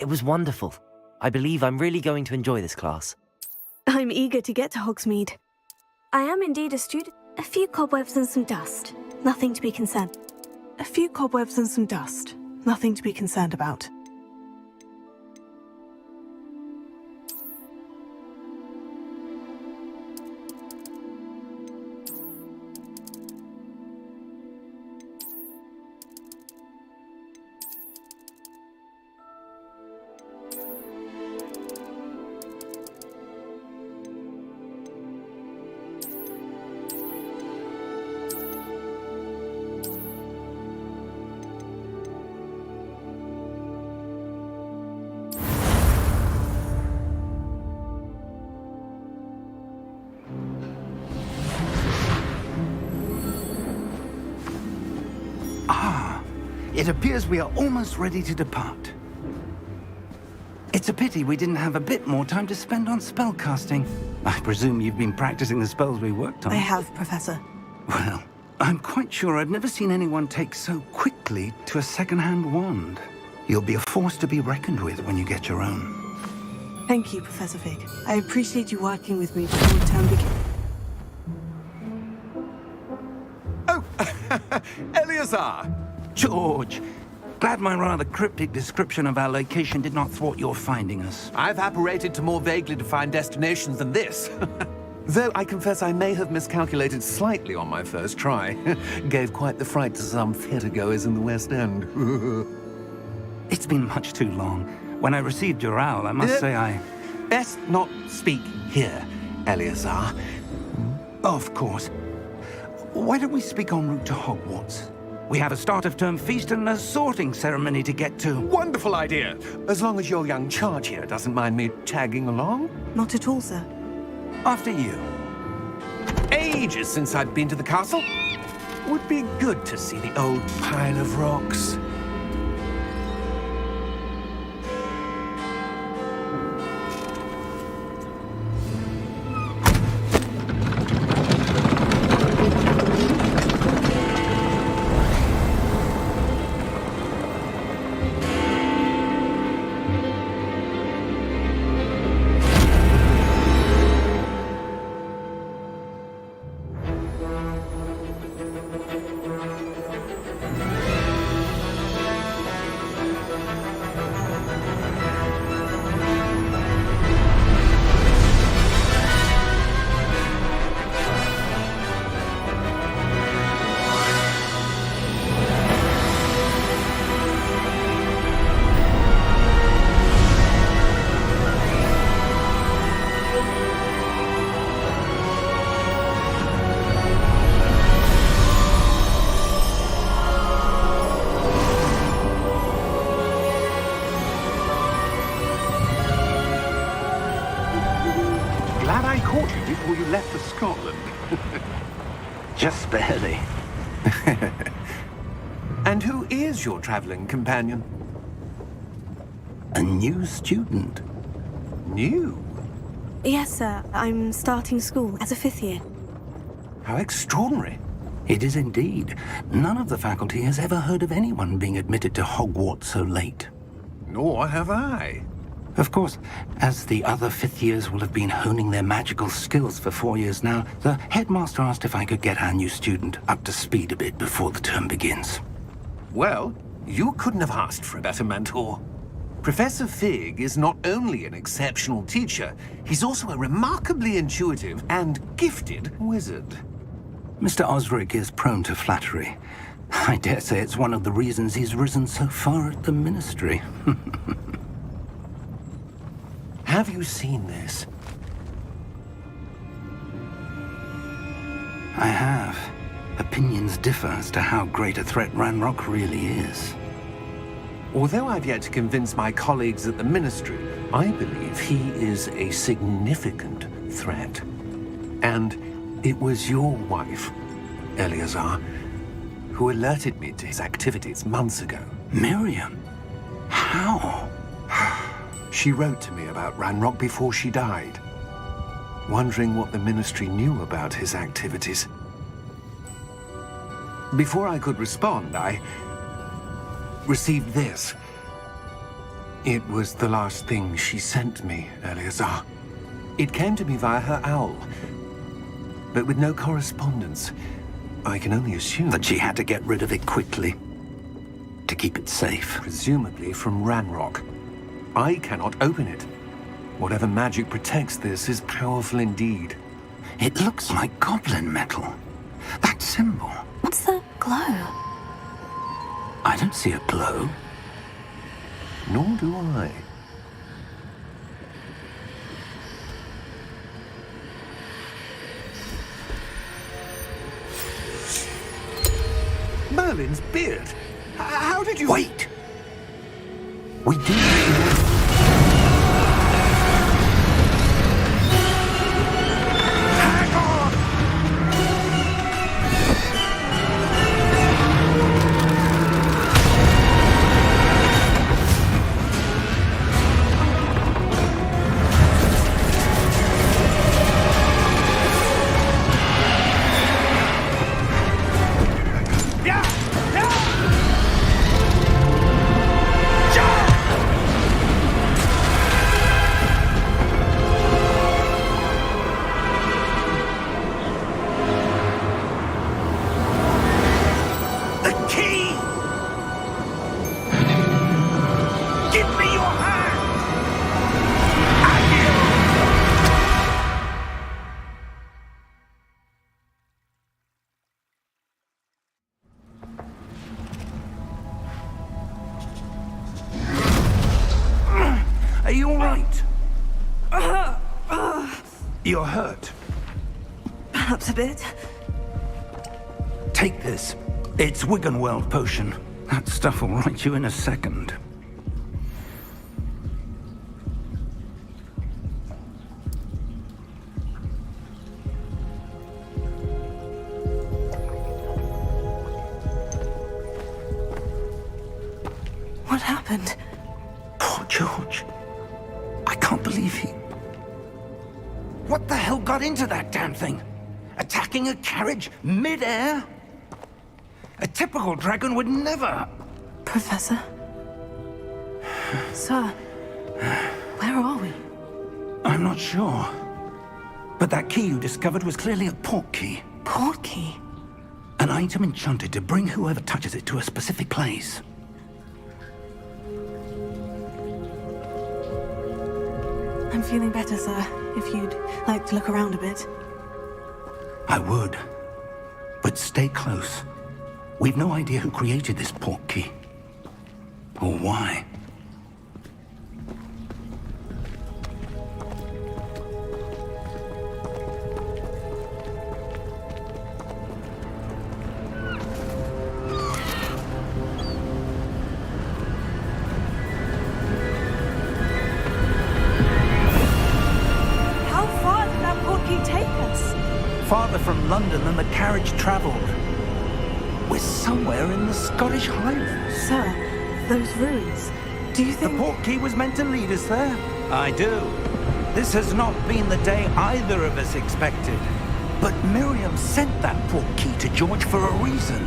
It was wonderful. I believe I'm really going to enjoy this class. I'm eager to get to Hogsmeade. I am indeed a student. A few cobwebs and some dust. Nothing to be concerned. A few cobwebs and some dust. Nothing to be concerned about. It appears we are almost ready to depart. It's a pity we didn't have a bit more time to spend on spellcasting. I presume you've been practicing the spells we worked on. I have, Professor. Well, I'm quite sure I've never seen anyone take so quickly to a second-hand wand. You'll be a force to be reckoned with when you get your own. Thank you, Professor Fig. I appreciate you working with me before the term begins. Oh, Eleazar! George, glad my rather cryptic description of our location did not thwart your finding us. I've apparated to more vaguely defined destinations than this. Though I confess I may have miscalculated slightly on my first try. Gave quite the fright to some theatre-goers in the West End. It's been much too long. When I received your owl, I must say I... Best not speak here, Eleazar. Of course. Why don't we speak en route to Hogwarts? We have a start-of-term feast and a sorting ceremony to get to. Wonderful idea! As long as your young charge here doesn't mind me tagging along. Not at all, sir. After you. Ages since I'd been to the castle. Would be good to see the old pile of rocks. Before you left for Scotland. Just barely. And who is your traveling companion? A new student. New? Yes, sir. I'm starting school as a 5th year. How extraordinary. It is indeed. None of the faculty has ever heard of anyone being admitted to Hogwarts so late. Nor have I. Of course, as the other 5th years will have been honing their magical skills for 4 years now, the headmaster asked if I could get our new student up to speed a bit before the term begins. Well, you couldn't have asked for a better mentor. Professor Fig is not only an exceptional teacher, he's also a remarkably intuitive and gifted wizard. Mr. Osric is prone to flattery. I dare say it's one of the reasons he's risen so far at the Ministry. Have you seen this? I have. Opinions differ as to how great a threat Ranrock really is. Although I've yet to convince my colleagues at the Ministry, I believe he is a significant threat. And it was your wife, Eleazar, who alerted me to his activities months ago. Miriam? How? She wrote to me about Ranrock before she died, wondering what the Ministry knew about his activities. Before I could respond, I received this. It was the last thing she sent me, Eleazar. It came to me via her owl, but with no correspondence. I can only assume That she had to get rid of it quickly, to keep it safe. presumably from Ranrock. I cannot open it. Whatever magic protects this is powerful indeed. It looks like goblin metal. That symbol. What's the glow? I don't see a glow. Nor do I. Merlin's beard. How did you... Wait! We do... Hang on! The key! Give me your hand! Are you all right? You're hurt. Perhaps a bit. Take this. It's Wiggenweld potion. That stuff will right you in a second. What happened? Poor George. I can't believe he... What the hell got into that damn thing? Attacking a carriage mid-air? A typical dragon would never... Professor? Sir, where are we? I'm not sure. But that key you discovered was clearly a port key. Port key? An item enchanted to bring whoever touches it to a specific place. I'm feeling better, sir. If you'd like to look around a bit. I would. But stay close. We've no idea who created this port key. Or why. How far did that port key take us? Farther from London than the carriage travelled. We're somewhere in the Scottish Highlands. Sir, those ruins. Do you The think... port key was meant to lead us there? I do. This has not been the day either of us expected. But Miriam sent that port key to George for a reason.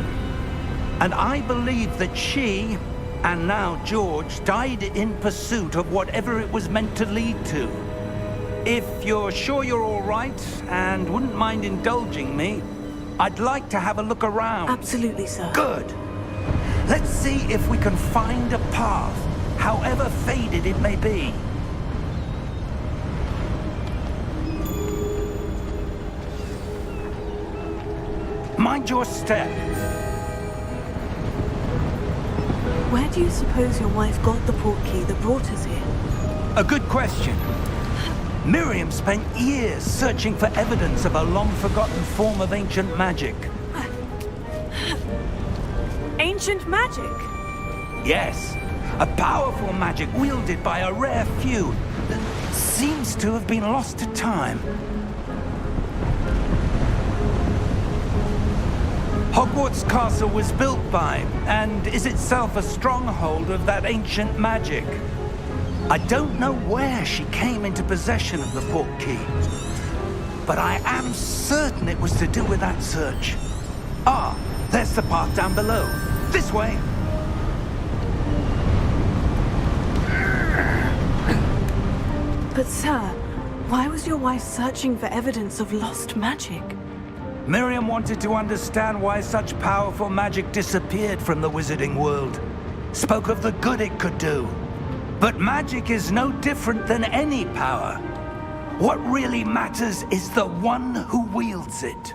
And I believe that she, and now George, died in pursuit of whatever it was meant to lead to. If you're sure you're all right, and wouldn't mind indulging me, I'd like to have a look around. Absolutely, sir. Good. Let's see if we can find a path, however faded it may be. Mind your step. Where do you suppose your wife got the port key that brought us here? A good question. Miriam spent years searching for evidence of a long-forgotten form of ancient magic. Ancient magic? Yes, a powerful magic wielded by a rare few that seems to have been lost to time. Hogwarts Castle was built by, and is itself a stronghold of that ancient magic. I don't know where she came into possession of the port key, but I am certain it was to do with that search. Ah, there's the path down below. This way. But sir, why was your wife searching for evidence of lost magic? Miriam wanted to understand why such powerful magic disappeared from the wizarding world. Spoke of the good it could do. But magic is no different than any power. What really matters is the one who wields it.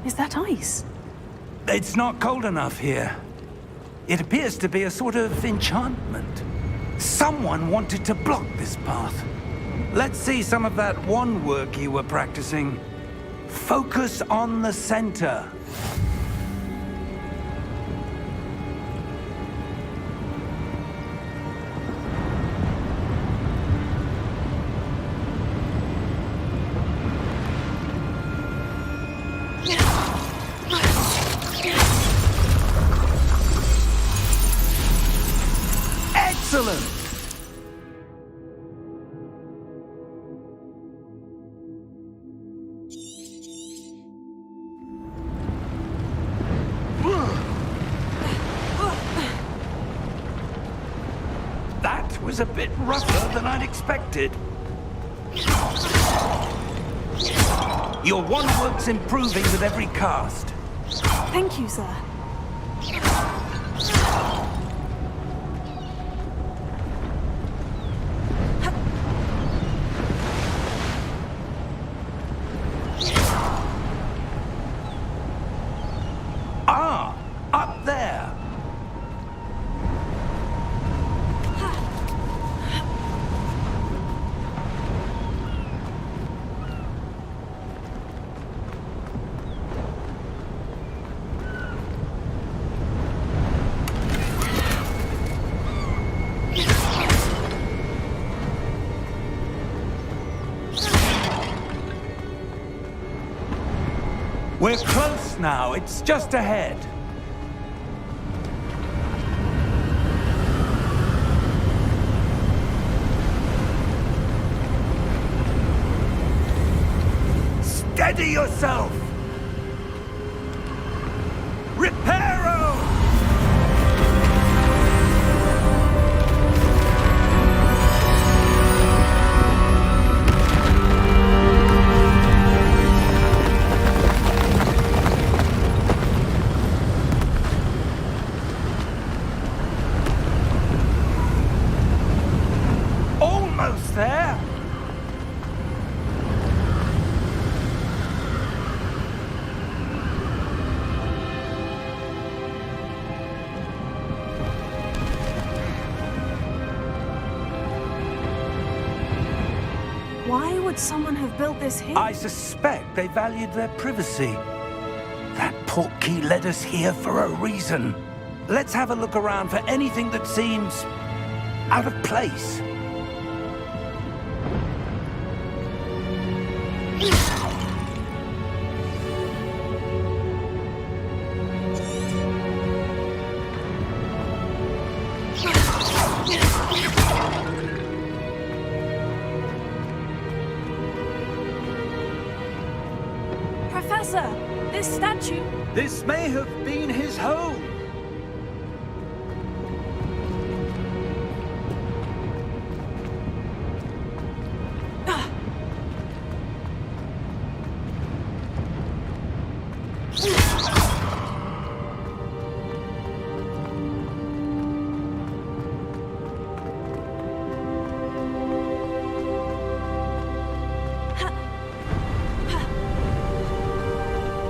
Is that ice? It's not cold enough here. It appears to be a sort of enchantment. Someone wanted to block this path. Let's see some of that wand work you were practicing. Focus on the center. Excellent! That was a bit rougher than I'd expected. Your wand work's improving with every cast. Thank you, sir. Ah, up there. We're close now. It's just ahead. Steady yourself! Reparo! Almost there! Why would someone have built this here? I suspect they valued their privacy. That portkey led us here for a reason. Let's have a look around for anything that seems out of place. Professor, this statue... This may have been his home.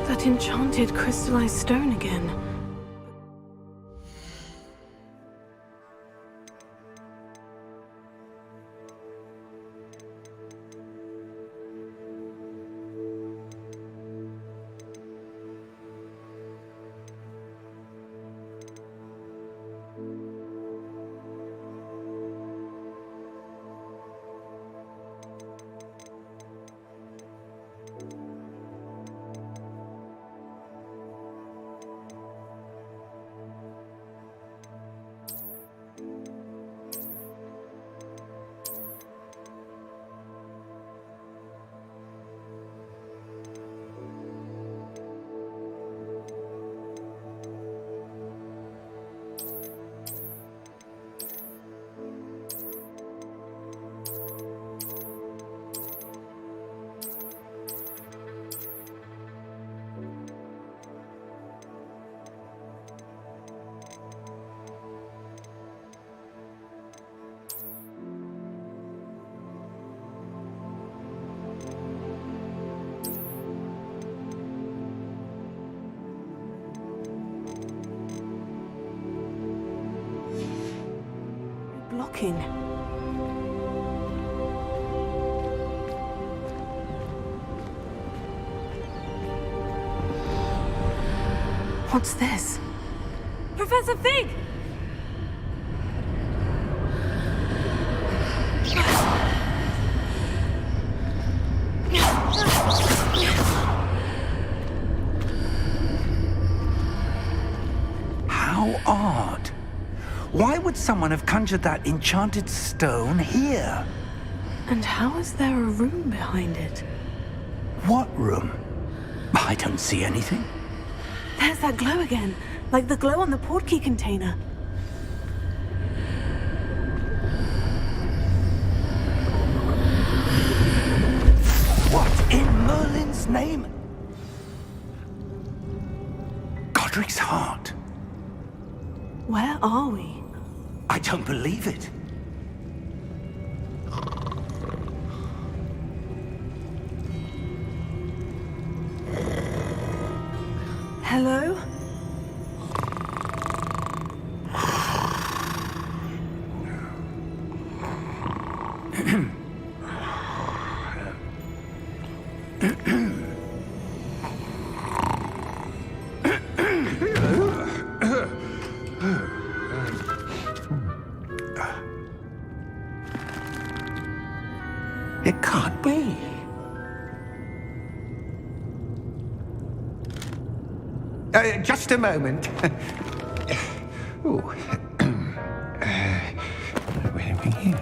That enchanted crystallized stone again. shocking. What's this? Professor Fig! How odd. Why would someone have conjured that enchanted stone here? And how is there a room behind it? What room? I don't see anything. There's that glow again, like the glow on the portkey container. What in Merlin's name? Godric's heart. Where are we? I don't believe it. Hello? It can't be. Just a moment. Ooh. Where are we here?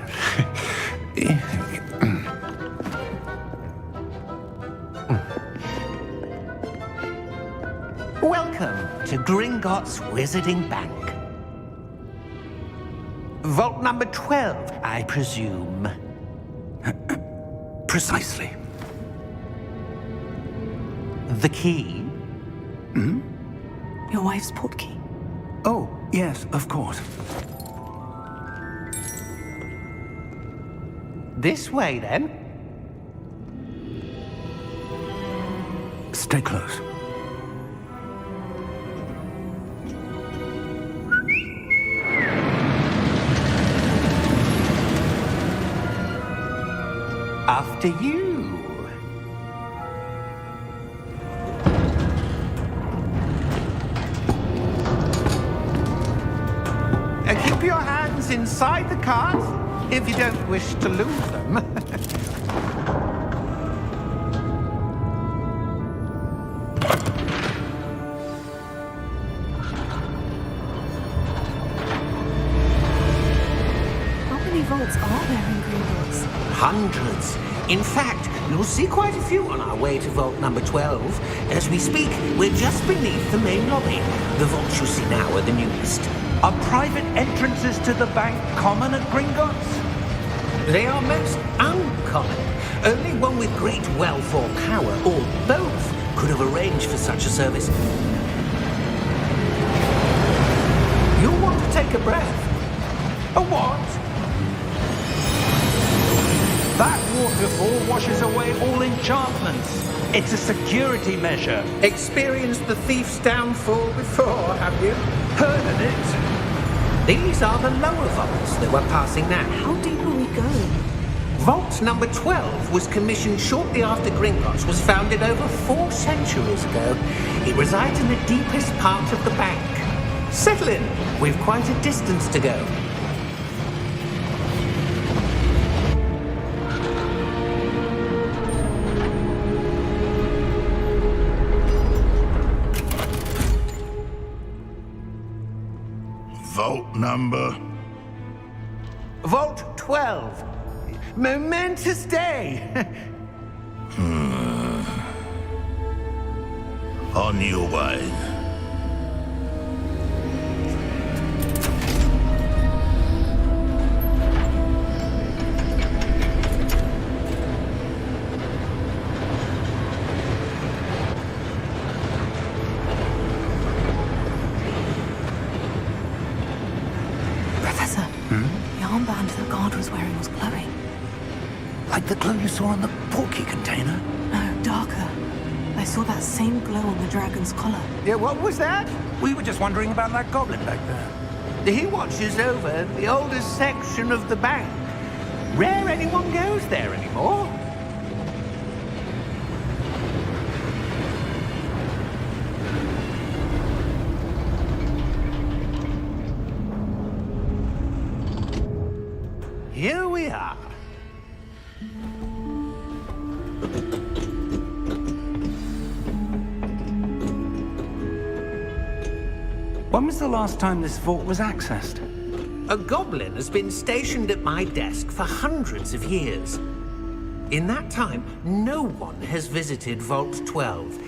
Welcome to Gringotts Wizarding Bank. Vault number 12, I presume. Precisely. The key? Your wife's portkey. Oh, yes, of course. This way, then. Stay close. After you. Keep your hands inside the cart if you don't wish to lose them. How many vaults are there in Gringotts? Hundreds. In fact, you'll see quite a few on our way to vault number 12. As we speak, we're just beneath the main lobby. The vaults you see now are the newest. Are private entrances to the bank common at Gringotts? They are most uncommon. Only one with great wealth or power, or both, could have arranged for such a service. You'll want to take a breath. A what? That waterfall washes away all enchantments. It's a security measure. Experienced the thief's downfall before, have you? Heard of it? These are the lower vaults that we're passing now. How deep are we going? Vault number 12 was commissioned shortly after Gringotts was founded over 4 centuries ago. It resides in the deepest part of the bank. Settle in. We've quite a distance to go. Vault number? Vault 12. Momentous day. On your way. Professor, the armband the guard was wearing was glowing. Like the glow you saw on the portkey container? No, darker. I saw that same glow on the dragon's collar. Yeah, what was that? We were just wondering about that goblin back there. He watches over the oldest section of the bank. Rare anyone goes there anymore. Here we are. When was the last time this vault was accessed? A goblin has been stationed at my desk for hundreds of years. In that time, no one has visited Vault 12.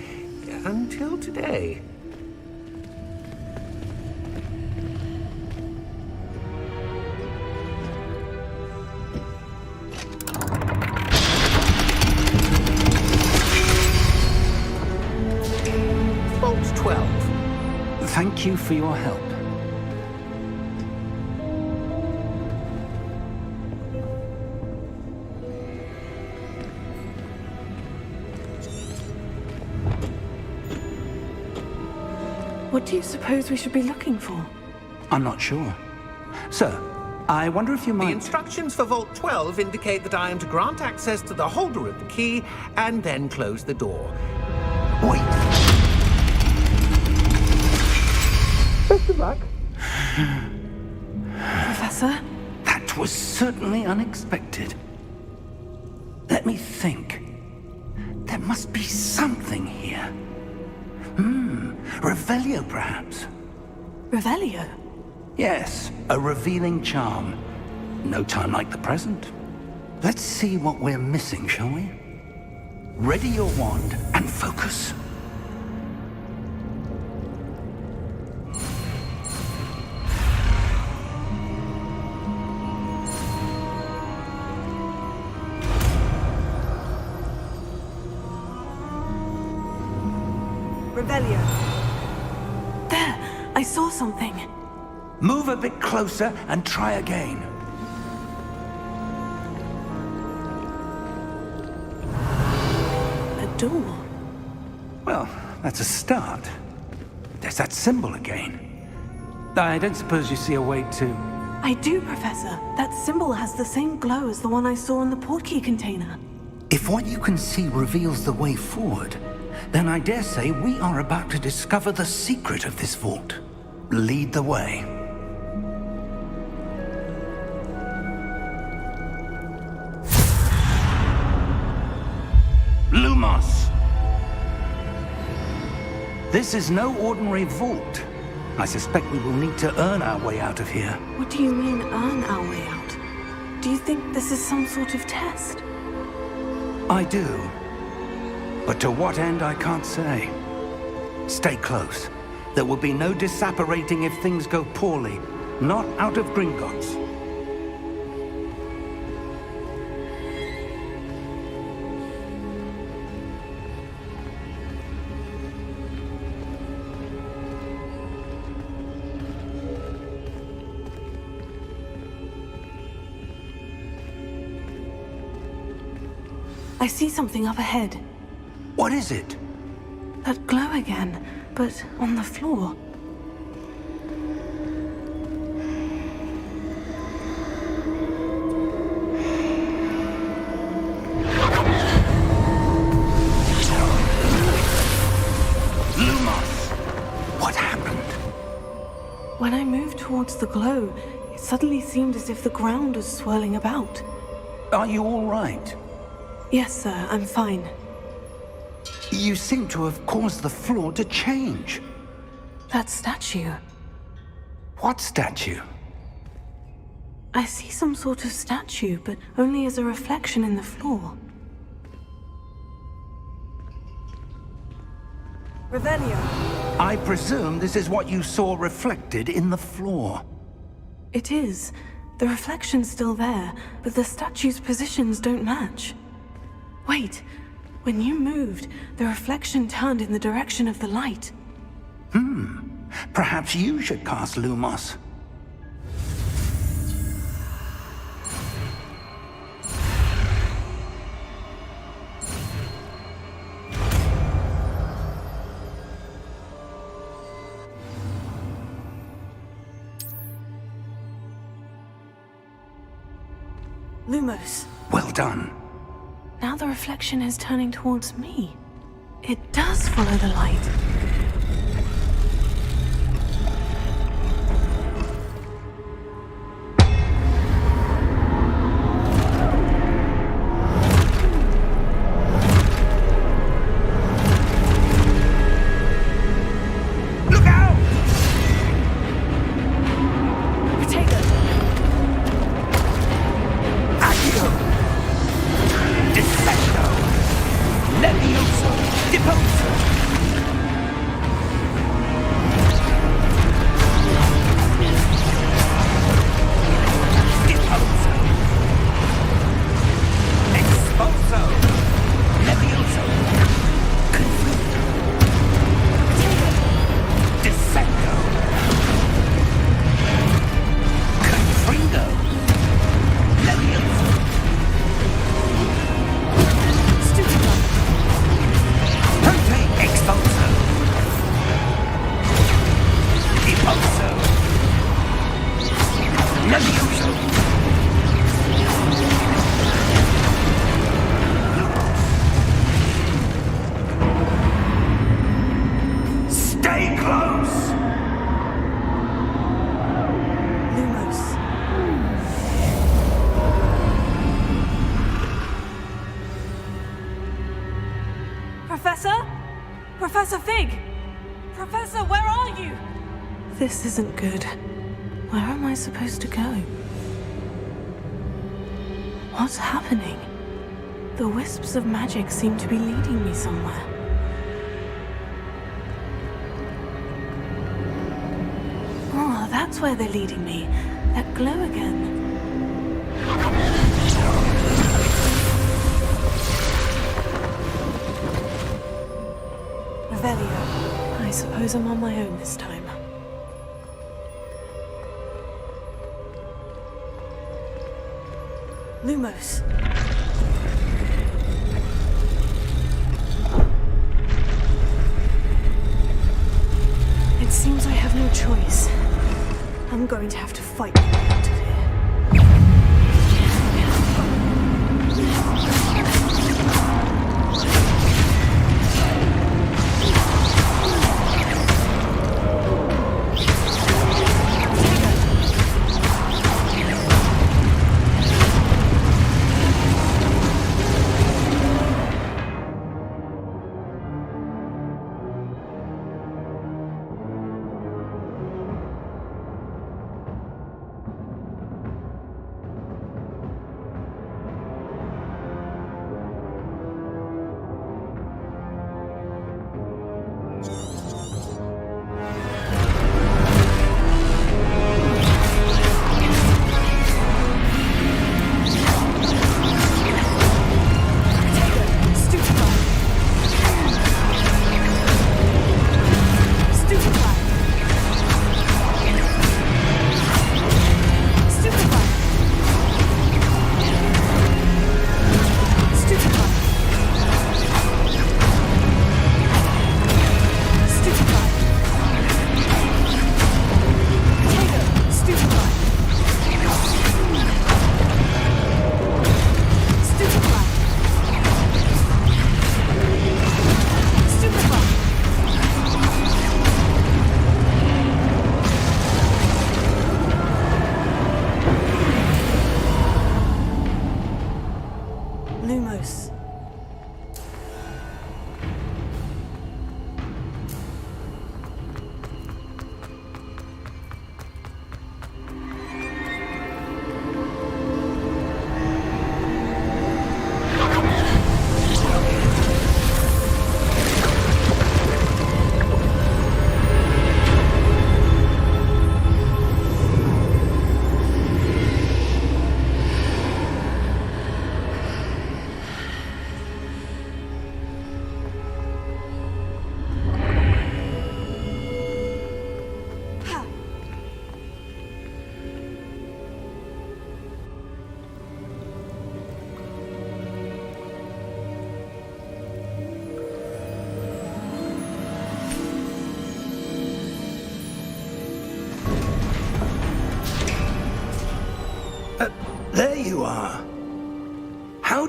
Until today. Vault 12. Thank you for your help. What do you suppose we should be looking for? I'm not sure. Sir, I wonder if you The might... instructions for Vault 12 indicate that I am to grant access to the holder of the key and then close the door. Wait. Best of luck. Professor? That was certainly unexpected. Let me think. There must be something here. Revelio, perhaps? Revelio? Yes, a revealing charm. No time like the present. Let's see what we're missing, shall we? Ready your wand and focus. Revelio. There! I saw something. Move a bit closer and try again. A door. Well, that's a start. There's that symbol again. I don't suppose you see a way to... I do, Professor. That symbol has the same glow as the one I saw in the portkey container. If what you can see reveals the way forward, then I dare say we are about to discover the secret of this vault. Lead the way. Lumos! This is no ordinary vault. I suspect we will need to earn our way out of here. What do you mean, earn our way out? Do you think this is some sort of test? I do. But to what end, I can't say. Stay close. There will be no disapparating if things go poorly. Not out of Gringotts. I see something up ahead. What is it? That glow again, but on the floor. Lumos! What happened? When I moved towards the glow, it suddenly seemed as if the ground was swirling about. Are you all right? Yes, sir, I'm fine. You seem to have caused the floor to change. That statue. What statue? I see some sort of statue, but only as a reflection in the floor. Revelio. I presume this is what you saw reflected in the floor. It is. The reflection's still there, but the statue's positions don't match. Wait. When you moved, the reflection turned in the direction of the light. Perhaps you should cast Lumos. Lumos. Well done. Now the reflection is turning towards me. It does follow the light. Look out! Potato! Accio! Defecto! Levioso! Deposo! Deposo! Exposo! Levioso! Confuso! Defecto! Confringo! Levioso! Prote exposo! Deposo! Levioso! Stay close! Lumos. Professor? Professor Fig! Professor, where are you? This isn't good. Where am I supposed to go? What's happening? The wisps of magic seem to be leading me somewhere. Oh, that's where they're leading me. That glow again. Revelio. I suppose I'm on my own this time. Lumos. It seems I have no choice. I'm going to have to fight my way out of here.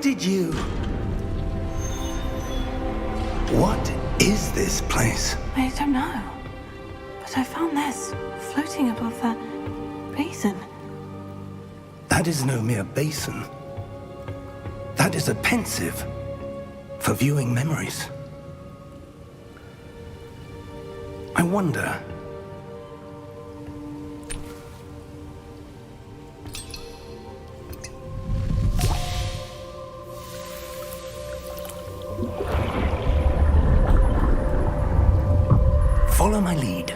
did you... What is this place? I don't know. But I found this floating above that basin. That is no mere basin. That is a pensive for viewing memories. I wonder... Follow my lead.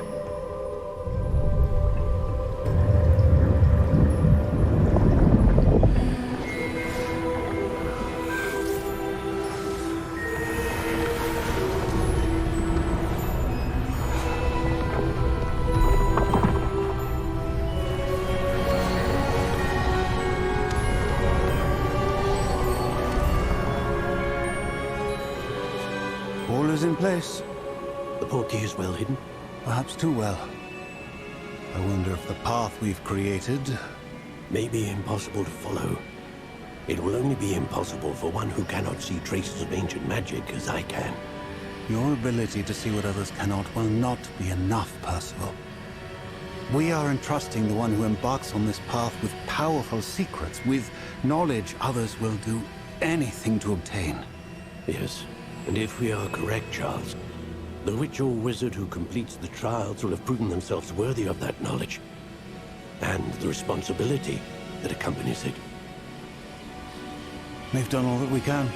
All is in place. The portkey is well hidden. Perhaps too well. I wonder if the path we've created... May be impossible to follow. It will only be impossible for one who cannot see traces of ancient magic as I can. Your ability to see what others cannot will not be enough, Percival. We are entrusting the one who embarks on this path with powerful secrets, with knowledge others will do anything to obtain. Yes, and if we are correct, Charles, the witch or wizard who completes the trials will have proven themselves worthy of that knowledge, and the responsibility that accompanies it. We've done all that we can.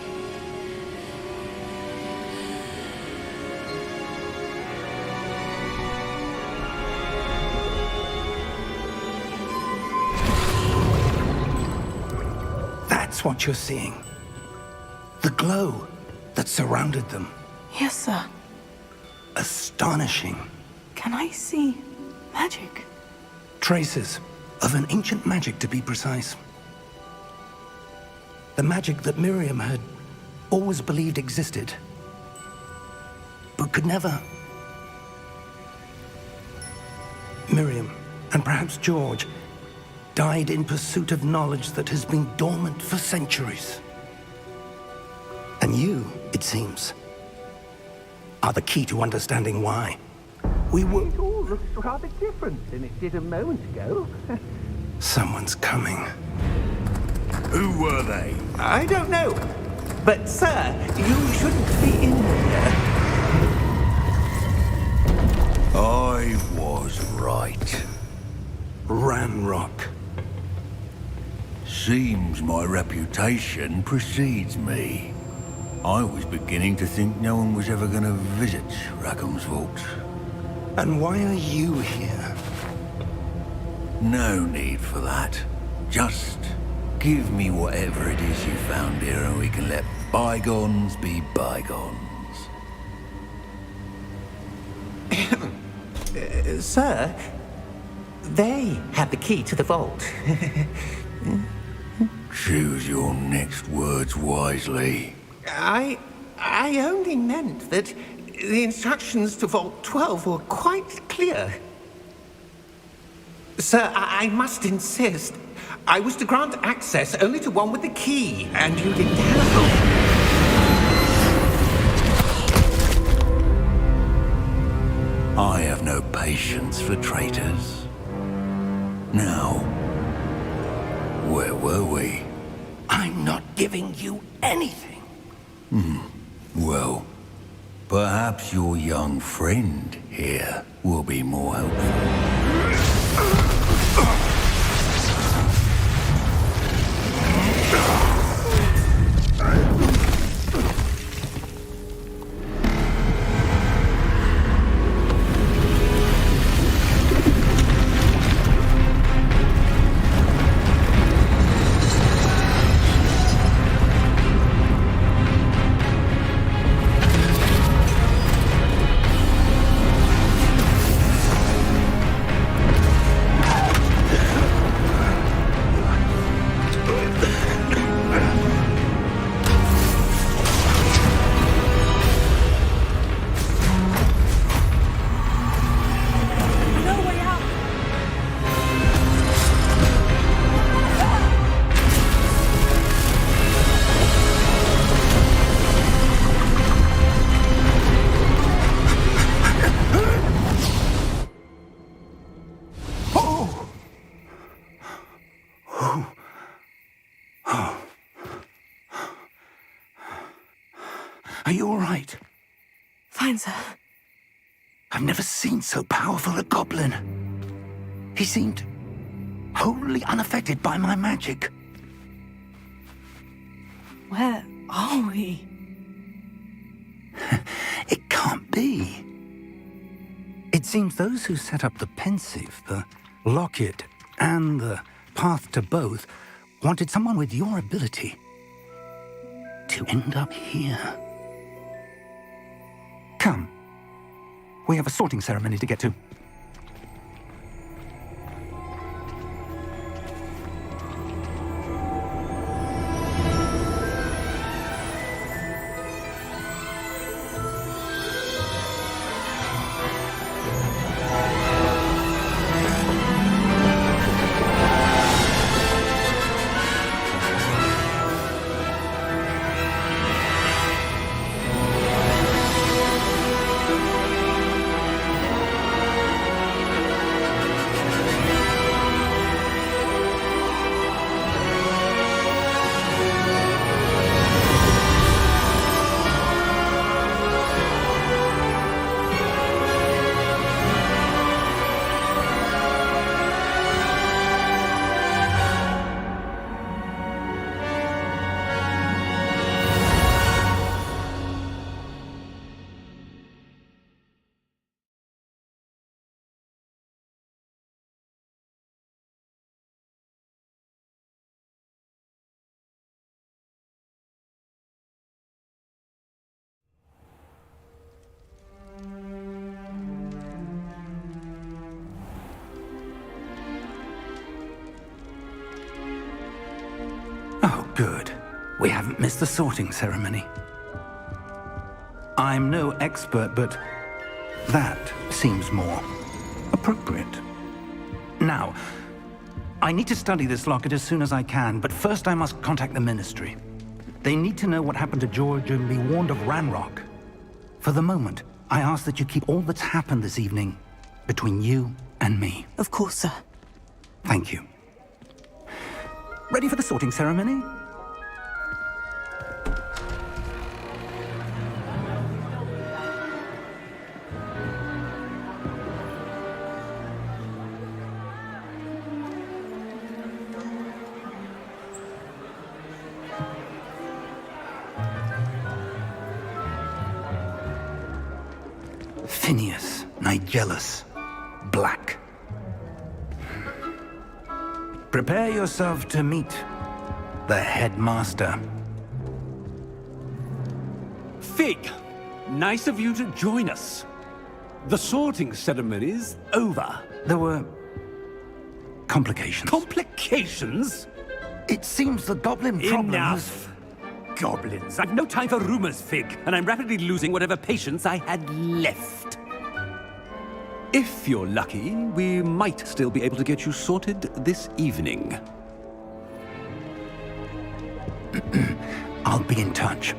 That's what you're seeing. The glow that surrounded them. Yes, sir. Astonishing. Can I see magic? Traces of an ancient magic, to be precise. The magic that Miriam had always believed existed, but could never. Miriam, and perhaps George, died in pursuit of knowledge that has been dormant for centuries. And you, it seems, are the key to understanding why. We were... It all looks rather different than it did a moment ago. Someone's coming. Who were they? I don't know. But, sir, you shouldn't be in here. I was right. Ranrock. Seems my reputation precedes me. I was beginning to think no one was ever going to visit Rackham's vault. And why are you here? No need for that. Just give me whatever it is you found here and we can let bygones be bygones. Sir, they had the key to the vault. Choose your next words wisely. I only meant that the instructions to Vault 12 were quite clear. Sir, I must insist. I was to grant access only to one with the key, and you didn't have... I have no patience for traitors. Now, where were we? I'm not giving you anything. Well, perhaps your young friend here will be more helpful. right? Fine, sir. I've never seen so powerful a goblin. He seemed wholly unaffected by my magic. Where are we? It can't be. It seems those who set up the pensive, the locket, and the path to both wanted someone with your ability to end up here. Come. We have a sorting ceremony to get to. Oh, good. We haven't missed the sorting ceremony. I'm no expert, but that seems more appropriate. Now, I need to study this locket as soon as I can, but first I must contact the Ministry. They need to know what happened to George and be warned of Ranrock. For the moment, I ask that you keep all that's happened this evening between you and me. Of course, sir. Thank you. Ready for the sorting ceremony? Phineas, Nigellus, Black. Prepare yourself to meet the headmaster. Fig, nice of you to join us. The sorting ceremony's over. There were complications. Complications? It seems the goblin problem Enough! Goblins. I've no time for rumors, Fig, and I'm rapidly losing whatever patience I had left. If you're lucky, we might still be able to get you sorted this evening. I'll be in touch.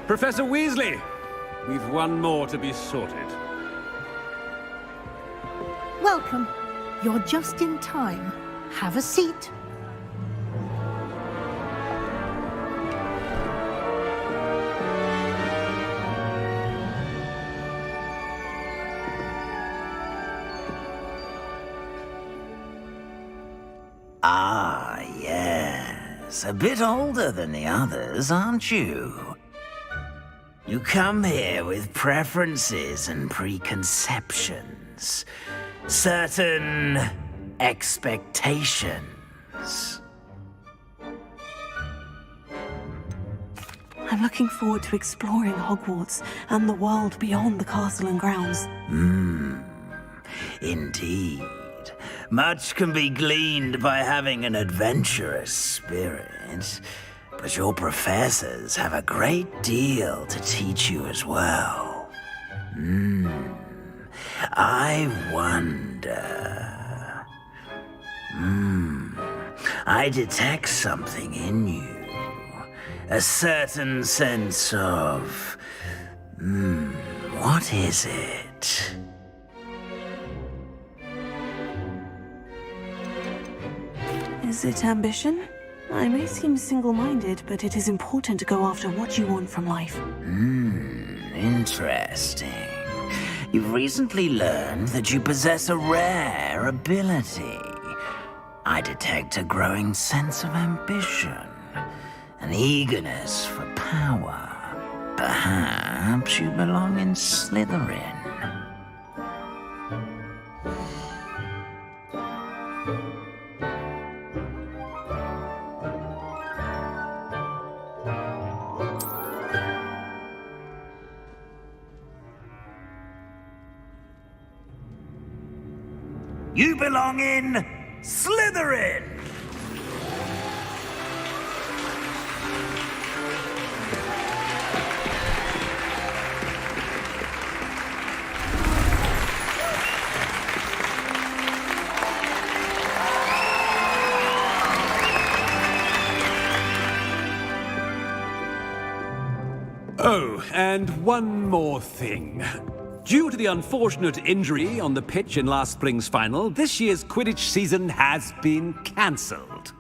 Professor Weasley, we've one more to be sorted. Welcome. You're just in time. Have a seat. Ah, yes. A bit older than the others, aren't you? You come here with preferences and preconceptions. Certain expectations. I'm looking forward to exploring Hogwarts and the world beyond the castle and grounds. Indeed. Much can be gleaned by having an adventurous spirit, but your professors have a great deal to teach you as well. I wonder... I detect something in you A certain sense of... what is it? Is it ambition? I may seem single-minded, but it is important to go after what you want from life. Interesting. You've recently learned that you possess a rare ability. I detect a growing sense of ambition, an eagerness for power. Perhaps you belong in Slytherin. You belong in Slytherin! Oh, and one more thing. Due to the unfortunate injury on the pitch in last spring's final, this year's Quidditch season has been cancelled.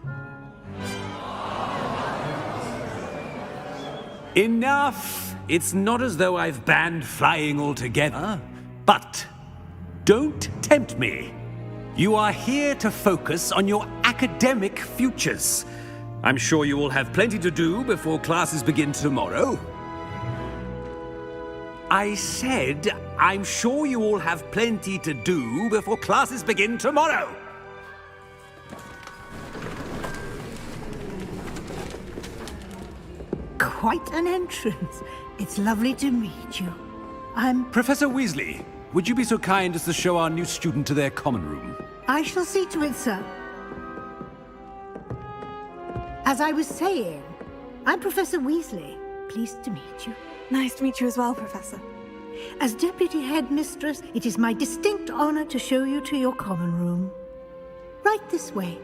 Enough! It's not as though I've banned flying altogether, but don't tempt me. You are here to focus on your academic futures. I'm sure you will have plenty to do before classes begin tomorrow. I said, I'm sure you all have plenty to do before classes begin tomorrow. Quite an entrance. It's lovely to meet you. I'm... Professor Weasley, would you be so kind as to show our new student to their common room? I shall see to it, sir. As I was saying, I'm Professor Weasley. Pleased to meet you. Nice to meet you as well, Professor. As Deputy Headmistress, it is my distinct honor to show you to your common room. Right this way.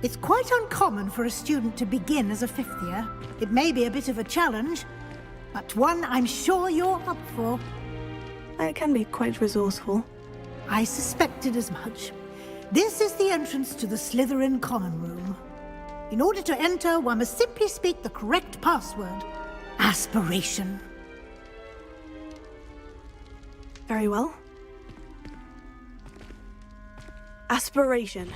It's quite uncommon for a student to begin as a fifth year. It may be a bit of a challenge, but one I'm sure you're up for. I can be quite resourceful. I suspected as much. This is the entrance to the Slytherin common room. In order to enter, one must simply speak the correct password. Aspiration. Very well. Aspiration.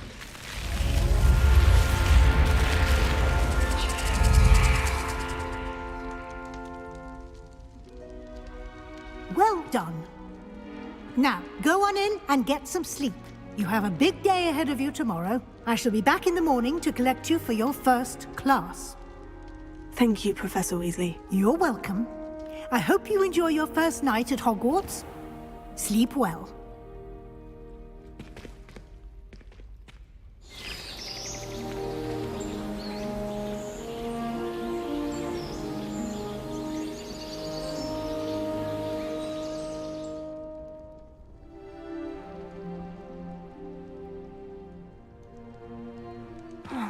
Well done. Now, go on in and get some sleep. You have a big day ahead of you tomorrow. I shall be back in the morning to collect you for your first class. Thank you, Professor Weasley. You're welcome. I hope you enjoy your first night at Hogwarts. Sleep well.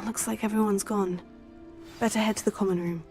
Looks like everyone's gone. Better head to the common room.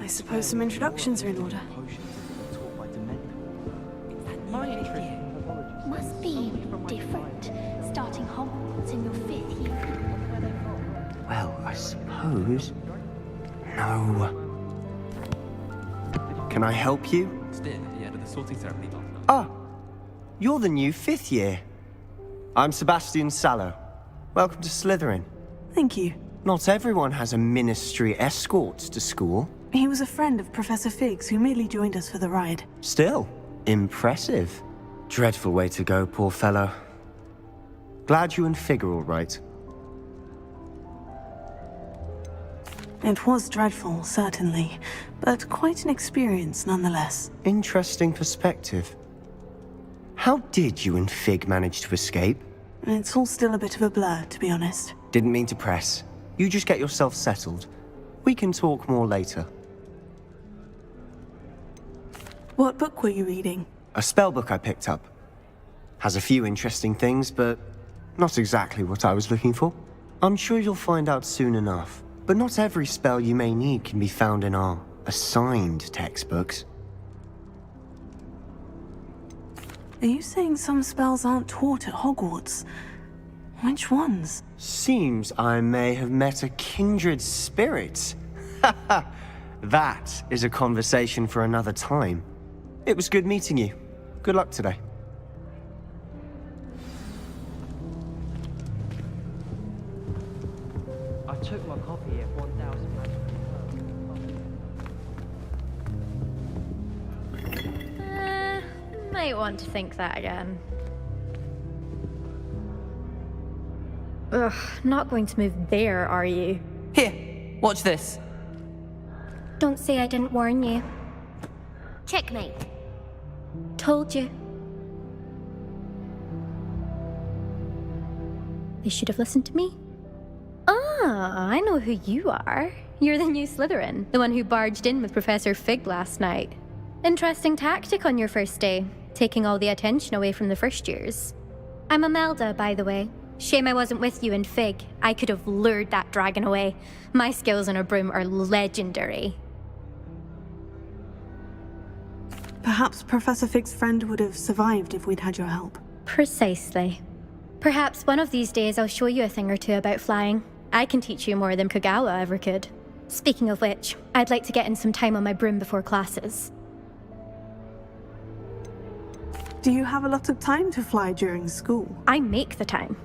suppose some introductions are in order. Must be different, starting Hogwarts in your 5th year. Well, I suppose... No. Can I help you? Ah, you're the new 5th year. I'm Sebastian Sallow. Welcome to Slytherin. Thank you. Not everyone has a ministry escort to school. He was a friend of Professor Fig's who merely joined us for the ride. Still, impressive. Dreadful way to go, poor fellow. Glad you and Fig are all right. It was dreadful, certainly, but quite an experience nonetheless. Interesting perspective. How did you and Fig manage to escape? It's all still a bit of a blur, to be honest. Didn't mean to press. You just get yourself settled. We can talk more later. What book were you reading? A spell book I picked up. Has a few interesting things, but not exactly what I was looking for. I'm sure you'll find out soon enough. But not every spell you may need can be found in our assigned textbooks. Are you saying some spells aren't taught at Hogwarts? Which ones? Seems I may have met a kindred spirit. That is a conversation for another time. It was good meeting you. Good luck today. I took my copy at 1,000 magic. Might want to think that again. Ugh, not going to move there, are you? Here, watch this. Don't say I didn't warn you. Checkmate. Told you. They should have listened to me. Ah, I know who you are. You're the new Slytherin, the one who barged in with Professor Fig last night. Interesting tactic on your first day, taking all the attention away from the first years. I'm Imelda, by the way. Shame I wasn't with you and Fig. I could have lured that dragon away. My skills on a broom are legendary. Perhaps Professor Fig's friend would have survived if we'd had your help. Precisely. Perhaps one of these days I'll show you a thing or two about flying. I can teach you more than Kogawa ever could. Speaking of which, I'd like to get in some time on my broom before classes. Do you have a lot of time to fly during school? I make the time.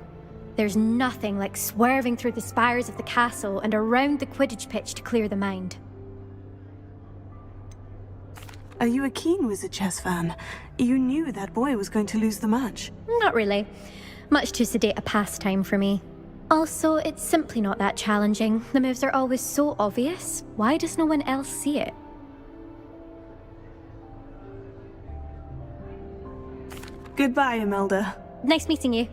There's nothing like swerving through the spires of the castle and around the Quidditch pitch to clear the mind. Are you a keen Wizard chess fan? You knew that boy was going to lose the match. Not really. Much too sedate a pastime for me. Also, it's simply not that challenging. The moves are always so obvious. Why does no one else see it? Goodbye, Imelda. Nice meeting you.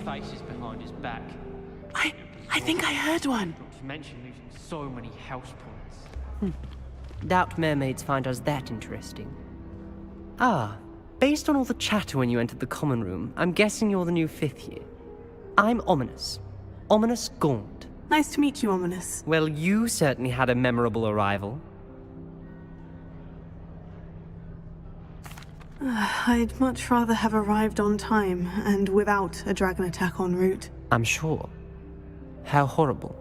Faces behind his back. I think I heard one. Not to mention losing so many house points. Doubt mermaids find us that interesting. Ah, based on all the chatter when you entered the common room, I'm guessing you're the new 5th year. I'm Ominous. Ominous Gaunt. Nice to meet you, Ominous. Well, you certainly had a memorable arrival. I'd much rather have arrived on time and without a dragon attack en route. I'm sure. How horrible.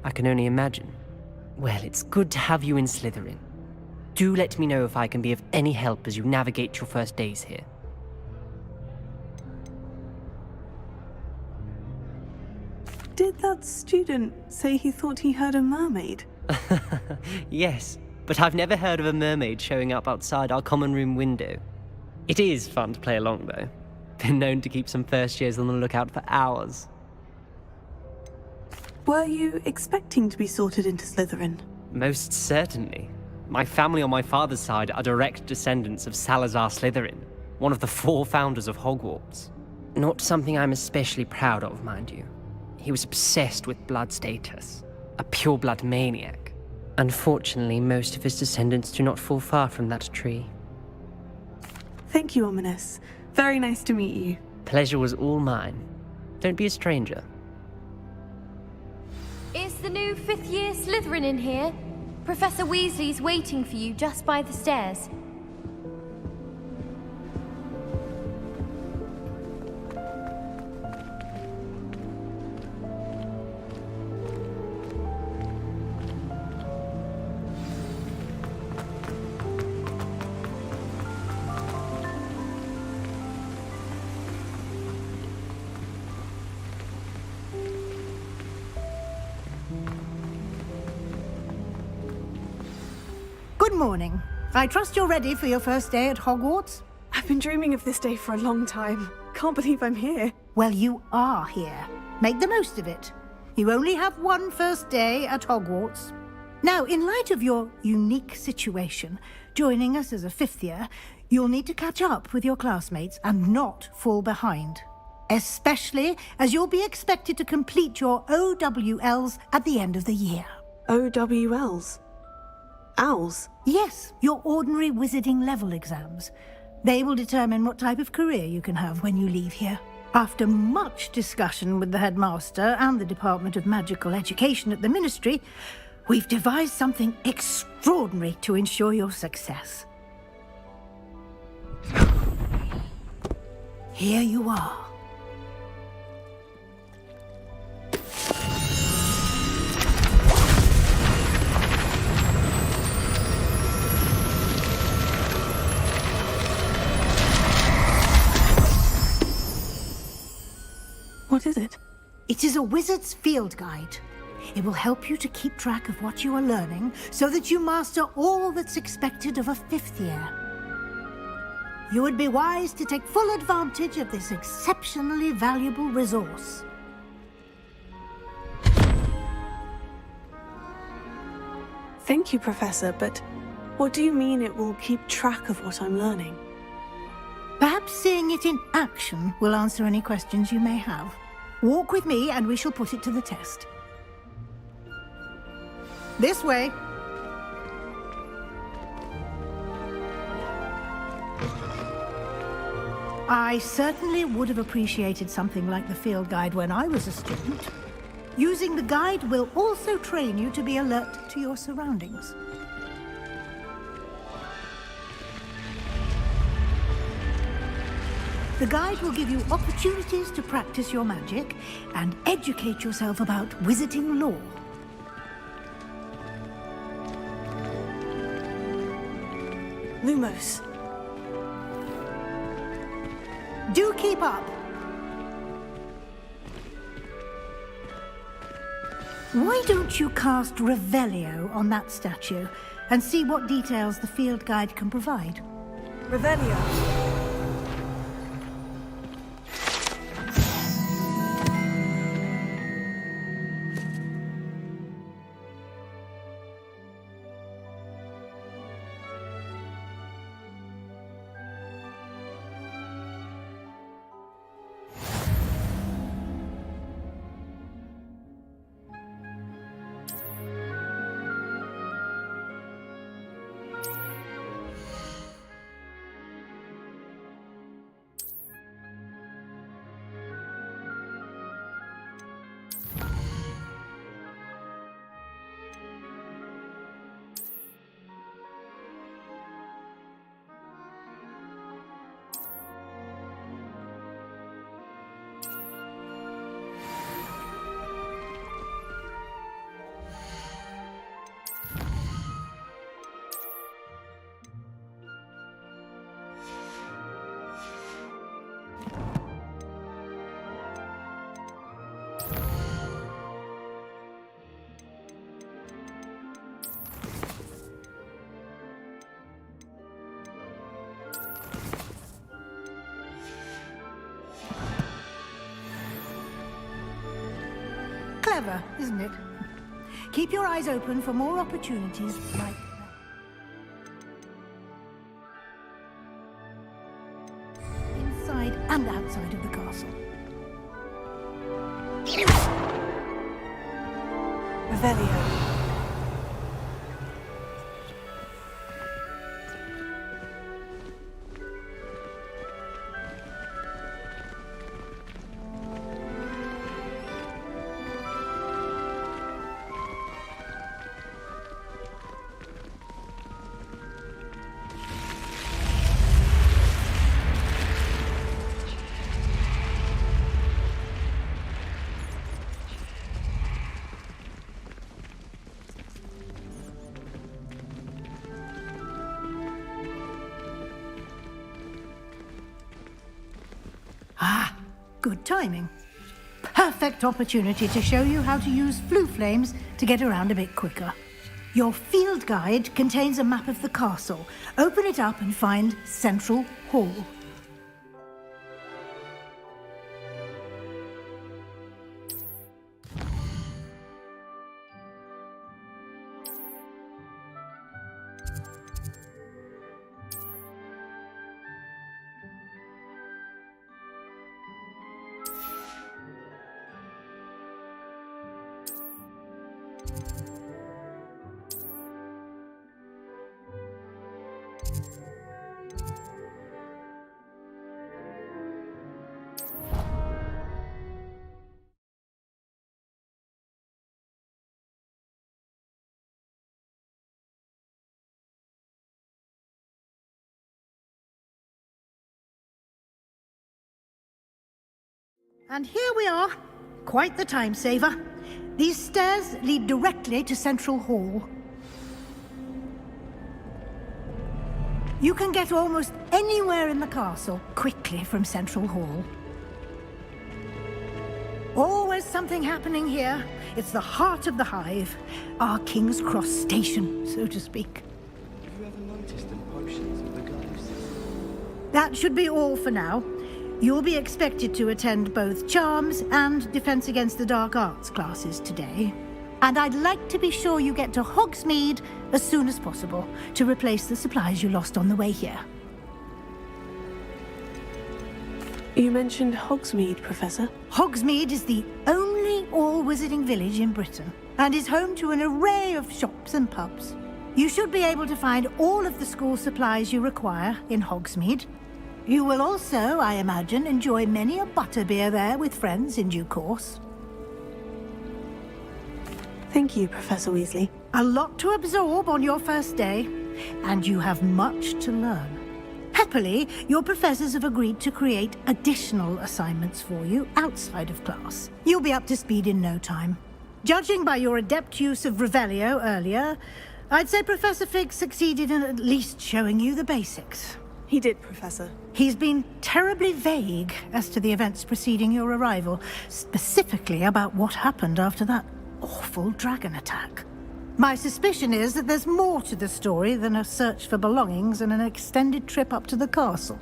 I can only imagine. Well, it's good to have you in Slytherin. Do let me know if I can be of any help as you navigate your first days here. Did that student say he thought he heard a mermaid? Yes, but I've never heard of a mermaid showing up outside our common room window. It is fun to play along, though. Been known to keep some first years on the lookout for hours. Were you expecting to be sorted into Slytherin? Most certainly. My family on my father's side are direct descendants of Salazar Slytherin, one of the 4 founders of Hogwarts. Not something I'm especially proud of, mind you. He was obsessed with blood status. A pure-blood maniac. Unfortunately, most of his descendants do not fall far from that tree. Thank you, Ominous. Very nice to meet you. Pleasure was all mine. Don't be a stranger. Is the new fifth-year Slytherin in here? Professor Weasley's waiting for you just by the stairs. Good morning. I trust you're ready for your first day at Hogwarts? I've been dreaming of this day for a long time. Can't believe I'm here. Well, you are here. Make the most of it. You only have one first day at Hogwarts. Now, in light of your unique situation, joining us as a fifth year, you'll need to catch up with your classmates and not fall behind. Especially as you'll be expected to complete your OWLs at the end of the year. OWLs? Owls? Yes, your ordinary wizarding level exams. They will determine what type of career you can have when you leave here. After much discussion with the headmaster and the Department of Magical Education at the Ministry, we've devised something extraordinary to ensure your success. Here you are. What is it? It is a wizard's field guide. It will help you to keep track of what you are learning so that you master all that's expected of a fifth year. You would be wise to take full advantage of this exceptionally valuable resource. Thank you, Professor, but what do you mean it will keep track of what I'm learning? Perhaps seeing it in action will answer any questions you may have. Walk with me and we shall put it to the test. This way. I certainly would have appreciated something like the field guide when I was a student. Using the guide will also train you to be alert to your surroundings. The guide will give you opportunities to practice your magic and educate yourself about wizarding lore. Lumos. Do keep up. Why don't you cast Revelio on that statue and see what details the field guide can provide? Revelio. Clever, isn't it? Keep your eyes open for more opportunities like that. Inside and outside of the castle. Revelio. Good timing. Perfect opportunity to show you how to use flue flames to get around a bit quicker. Your field guide contains a map of the castle. Open it up and find Central Hall. And here we are. Quite the time saver. These stairs lead directly to Central Hall. You can get almost anywhere in the castle quickly from Central Hall. Always something happening here. It's the heart of the hive. Our King's Cross station, so to speak. Have you ever noticed the potions of the ghosts? That should be all for now. You'll be expected to attend both Charms and Defense Against the Dark Arts classes today. And I'd like to be sure you get to Hogsmeade as soon as possible to replace the supplies you lost on the way here. You mentioned Hogsmeade, Professor. Hogsmeade is the only all-wizarding village in Britain and is home to an array of shops and pubs. You should be able to find all of the school supplies you require in Hogsmeade. You will also, I imagine, enjoy many a butterbeer there with friends in due course. Thank you, Professor Weasley. A lot to absorb on your first day, and you have much to learn. Happily, your professors have agreed to create additional assignments for you outside of class. You'll be up to speed in no time. Judging by your adept use of Revelio earlier, I'd say Professor Fig succeeded in at least showing you the basics. He did, Professor. He's been terribly vague as to the events preceding your arrival, specifically about what happened after that awful dragon attack. My suspicion is that there's more to the story than a search for belongings and an extended trip up to the castle.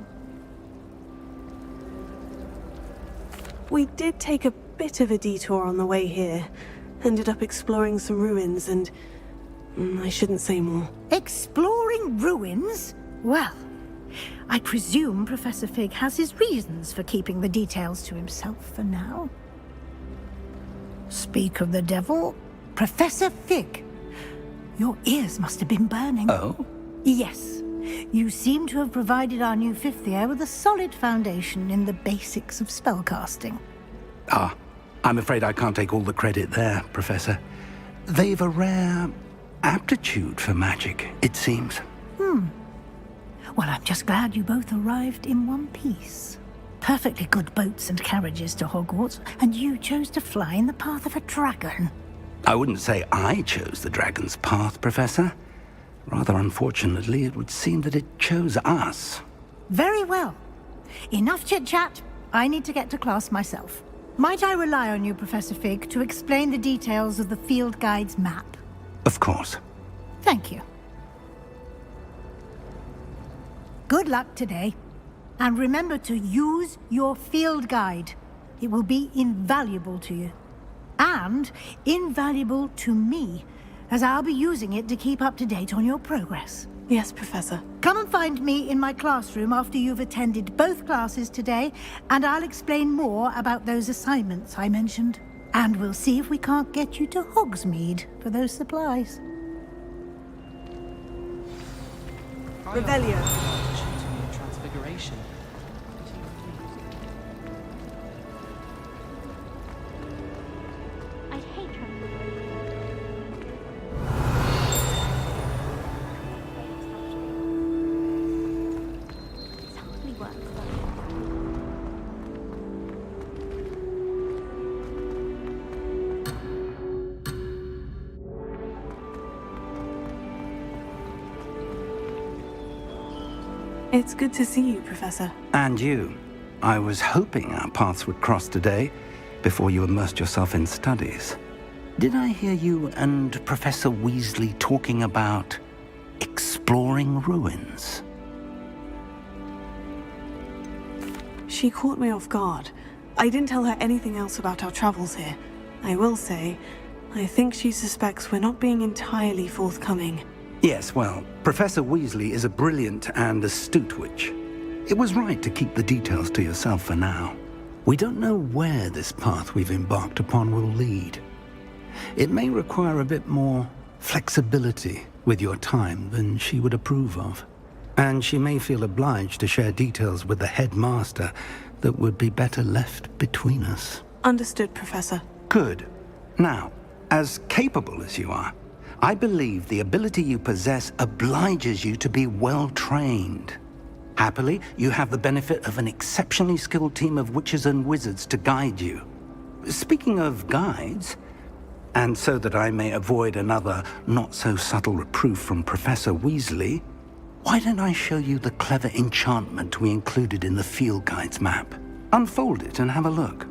We did take a bit of a detour on the way here. Ended up exploring some ruins and... I shouldn't say more. Exploring ruins? Well, I presume Professor Fig has his reasons for keeping the details to himself for now. Speak of the devil, Professor Fig. Your ears must have been burning. Oh? Yes. You seem to have provided our new fifth year with a solid foundation in the basics of spellcasting. Ah, I'm afraid I can't take all the credit there, Professor. They've a rare aptitude for magic, it seems. Well, I'm just glad you both arrived in one piece. Perfectly good boats and carriages to Hogwarts, and you chose to fly in the path of a dragon. I wouldn't say I chose the dragon's path, Professor. Rather unfortunately, it would seem that it chose us. Very well. Enough chit-chat. I need to get to class myself. Might I rely on you, Professor Fig, to explain the details of the field guide's map? Of course. Thank you. Good luck today. And remember to use your field guide. It will be invaluable to you. And invaluable to me, as I'll be using it to keep up to date on your progress. Yes, Professor. Come and find me in my classroom after you've attended both classes today, and I'll explain more about those assignments I mentioned. And we'll see if we can't get you to Hogsmeade for those supplies. Revelio. Transfiguration. I'd hate It's hardly worth it. It's good to see you, Professor. And you. I was hoping our paths would cross today, before you immersed yourself in studies. Did I hear you and Professor Weasley talking about exploring ruins? She caught me off guard. I didn't tell her anything else about our travels here. I will say, I think she suspects we're not being entirely forthcoming. Yes, well, Professor Weasley is a brilliant and astute witch. It was right to keep the details to yourself for now. We don't know where this path we've embarked upon will lead. It may require a bit more flexibility with your time than she would approve of. And she may feel obliged to share details with the headmaster that would be better left between us. Understood, Professor. Good. Now, as capable as you are, I believe the ability you possess obliges you to be well-trained. Happily, you have the benefit of an exceptionally skilled team of witches and wizards to guide you. Speaking of guides, and so that I may avoid another not-so-subtle reproof from Professor Weasley, why don't I show you the clever enchantment we included in the field guide's map? Unfold it and have a look.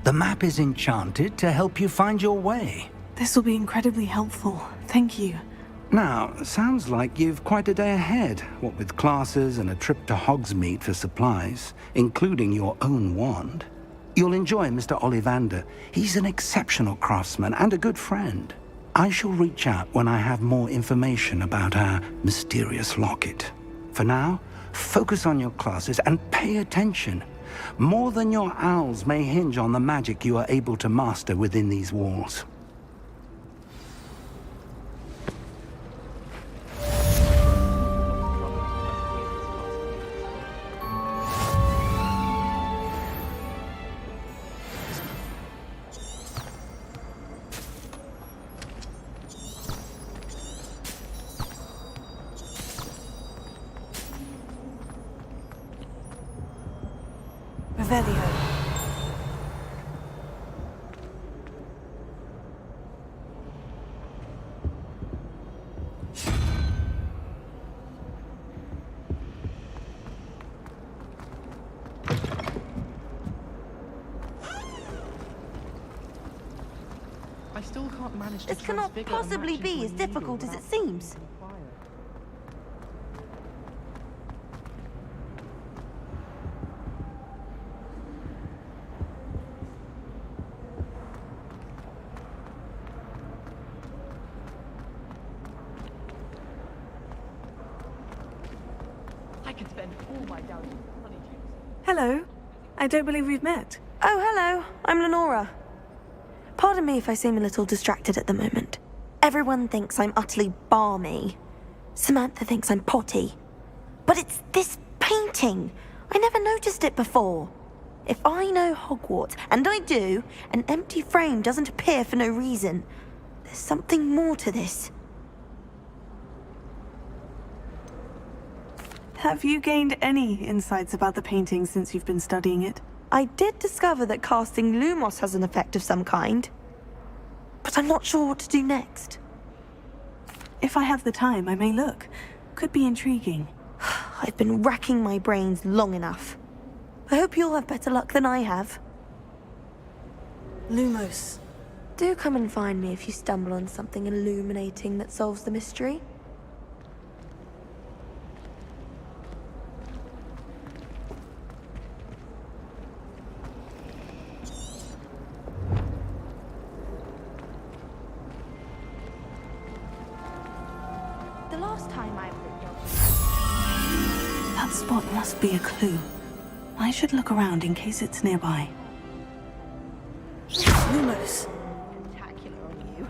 The map is enchanted to help you find your way. This will be incredibly helpful. Thank you. Now, sounds like you've quite a day ahead, what with classes and a trip to Hogsmeade for supplies, including your own wand. You'll enjoy Mr. Ollivander. He's an exceptional craftsman and a good friend. I shall reach out when I have more information about our mysterious locket. For now, focus on your classes and pay attention. More than your owls may hinge on the magic you are able to master within these walls. Revelio. I still can't manage to This cannot possibly be as difficult as it seems. I could spend all my down honeydews. Hello. I don't believe we've met. Oh, hello. I'm Lenora. Pardon me if I seem a little distracted at the moment. Everyone thinks I'm utterly balmy. Samantha thinks I'm potty. But it's this painting. I never noticed it before. If I know Hogwarts, and I do, an empty frame doesn't appear for no reason. There's something more to this. Have you gained any insights about the painting since you've been studying it? I did discover that casting Lumos has an effect of some kind. But I'm not sure what to do next. If I have the time, I may look. Could be intriguing. I've been racking my brains long enough. I hope you'll have better luck than I have. Lumos. Do come and find me if you stumble on something illuminating that solves the mystery. The last time I was at That spot must be a clue. I should look around in case it's nearby. Lumos! Spectacular on you.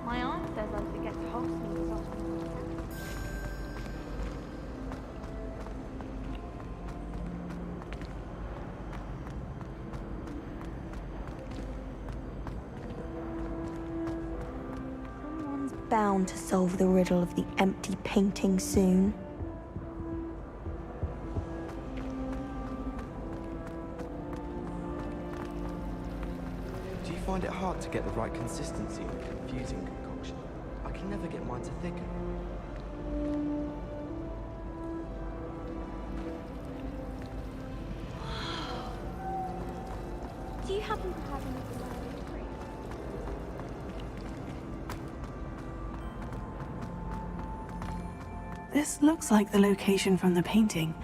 My aunt says I should get to Hogsmeade this afternoon. Someone's bound to solve the riddle of the empty painting soon. Do you find it hard to get the right consistency in a confusing concoction? I can never get mine to thicken. Do you happen to have anything free? This looks like the location from the painting.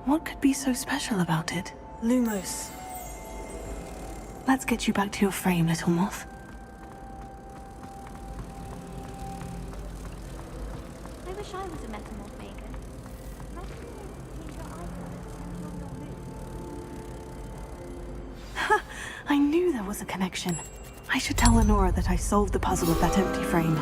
What could be so special about it? Lumos. Let's get you back to your frame, little moth. I wish I was a metamorph maker. Ha! I knew there was a connection. I should tell Lenora that I solved the puzzle of that empty frame.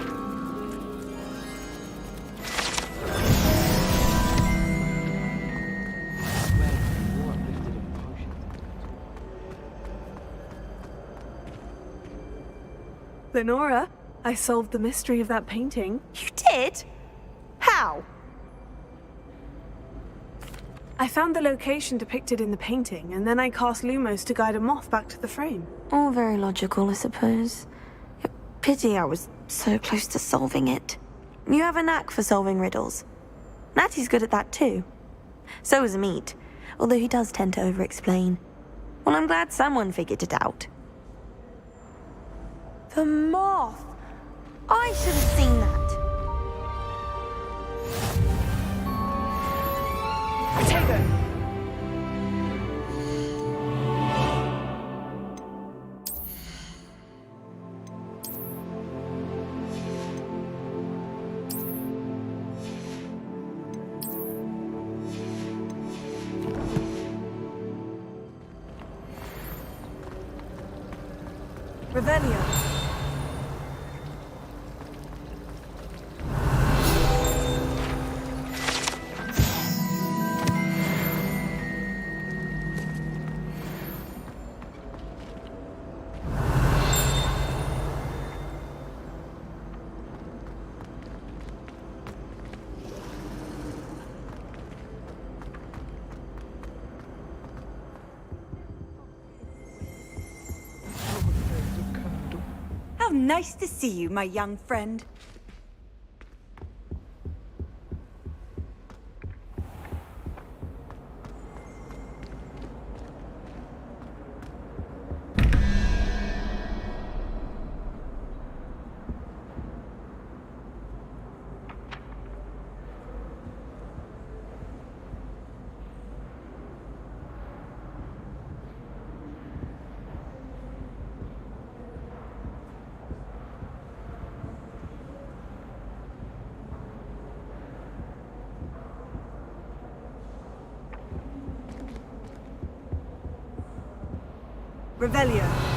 Lenora, I solved the mystery of that painting. You did? How? I found the location depicted in the painting, and then I cast Lumos to guide a moth back to the frame. All very logical, I suppose. Pity I was so close to solving it. You have a knack for solving riddles. Natty's good at that too. So is Meat, although he does tend to over-explain. Well, I'm glad someone figured it out. The moth! I should have seen that. Potato! Revelio. Nice to see you, my young friend. Revelio.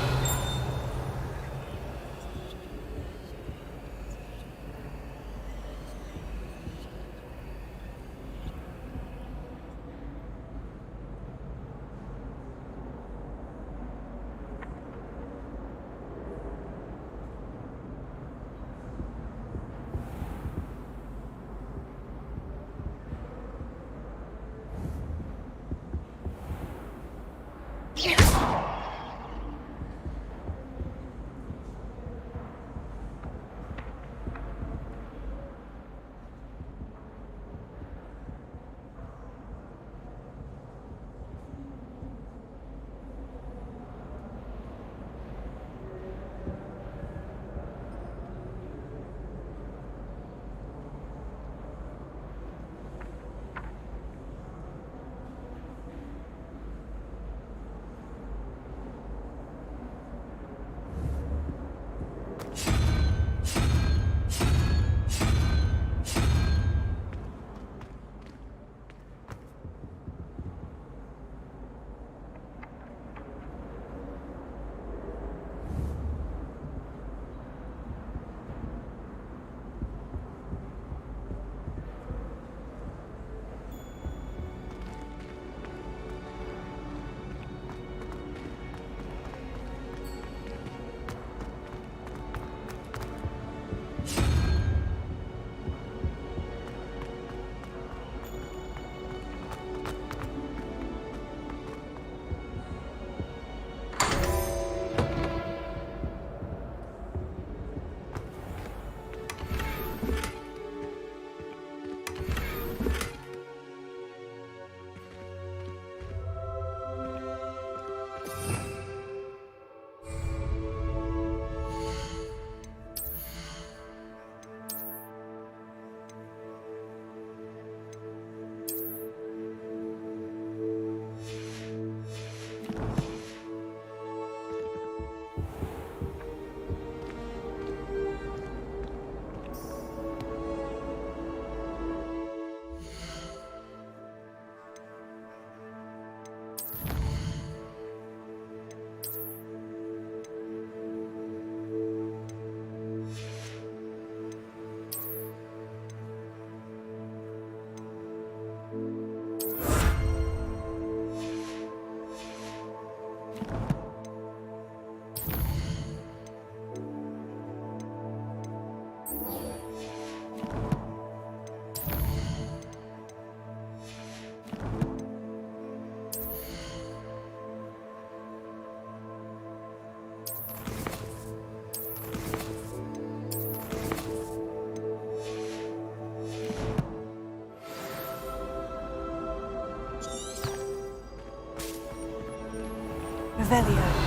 Revelio.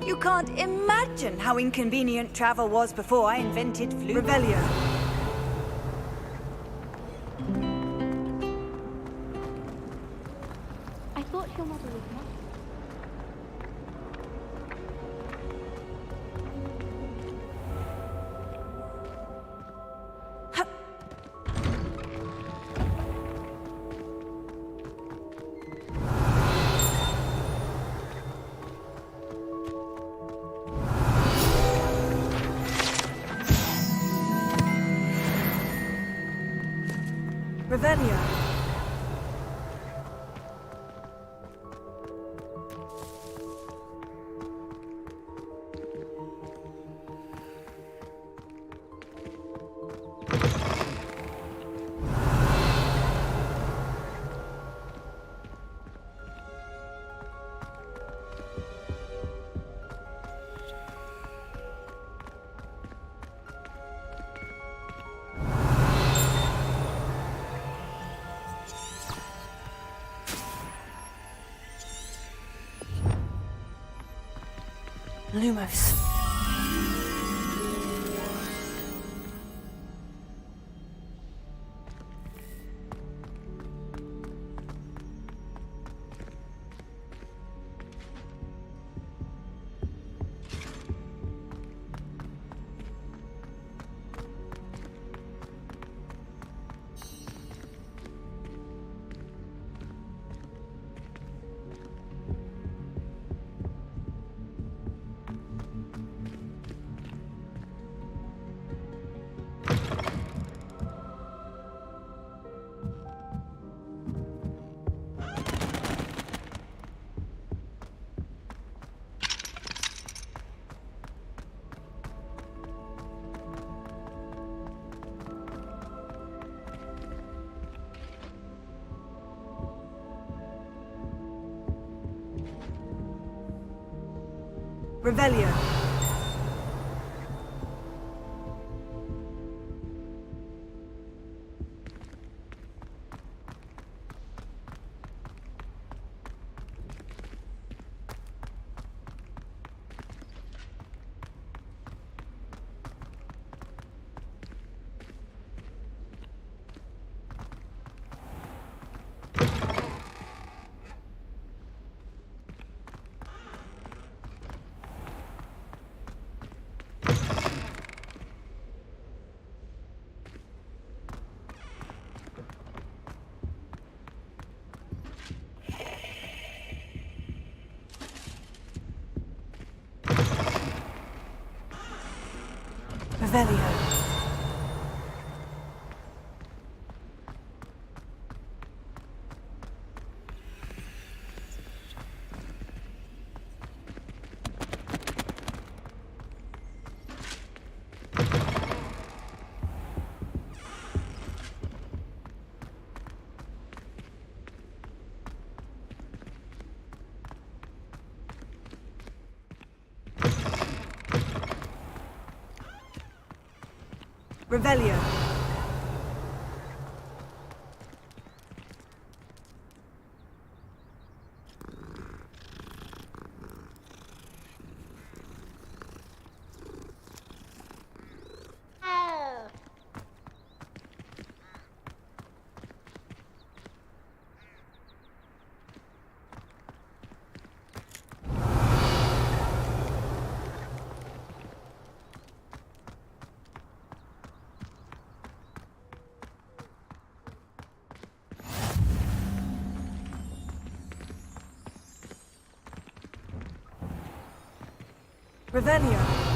You can't imagine how inconvenient travel was before I invented flu. Revelio. I thought your mother was not. Revelio. Lumos. Revelio. Revelio. Revelio. Revelio.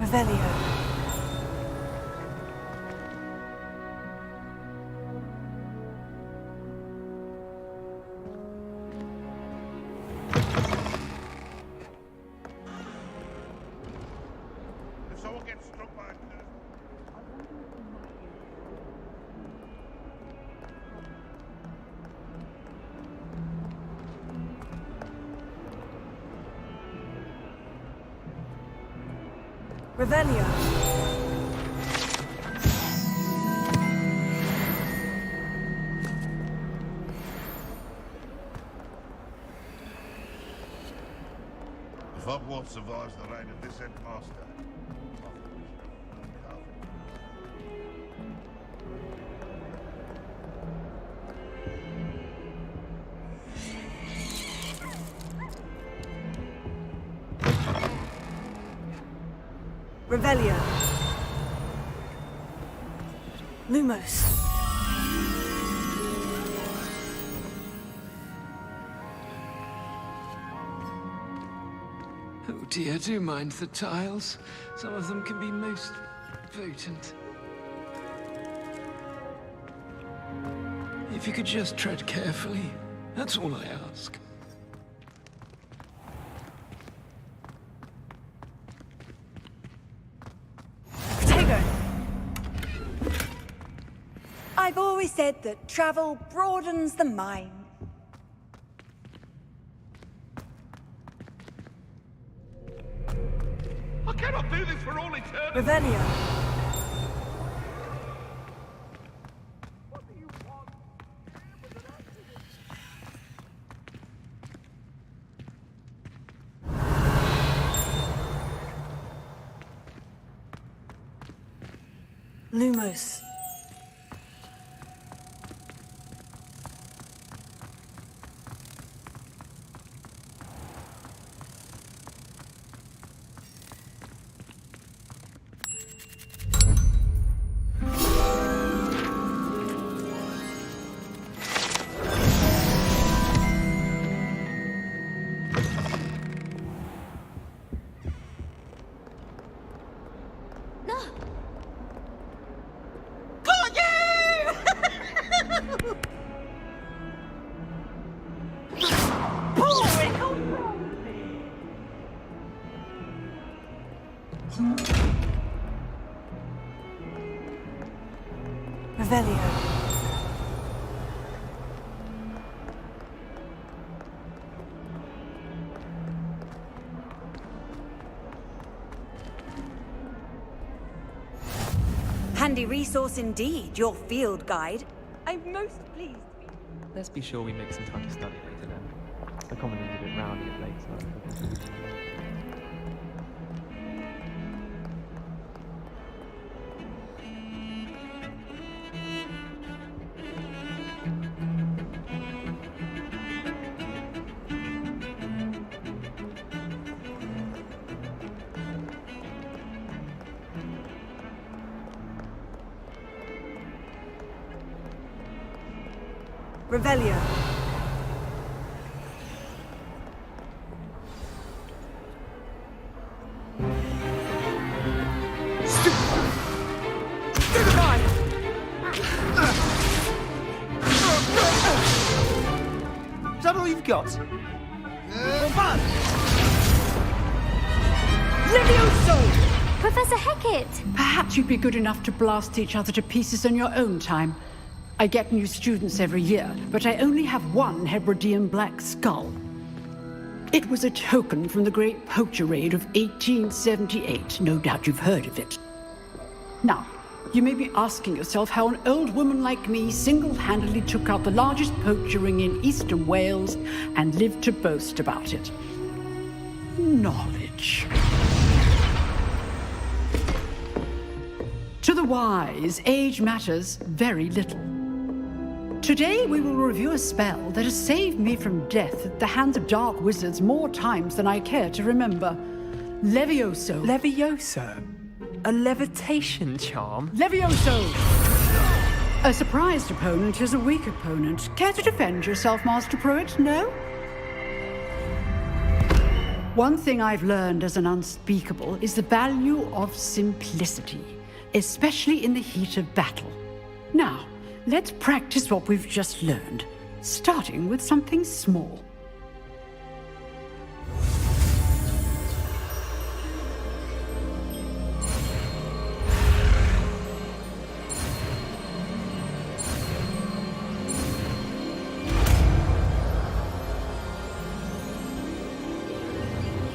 Revelio. If someone gets struck by a Revelio. survives the reign of this headmaster. Revelio. Lumos. Oh dear, do mind the tiles. Some of them can be most potent. If you could just tread carefully, that's all I ask. I've always said that travel broadens the mind. I cannot do this for all eternity. Revelio. Lumos. Revelio. Handy resource indeed, your field guide. I'm most pleased. Let's be sure we make some time to study later then. The common room's a bit rowdy at Lakeside. Revelio. Is that all you've got? Levioso! Professor Hecat! Perhaps you'd be good enough to blast each other to pieces in your own time. I get new students every year, but I only have one Hebridean black skull. It was a token from the Great Poacher Raid of 1878. No doubt you've heard of it. Now, you may be asking yourself how an old woman like me single-handedly took out the largest poacher ring in eastern Wales and lived to boast about it. Knowledge. To the wise, age matters very little. Today we will review a spell that has saved me from death at the hands of dark wizards more times than I care to remember. Levioso. Levioso? A levitation charm? Levioso! A surprised opponent is a weak opponent. Care to defend yourself, Master Pruitt? No? One thing I've learned as an unspeakable is the value of simplicity, especially in the heat of battle. Now, let's practice what we've just learned, starting with something small.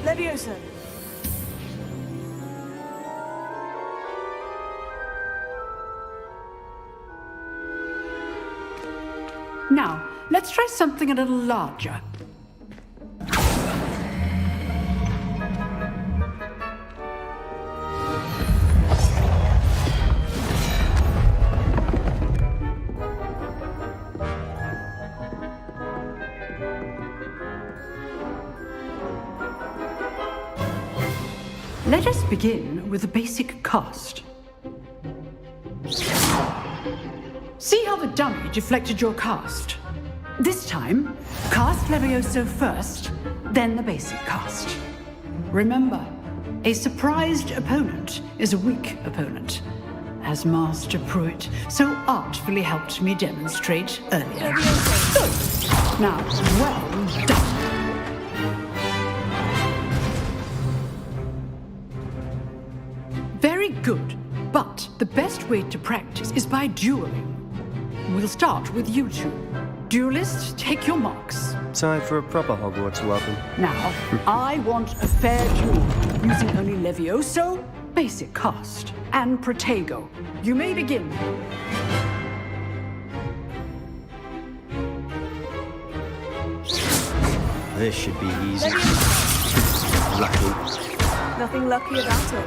Levioso. Now, let's try something a little larger. Let us begin with the basic cast. See how the dummy deflected your cast? This time, cast Levioso first, then the basic cast. Remember, a surprised opponent is a weak opponent, as Master Pruitt so artfully helped me demonstrate earlier. Good. Now, well done. Very good, but the best way to practice is by dueling. We'll start with you two. Duelists, take your marks. Time for a proper Hogwarts welcome. Now, I want a fair duel, using only Levioso, basic cast, and Protego. You may begin. This should be easy. Lucky. Nothing lucky about it.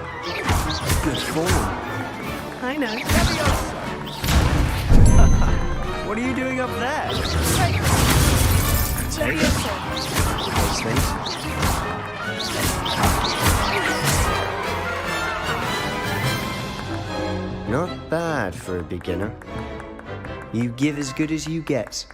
Good form. I know. What are you doing up there? Take those things. Not bad for a beginner. You give as good as you get.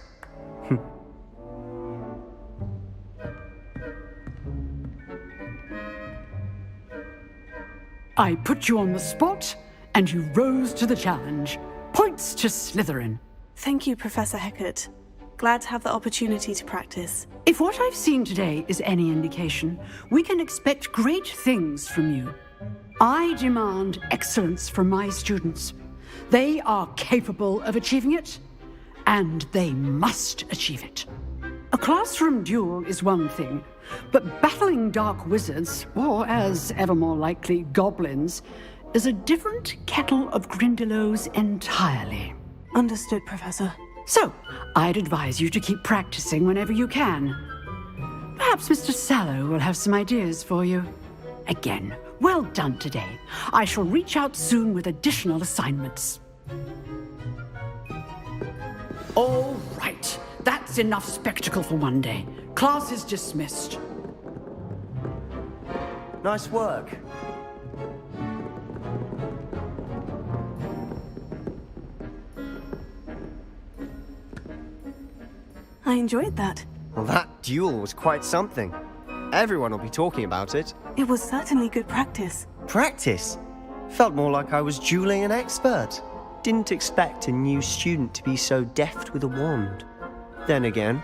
I put you on the spot, and you rose to the challenge. Points to Slytherin. Thank you, Professor Hecat. Glad to have the opportunity to practice. If what I've seen today is any indication, we can expect great things from you. I demand excellence from my students. They are capable of achieving it, and they must achieve it. A classroom duel is one thing, but battling dark wizards, or as ever more likely, goblins, is a different kettle of Grindylows entirely. Understood, Professor. So, I'd advise you to keep practicing whenever you can. Perhaps Mr. Sallow will have some ideas for you. Again, well done today. I shall reach out soon with additional assignments. All right. That's enough spectacle for one day. Class is dismissed. Nice work. I enjoyed that. Well, that duel was quite something. Everyone will be talking about it. It was certainly good practice. Practice? Felt more like I was dueling an expert. Didn't expect a new student to be so deft with a wand. Then again,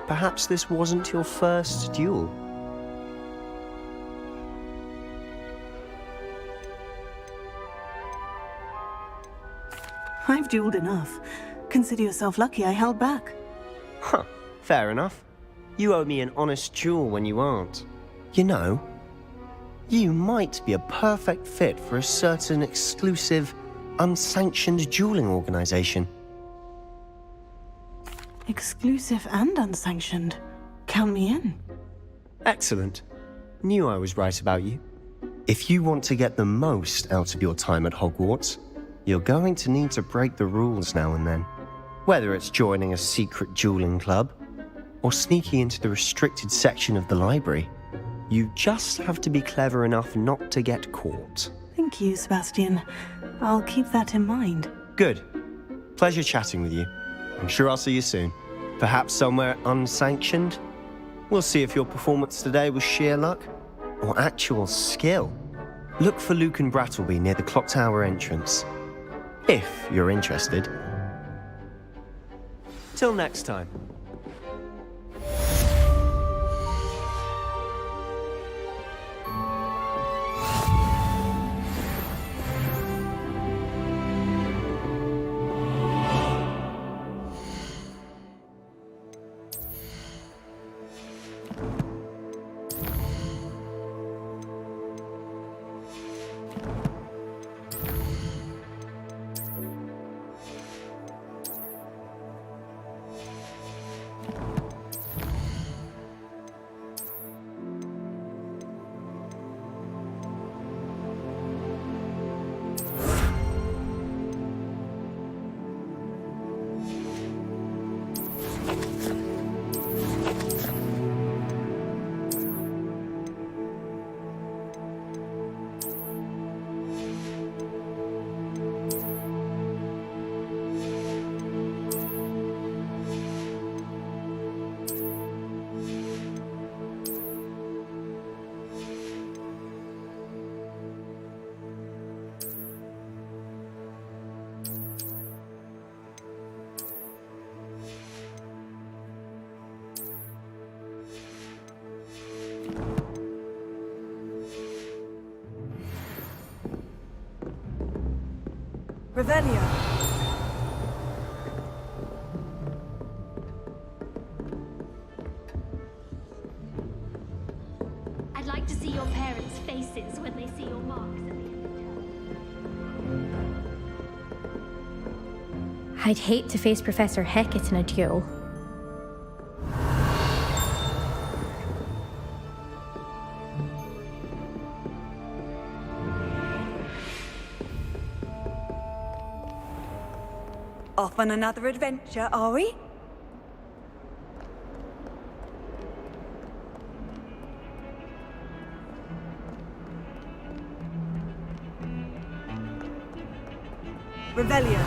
perhaps this wasn't your first duel. I've dueled enough. Consider yourself lucky I held back. Huh, fair enough. You owe me an honest duel when you aren't. You know, you might be a perfect fit for a certain exclusive, unsanctioned dueling organization. Exclusive and unsanctioned. Count me in. Excellent. Knew I was right about you. If you want to get the most out of your time at Hogwarts, you're going to need to break the rules now and then. Whether it's joining a secret dueling club, or sneaking into the restricted section of the library, you just have to be clever enough not to get caught. Thank you, Sebastian. I'll keep that in mind. Good. Pleasure chatting with you. I'm sure I'll see you soon. Perhaps somewhere unsanctioned? We'll see if your performance today was sheer luck or actual skill. Look for Luke and Brattleby near the clock tower entrance. If you're interested. Till next time. Revelio. I'd like to see your parents' faces when they see your marks at the end of term. I'd hate to face Professor Hecat in a duel. Off on another adventure, are we? Revelio.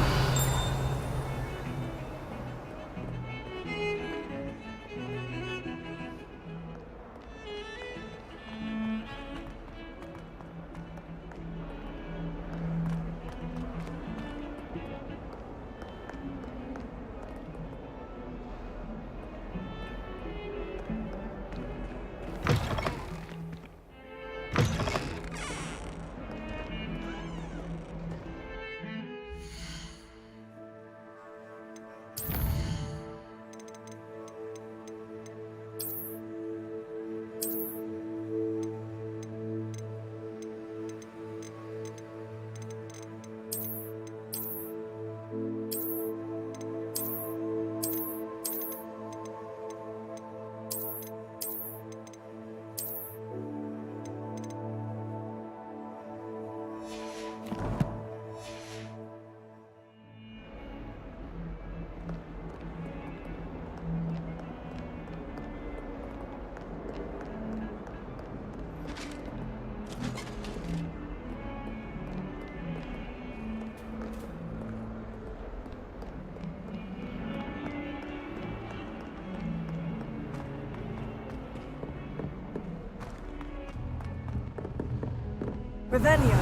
Revelio.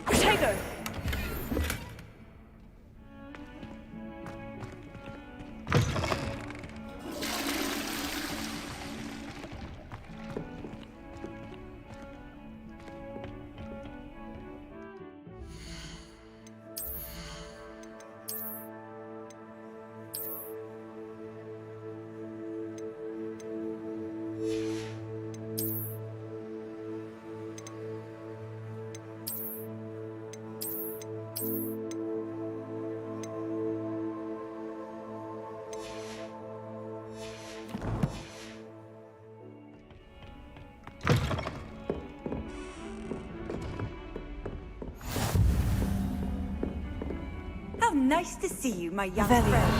Protego. How nice to see you, my young friend.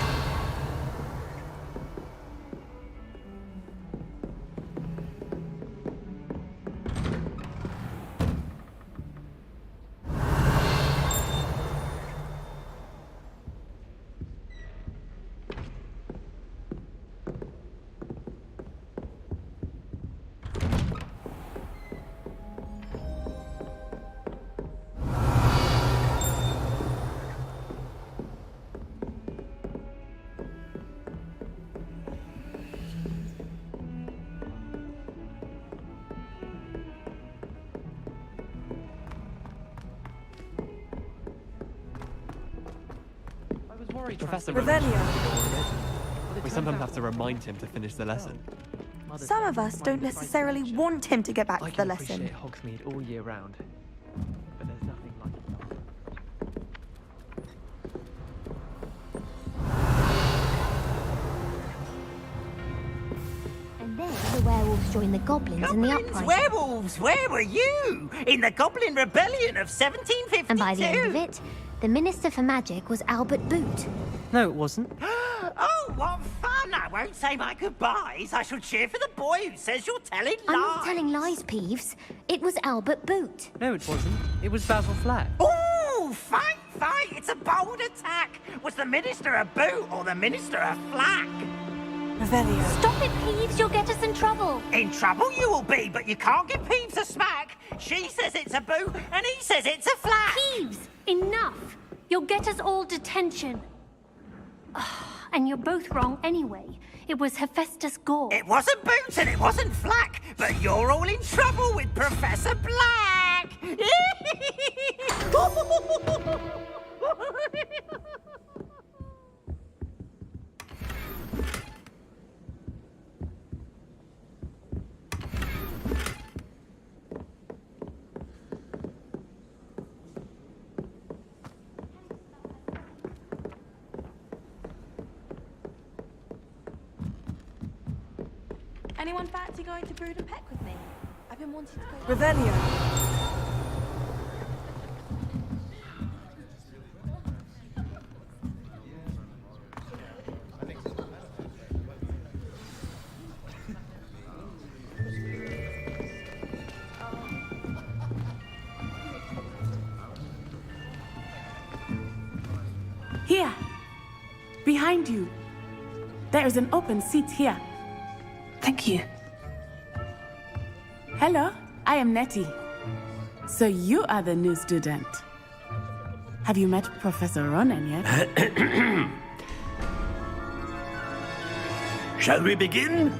Professor Revelio. We sometimes have to remind him to finish the lesson. Some of us don't necessarily want him to get back I to the can lesson. appreciate Hogsmeade all year round, but there's nothing like it. And then the werewolves joined the goblins in the uprising. Werewolves, where were you? In the Goblin Rebellion of 1752? And by the end of it, the Minister for Magic was Albert Boot. No, it wasn't. Oh, what fun! I won't say my goodbyes. I shall cheer for the boy who says you're telling lies. I'm not telling lies, Peeves. It was Albert Boot. No, it wasn't. It was Basil Flack. Oh, fight! It's a bold attack. Was the Minister a boot or the Minister a flack? Revelio. Stop it, Peeves. You'll get us in trouble. In trouble you will be, but you can't give Peeves a smack. She says it's a boot and he says it's a flack. Peeves, enough. You'll get us all detention. And you're both wrong anyway. It was Hephaestus Gore. It wasn't Boots and it wasn't Flack, but you're all in trouble with Professor Black! Anyone fancy going to Brood and Peck with me? I've been wanting to go... Revelio. Here! Behind you! There is an open seat here. Thank you. Hello, I am Nettie. So you are the new student. Have you met Professor Ronan yet? Shall we begin?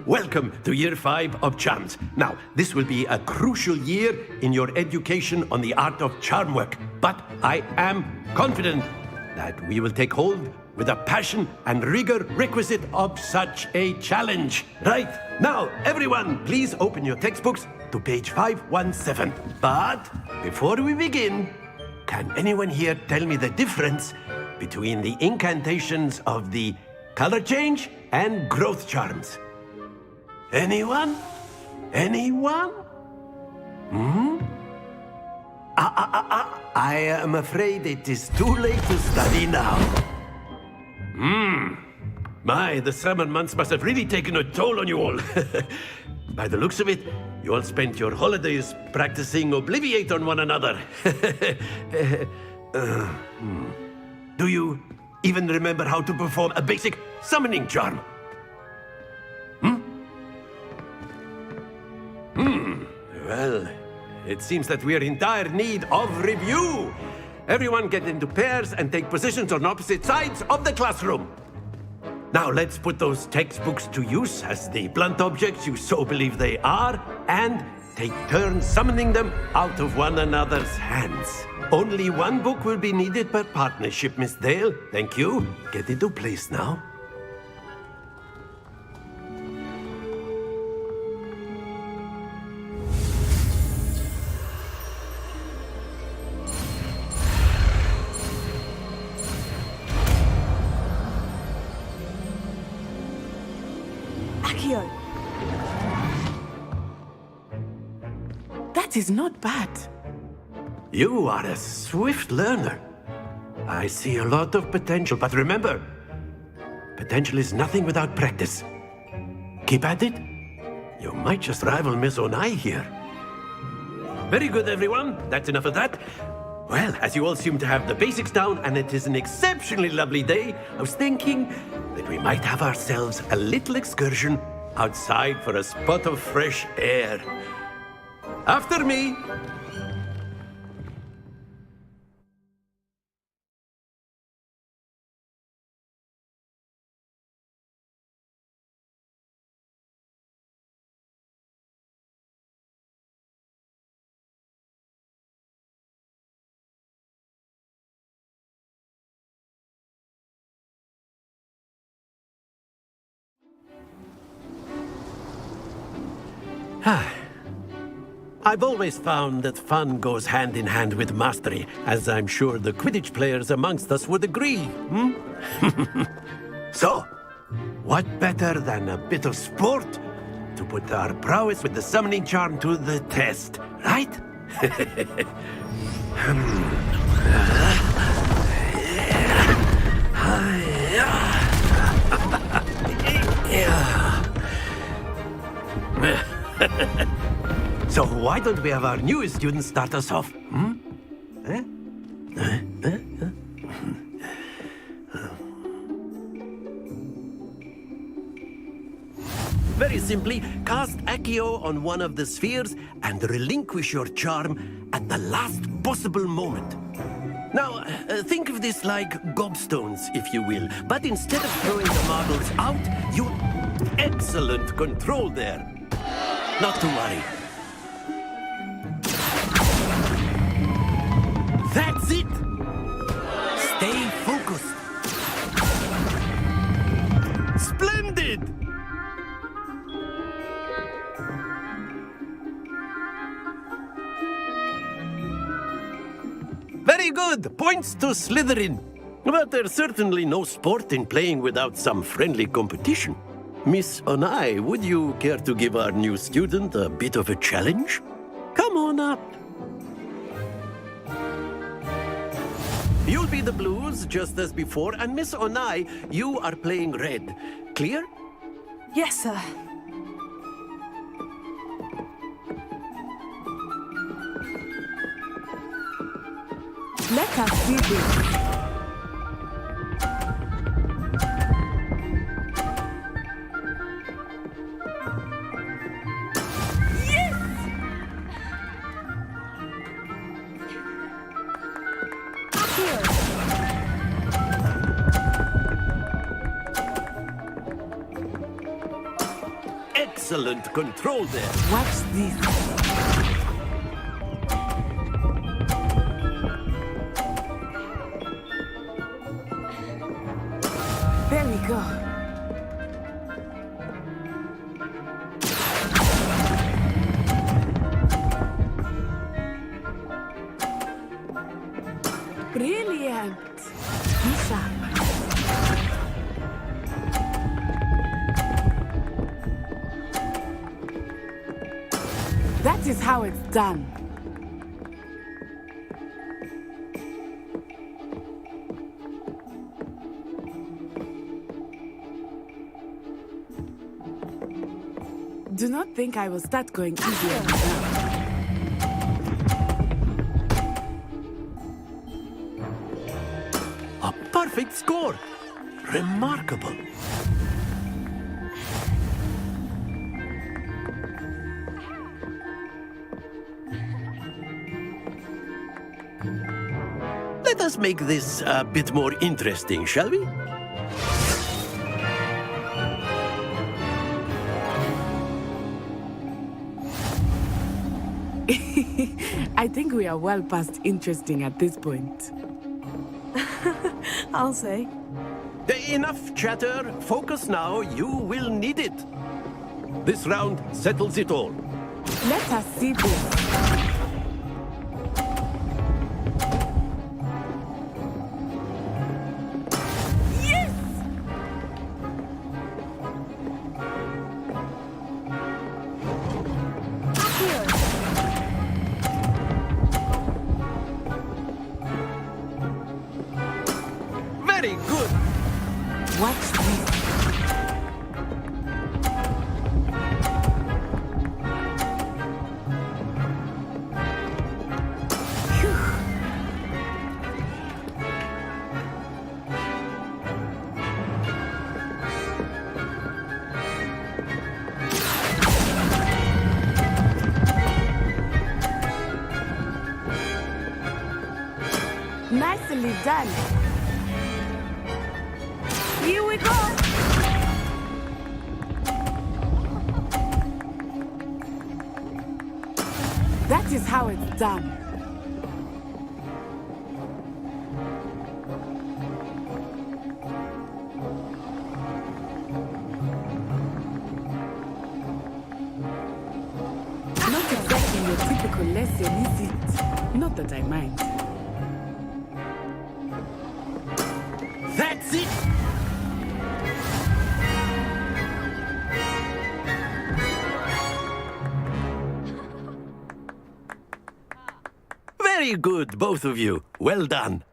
Welcome to Year 5 of Charms. Now, this will be a crucial year in your education on the art of charm work, but I am confident that we will take hold with the passion and rigor requisite of such a challenge. Right, now, everyone, please open your textbooks to page 517. But before we begin, can anyone here tell me the difference between the incantations of the color change and growth charms? Anyone? Anyone? I am afraid it is too late to study now. My, the summer months must have really taken a toll on you all. By the looks of it, you all spent your holidays practicing Obliviate on one another. Do you even remember how to perform a basic summoning charm? Well, it seems that we are in dire need of review. Everyone get into pairs and take positions on opposite sides of the classroom. Now let's put those textbooks to use as the blunt objects you so believe they are, and take turns summoning them out of one another's hands. Only one book will be needed per partnership, Miss Dale. Thank you. Get into place now. That is not bad. You are a swift learner. I see a lot of potential, but remember, potential is nothing without practice. Keep at it. You might just rival Miss Onai here. Very good, everyone. That's enough of that. Well, as you all seem to have the basics down, and it is an exceptionally lovely day, I was thinking that we might have ourselves a little excursion outside for a spot of fresh air. After me. I've always found that fun goes hand in hand with mastery, as I'm sure the Quidditch players amongst us would agree, So, what better than a bit of sport to put our prowess with the summoning charm to the test, right? So why don't we have our newest student start us off? Very simply, cast Accio on one of the spheres and relinquish your charm at the last possible moment. Now, think of this like gobstones, if you will. But instead of throwing the marbles out, you... Excellent control there. Not to worry. That's it! Stay focused. Splendid! Very good. Points to Slytherin. But there's certainly no sport in playing without some friendly competition. Miss Onai, would you care to give our new student a bit of a challenge? Come on up. You'll be the blues, just as before, and Miss Onai, you are playing red. Clear? Yes, sir. Let us see this. Excellent control there. Watch this. There we go. Brilliant. Be sharp. That is how it's done. Do not think I will start going easier now. A perfect score. Remarkable. Let us make this a bit more interesting, shall we? I think we are well past interesting at this point. I'll say. Enough chatter. Focus now. You will need it. This round settles it all. Let us see this. Very good. Watch this. Nicely done. Here we go. That is how it's done. Not exactly your typical lesson, is it? Not that I mind. That's it. Very good, both of you. Well done.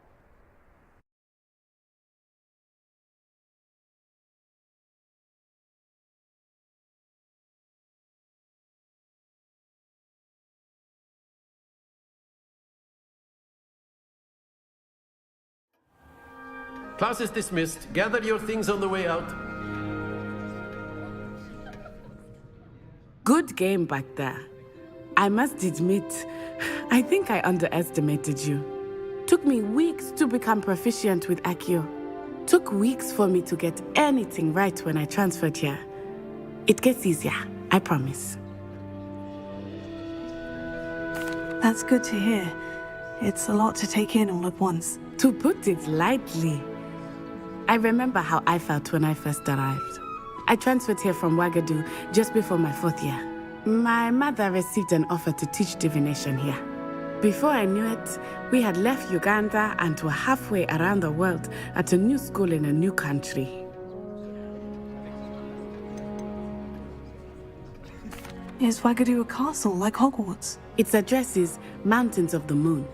Class is dismissed. Gather your things on the way out. Good game back there. I must admit, I think I underestimated you. Took me weeks to become proficient with Accio. Took weeks for me to get anything right when I transferred here. It gets easier, I promise. That's good to hear. It's a lot to take in all at once. To put it lightly, I remember how I felt when I first arrived. I transferred here from Ouagadougou just before my 4th year. My mother received an offer to teach divination here. Before I knew it, we had left Uganda and were halfway around the world at a new school in a new country. Is Ouagadougou a castle like Hogwarts? Its address is Mountains of the Moon.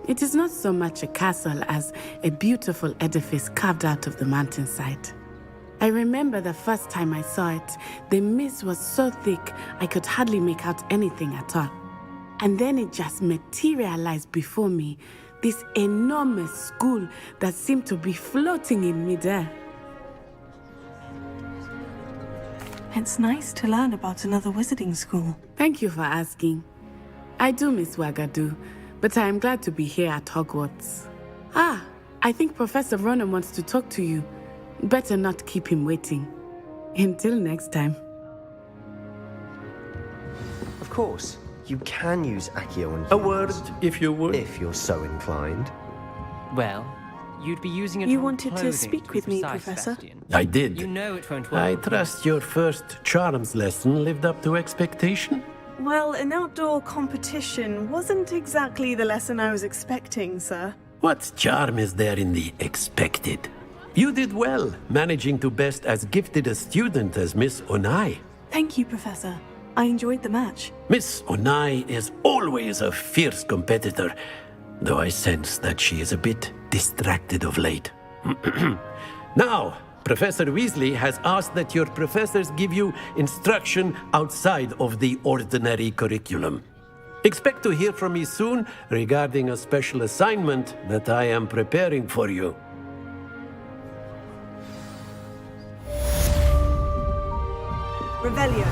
It is not so much a castle as a beautiful edifice carved out of the mountainside. I remember the first time I saw it, the mist was so thick I could hardly make out anything at all. And then it just materialized before me, this enormous school that seemed to be floating in midair. It's nice to learn about another wizarding school. Thank you for asking. I do miss Ouagadougou, but I am glad to be here at Hogwarts. Ah, I think Professor Ronan wants to talk to you. Better not keep him waiting. Until next time. Of course, you can use Accio on A word, if you would. If you're so inclined. Well, you'd be using it You on wanted to clothing, speak be with me, precise, Professor? Bastian. I did. You know it won't work. I trust your first charms lesson lived up to expectation? Well, an outdoor competition wasn't exactly the lesson I was expecting, sir. What charm is there in the expected? You did well, managing to best as gifted a student as Miss Onai. Thank you, Professor. I enjoyed the match. Miss Onai is always a fierce competitor, though I sense that she is a bit distracted of late. Now, Professor Weasley has asked that your professors give you instruction outside of the ordinary curriculum. Expect to hear from me soon regarding a special assignment that I am preparing for you. Revelio.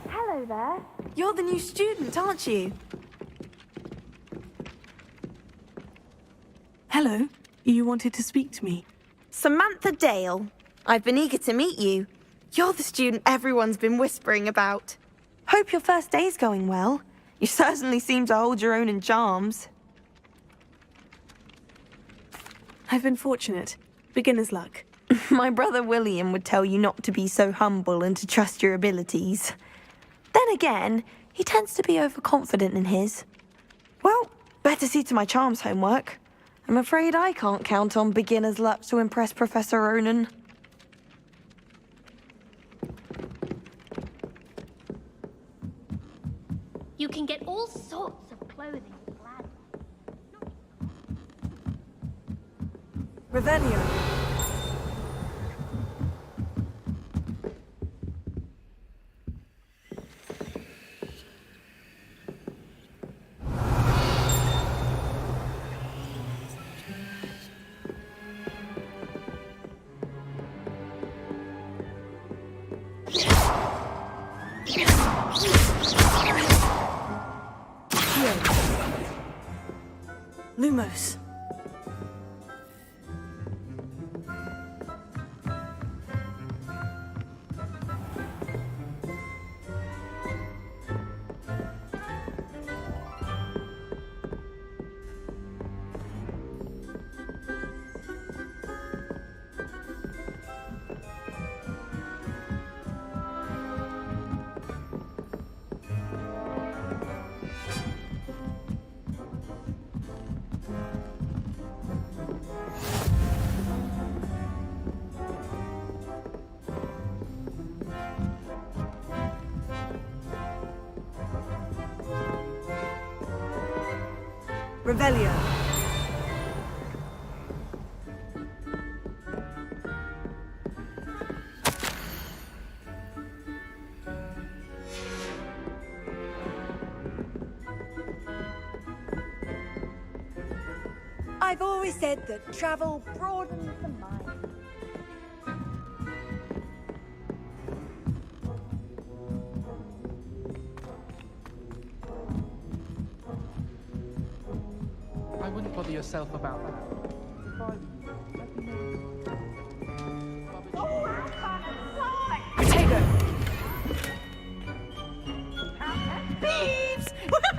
Hello there. You're the new student, aren't you? Hello. You wanted to speak to me. Samantha Dale. I've been eager to meet you. You're the student everyone's been whispering about. Hope your first day's going well. You certainly seem to hold your own in charms. I've been fortunate. Beginner's luck. My brother William would tell you not to be so humble and to trust your abilities. Then again, he tends to be overconfident in his. Well, better see to my charms homework. I'm afraid I can't count on beginner's luck to impress Professor Ronan. You can get all sorts of clothing with Glad. Revelio. Lumos. Revelio. I've always always said that travel broadens the mind. I wouldn't bother yourself about that. Potato! Thieves! Woohoo!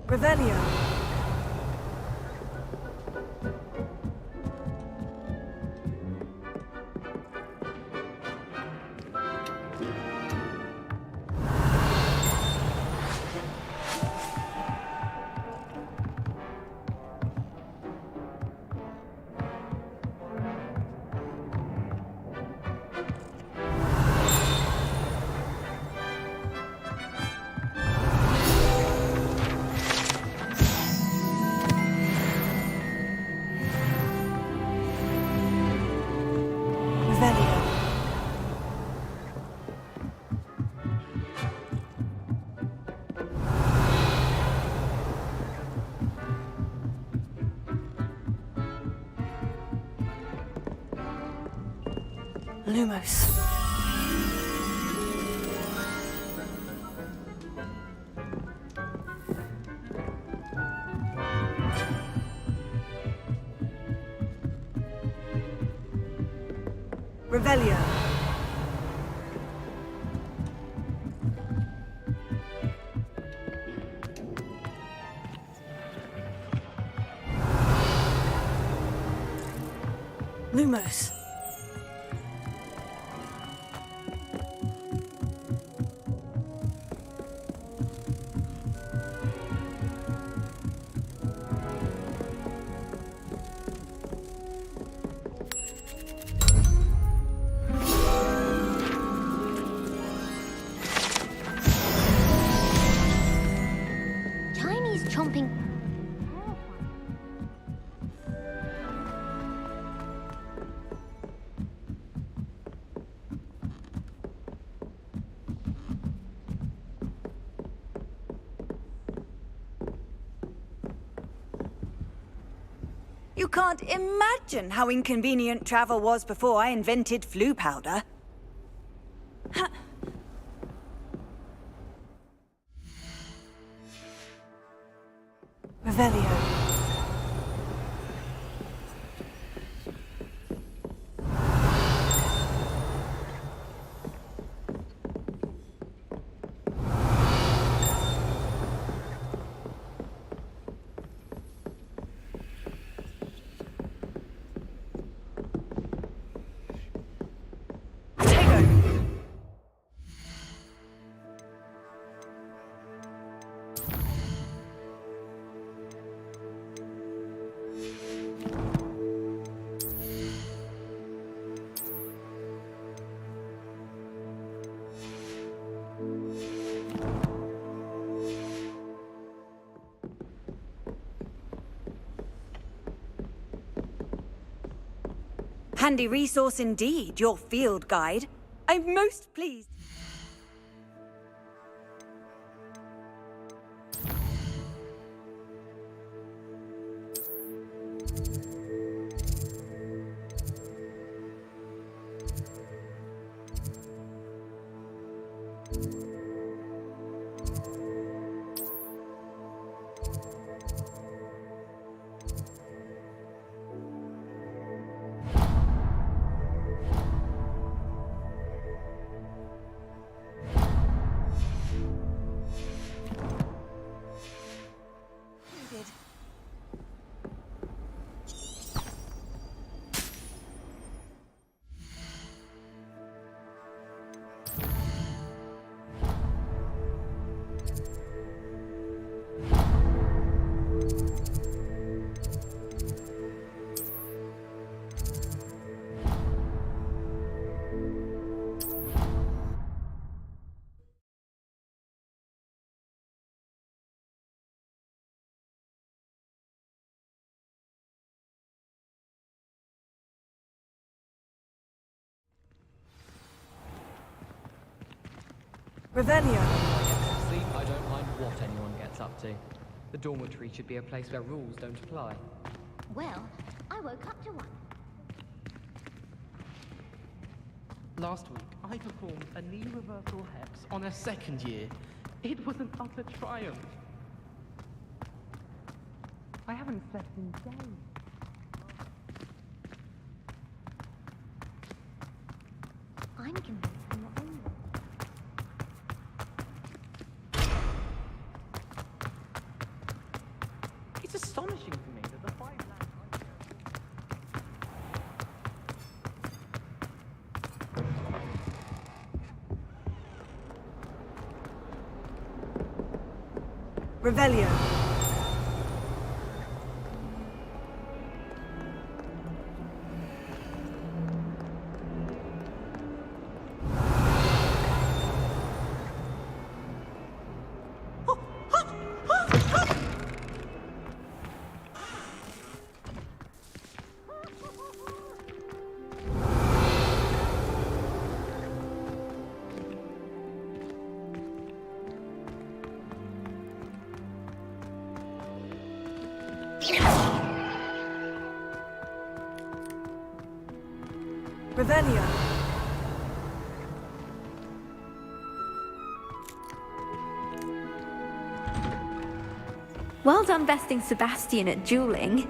Revelio. Lumos. Revelio. Lumos. Chinese chomping. You can't imagine how inconvenient travel was before I invented flu powder. Revelio. Handy resource indeed, your field guide. I'm most pleased. Revelio. Sleep, I don't mind what anyone gets up to. The dormitory should be a place where rules don't apply. Well, I woke up to one. Last week, I performed a knee reversal hex on a second year. It was an utter triumph. I haven't slept in days. I'm convinced I'm not only. It's astonishing to me that the 5 lads Revelio. Revelio. Well done besting Sebastian at dueling.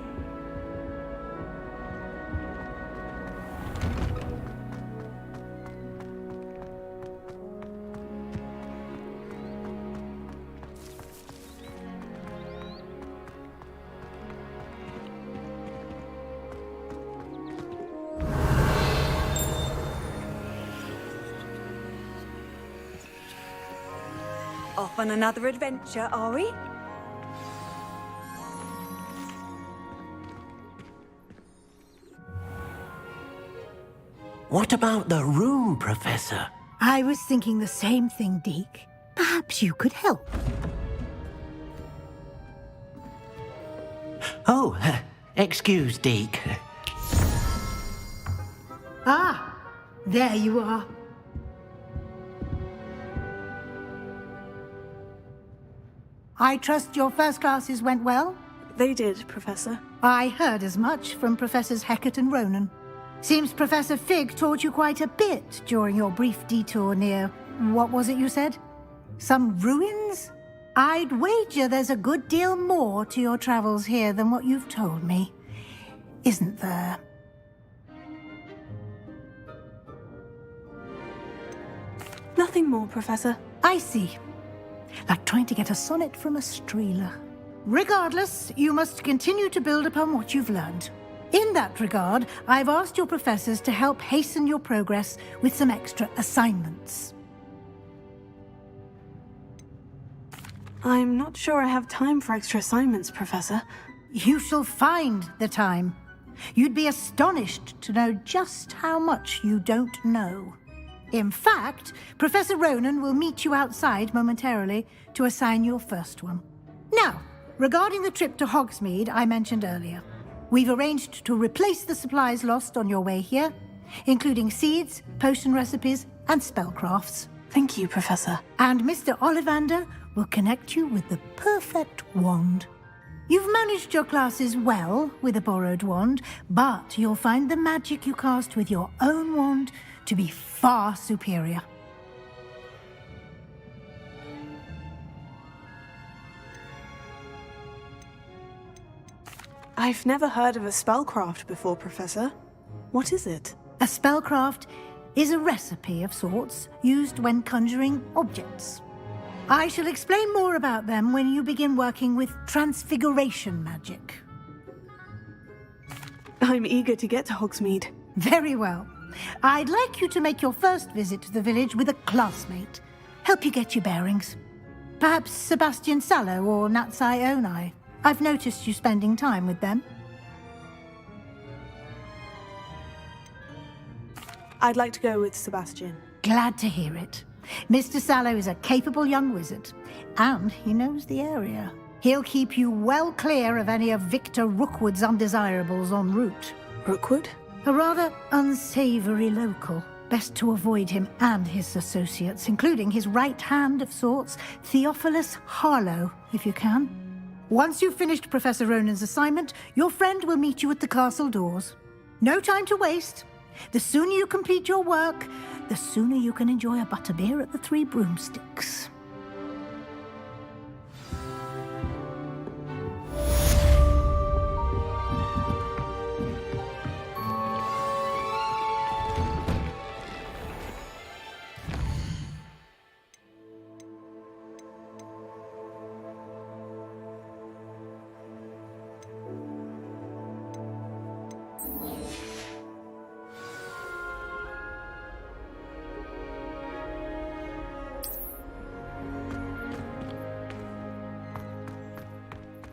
Off on another adventure, are we? What about the room, Professor? I was thinking the same thing, Deke. Perhaps you could help. Oh, excuse, Deke. Ah, there you are. I trust your first classes went well? They did, Professor. I heard as much from Professors Hecat and Ronan. Seems Professor Fig taught you quite a bit during your brief detour near... what was it you said? Some ruins? I'd wager there's a good deal more to your travels here than what you've told me. Isn't there? Nothing more, Professor. I see. Like trying to get a sonnet from a streeler. Regardless, you must continue to build upon what you've learned. In that regard, I've asked your professors to help hasten your progress with some extra assignments. I'm not sure I have time for extra assignments, Professor. You shall find the time. You'd be astonished to know just how much you don't know. In fact, Professor Ronan will meet you outside momentarily to assign your first one. Now, regarding the trip to Hogsmeade I mentioned earlier, we've arranged to replace the supplies lost on your way here, including seeds, potion recipes, and spellcrafts. Thank you, Professor. And Mr. Ollivander will connect you with the perfect wand. You've managed your classes well with a borrowed wand, but you'll find the magic you cast with your own wand to be far superior. I've never heard of a spellcraft before, Professor. What is it? A spellcraft is a recipe of sorts used when conjuring objects. I shall explain more about them when you begin working with transfiguration magic. I'm eager to get to Hogsmeade. Very well. I'd like you to make your first visit to the village with a classmate. Help you get your bearings. Perhaps Sebastian Sallow or Natsai Onai. I've noticed you spending time with them. I'd like to go with Sebastian. Glad to hear it. Mr. Sallow is a capable young wizard, and he knows the area. He'll keep you well clear of any of Victor Rookwood's undesirables en route. Rookwood? A rather unsavory local. Best to avoid him and his associates, including his right hand of sorts, Theophilus Harlow, if you can. Once you've finished Professor Ronan's assignment, your friend will meet you at the castle doors. No time to waste. The sooner you complete your work, the sooner you can enjoy a butterbeer at the Three Broomsticks.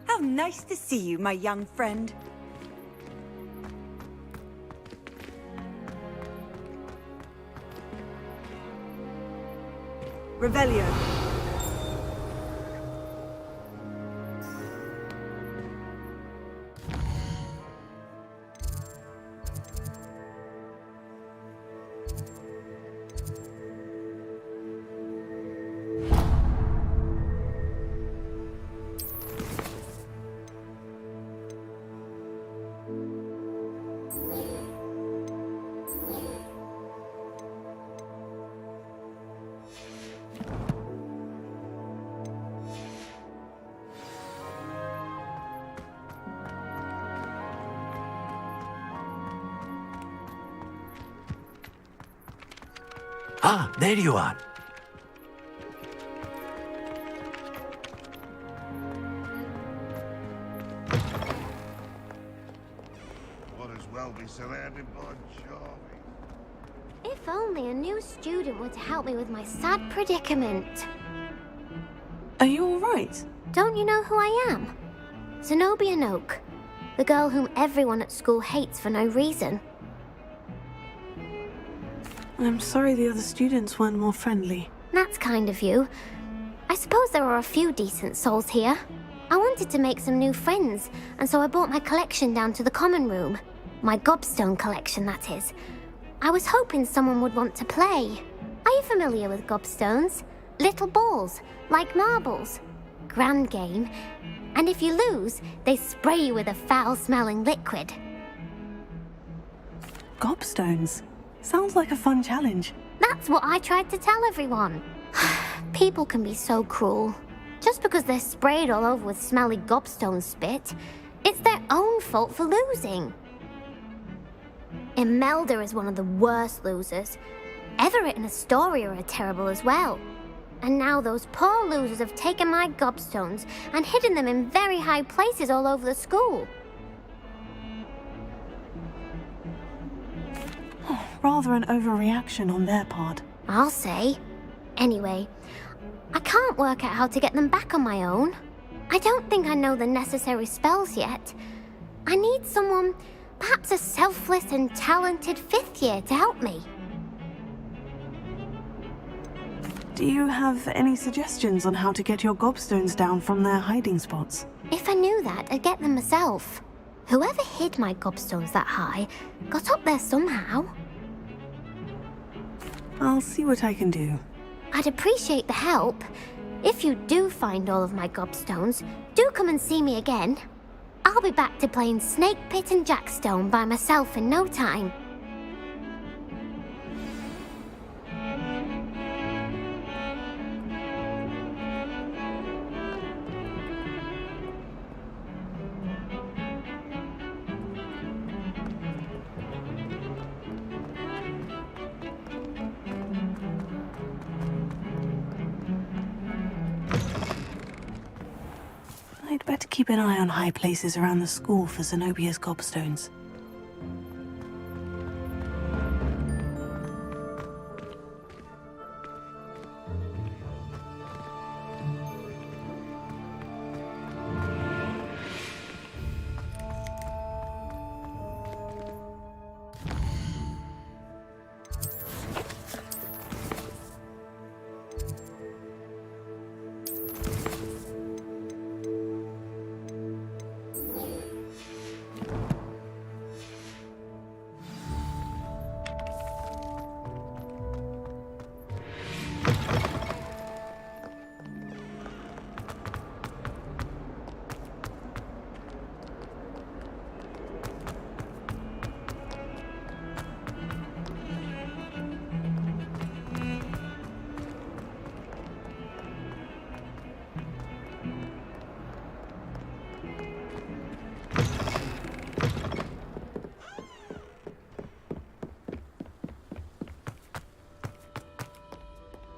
How nice to see you, my young friend. Revelio. Ah, there you are. Might as well be surrounded by charming. If only a new student were to help me with my sad predicament. Are you all right? Don't you know who I am? Zenobia Noak, the girl whom everyone at school hates for no reason. I'm sorry the other students weren't more friendly. That's kind of you. I suppose there are a few decent souls here. I wanted to make some new friends, and so I brought my collection down to the common room. My gobstone collection, that is. I was hoping someone would want to play. Are you familiar with gobstones? Little balls, like marbles. Grand game. And if you lose, they spray you with a foul-smelling liquid. Gobstones? Sounds like a fun challenge. That's what I tried to tell everyone. People can be so cruel. Just because they're sprayed all over with smelly gobstone spit, it's their own fault for losing. Imelda is one of the worst losers. Everett and Astoria are terrible as well. And now those poor losers have taken my gobstones and hidden them in very high places all over the school. Rather an overreaction on their part. I'll say. Anyway, I can't work out how to get them back on my own. I don't think I know the necessary spells yet. I need someone, perhaps a selfless and talented fifth year to help me. Do you have any suggestions on how to get your gobstones down from their hiding spots? If I knew that, I'd get them myself. Whoever hid my gobstones that high got up there somehow. I'll see what I can do. I'd appreciate the help. If you do find all of my gobstones, do come and see me again. I'll be back to playing Snake Pit and Jackstone by myself in no time. I'd better keep an eye on high places around the school for Zenobia's gobstones.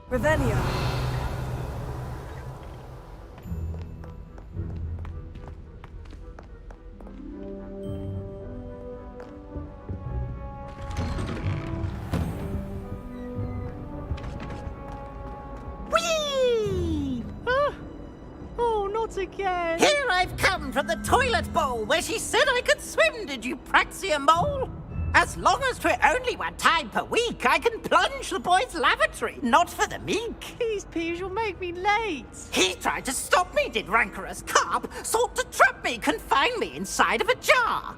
Revelio. Whee! Oh, not again! Here I've come from the toilet bowl where she said I could swim, did you praxia mole? As long as 'twere only one time per week, I can plunge the boy's lavatory, not for the meek. These peas will make me late. He tried to stop me, did rancorous carp, sought to trap me, confine me inside of a jar.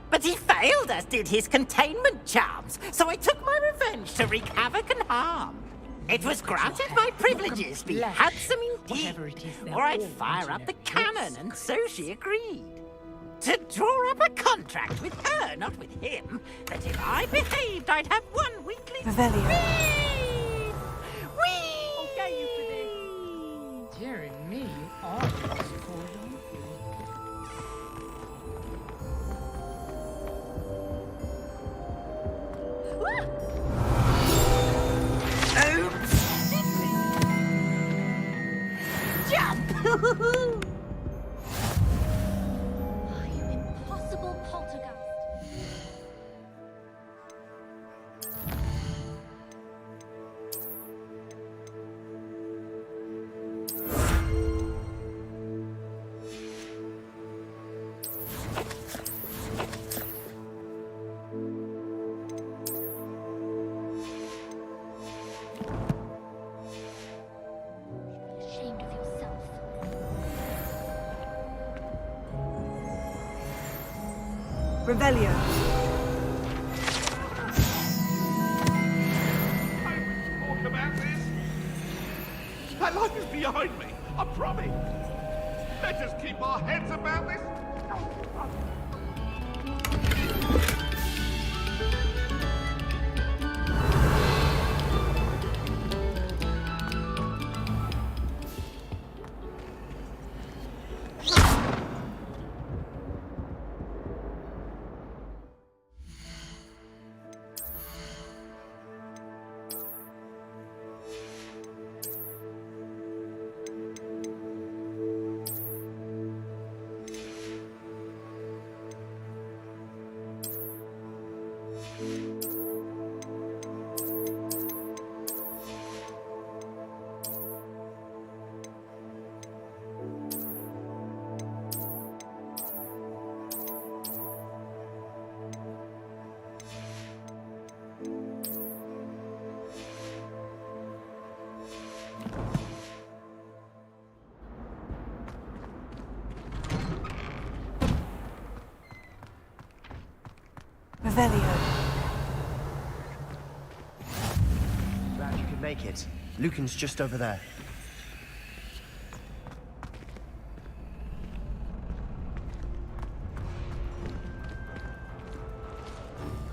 But he failed, as did his containment charms, so I took my revenge to wreak havoc and harm. It was granted my privileges be handsome indeed, or I'd fire up the cannon, and so she agreed. To draw up a contract with her, not with him, that if I behaved, I'd have one weekly... Revelio. Whee! Whee! I'll get you for this. Dear me, you are disappointing. Jump! Impossible poltergeist. Ashamed of yourself. Revelio. Talk about this. That life is behind me, I promise. Let's just keep our heads about this. Revelio. Glad you could make it. Lucan's just over there.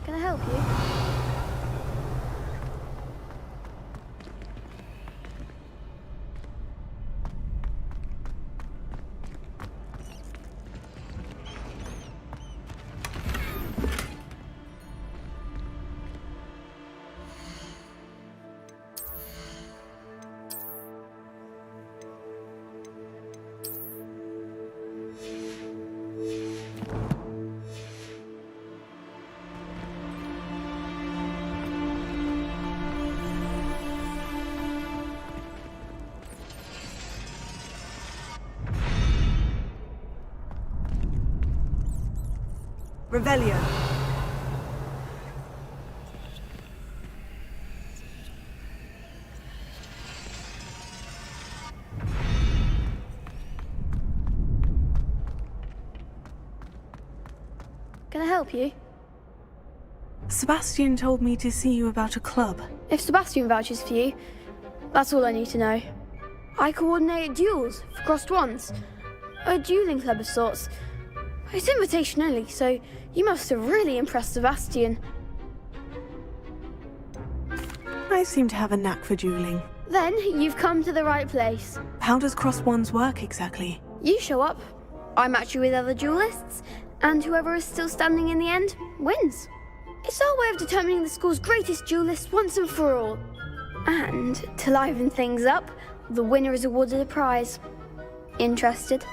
Can I help you? Revelio. Can I help you? Sebastian told me to see you about a club. If Sebastian vouches for you, That's all I need to know. I coordinate duels for crossed wands. A dueling club of sorts. It's invitation only, so you must have really impressed Sebastian. I seem to have a knack for dueling. Then you've come to the right place. How does crossed wands work exactly? You show up, I match you with other duelists, and whoever is still standing in the end wins. It's our way of determining the school's greatest duelist once and for all. And to liven things up, the winner is awarded a prize. Interested?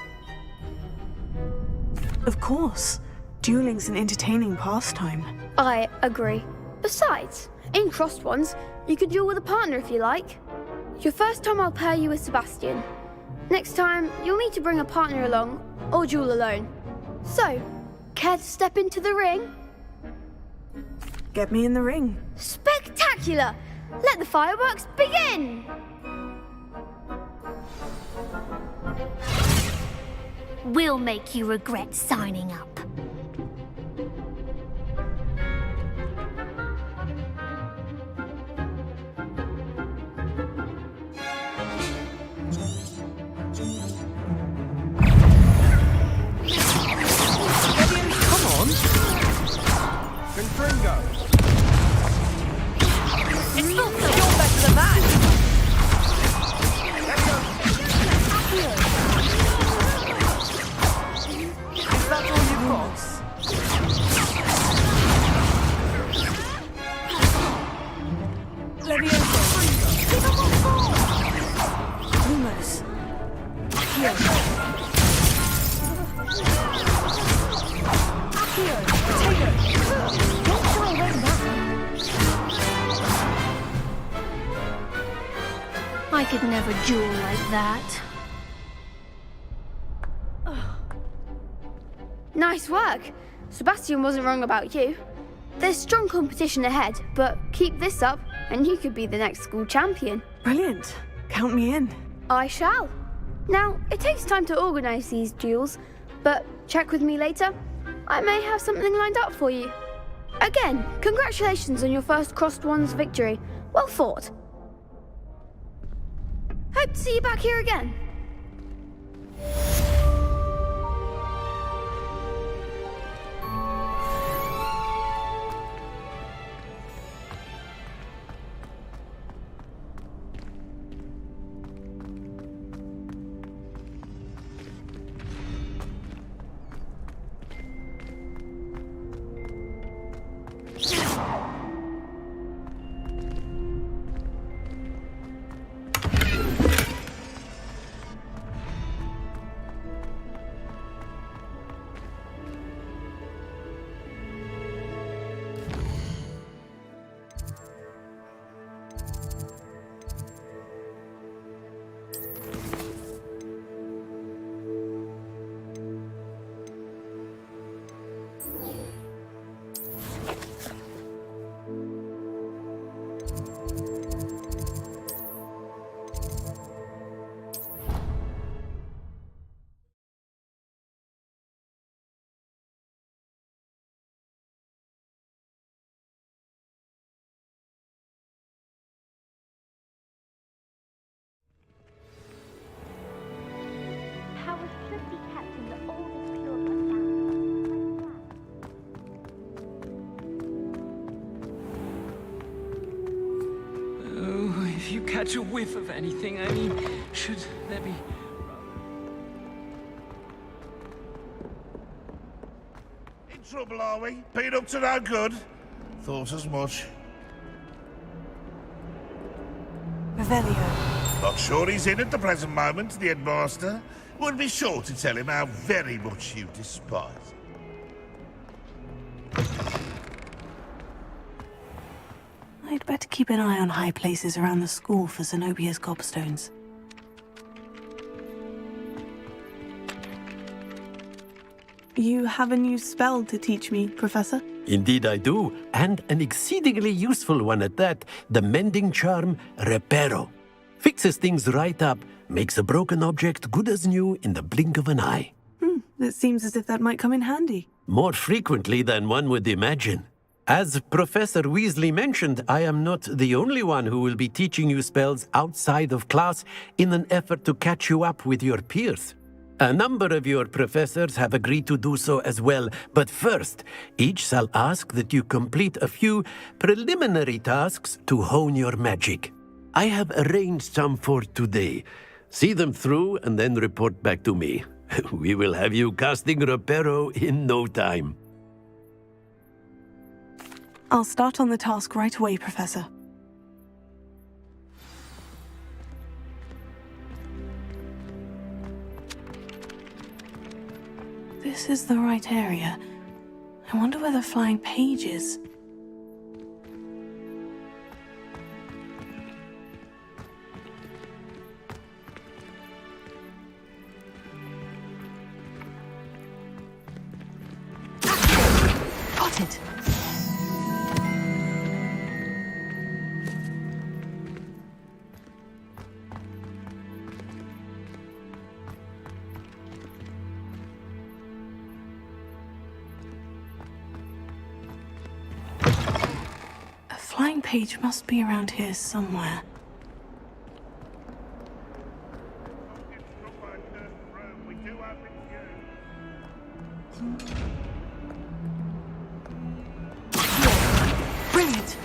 Of course. Dueling's an entertaining pastime. I agree. Besides, in crossed ones, you could duel with a partner if you like. Your first time I'll pair you with Sebastian. Next time, you'll need to bring a partner along, or duel alone. So, care to step into the ring? Get me in the ring. Spectacular! Let the fireworks begin! We'll make you regret signing up. Come on! Confringo! It's not so you're better than that! Is that all you've got? Leviosa! Lumos! Accio! Accio! Potato! Don't throw away that! I could never duel like that. Nice work! Sebastian wasn't wrong about you. There's strong competition ahead, but keep this up and you could be the next school champion. Brilliant. Count me in. I shall. Now, it takes time to organise these duels, but check with me later. I may have something lined up for you. Again, congratulations on your first crossed wands victory. Well fought. Hope to see you back here again. Howard should be kept in the oldest pure blood family. Oh, if you catch a whiff of anything, I mean, should there be... In trouble, are we? Been up to no good? Thought as much. Revelio. Not sure he's in at the present moment, the headmaster. Would be sure to tell him how very much you despise him. I'd better keep an eye on high places around the school for Zenobia's gobstones. You have a new spell to teach me, Professor? Indeed I do, and an exceedingly useful one at that. The mending charm, Reparo. Fixes things right up, makes a broken object good as new in the blink of an eye. It seems as if that might come in handy. More frequently than one would imagine. As Professor Weasley mentioned, I am not the only one who will be teaching you spells outside of class in an effort to catch you up with your peers. A number of your professors have agreed to do so as well, but first, each shall ask that you complete a few preliminary tasks to hone your magic. I have arranged some for today. See them through and then report back to me. We will have you casting Reparo in no time. I'll start on the task right away, Professor. This is the right area. I wonder where the flying page is. Got it! Flying page must be around here somewhere. Brilliant!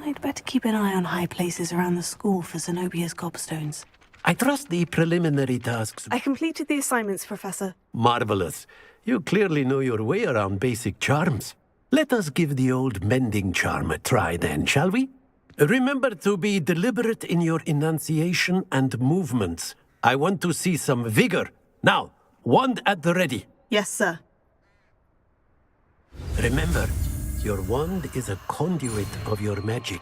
I'd better keep an eye on high places around the school for Zenobia's gobstones. I trust the preliminary tasks. I completed the assignments, Professor. Marvelous. You clearly know your way around basic charms. Let us give the old mending charm a try then, shall we? Remember to be deliberate in your enunciation and movements. I want to see some vigor. Now, wand at the ready. Yes, sir. Remember, your wand is a conduit of your magic.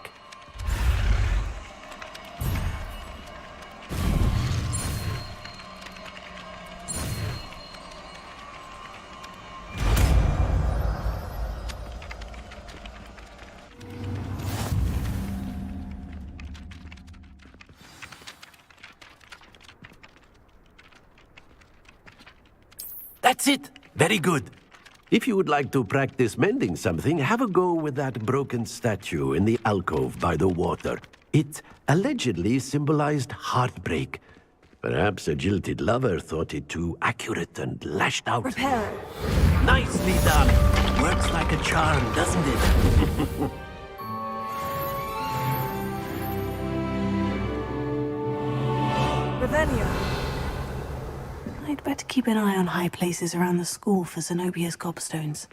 That's it! Very good. If you would like to practice mending something, have a go with that broken statue in the alcove by the water. It allegedly symbolized heartbreak. Perhaps a jilted lover thought it too accurate and lashed out. Reparo. Nicely done. Works like a charm, doesn't it? Revelio. I'd better keep an eye on high places around the school for Zenobia's gobstones.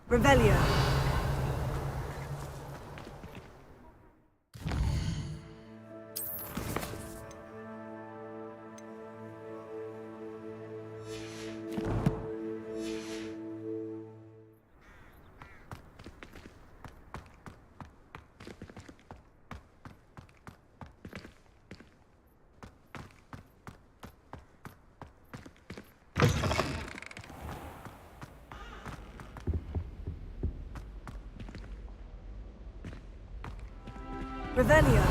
Revelio. Revelio.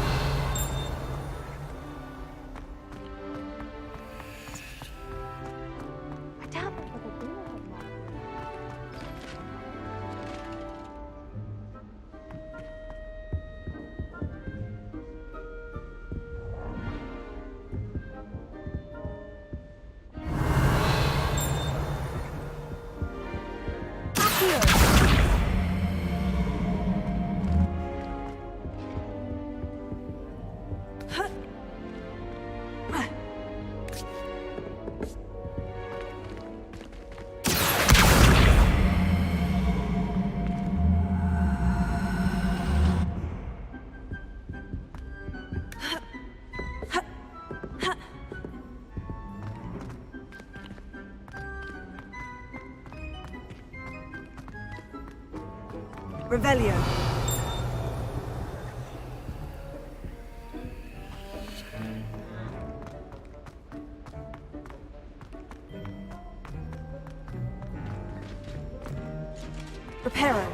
I doubt that was a door had locked. Revelio. Reparo.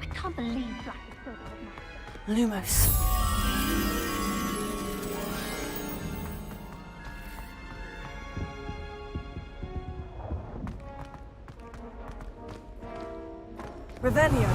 I can't believe Black is so old. Lumos. Revelio.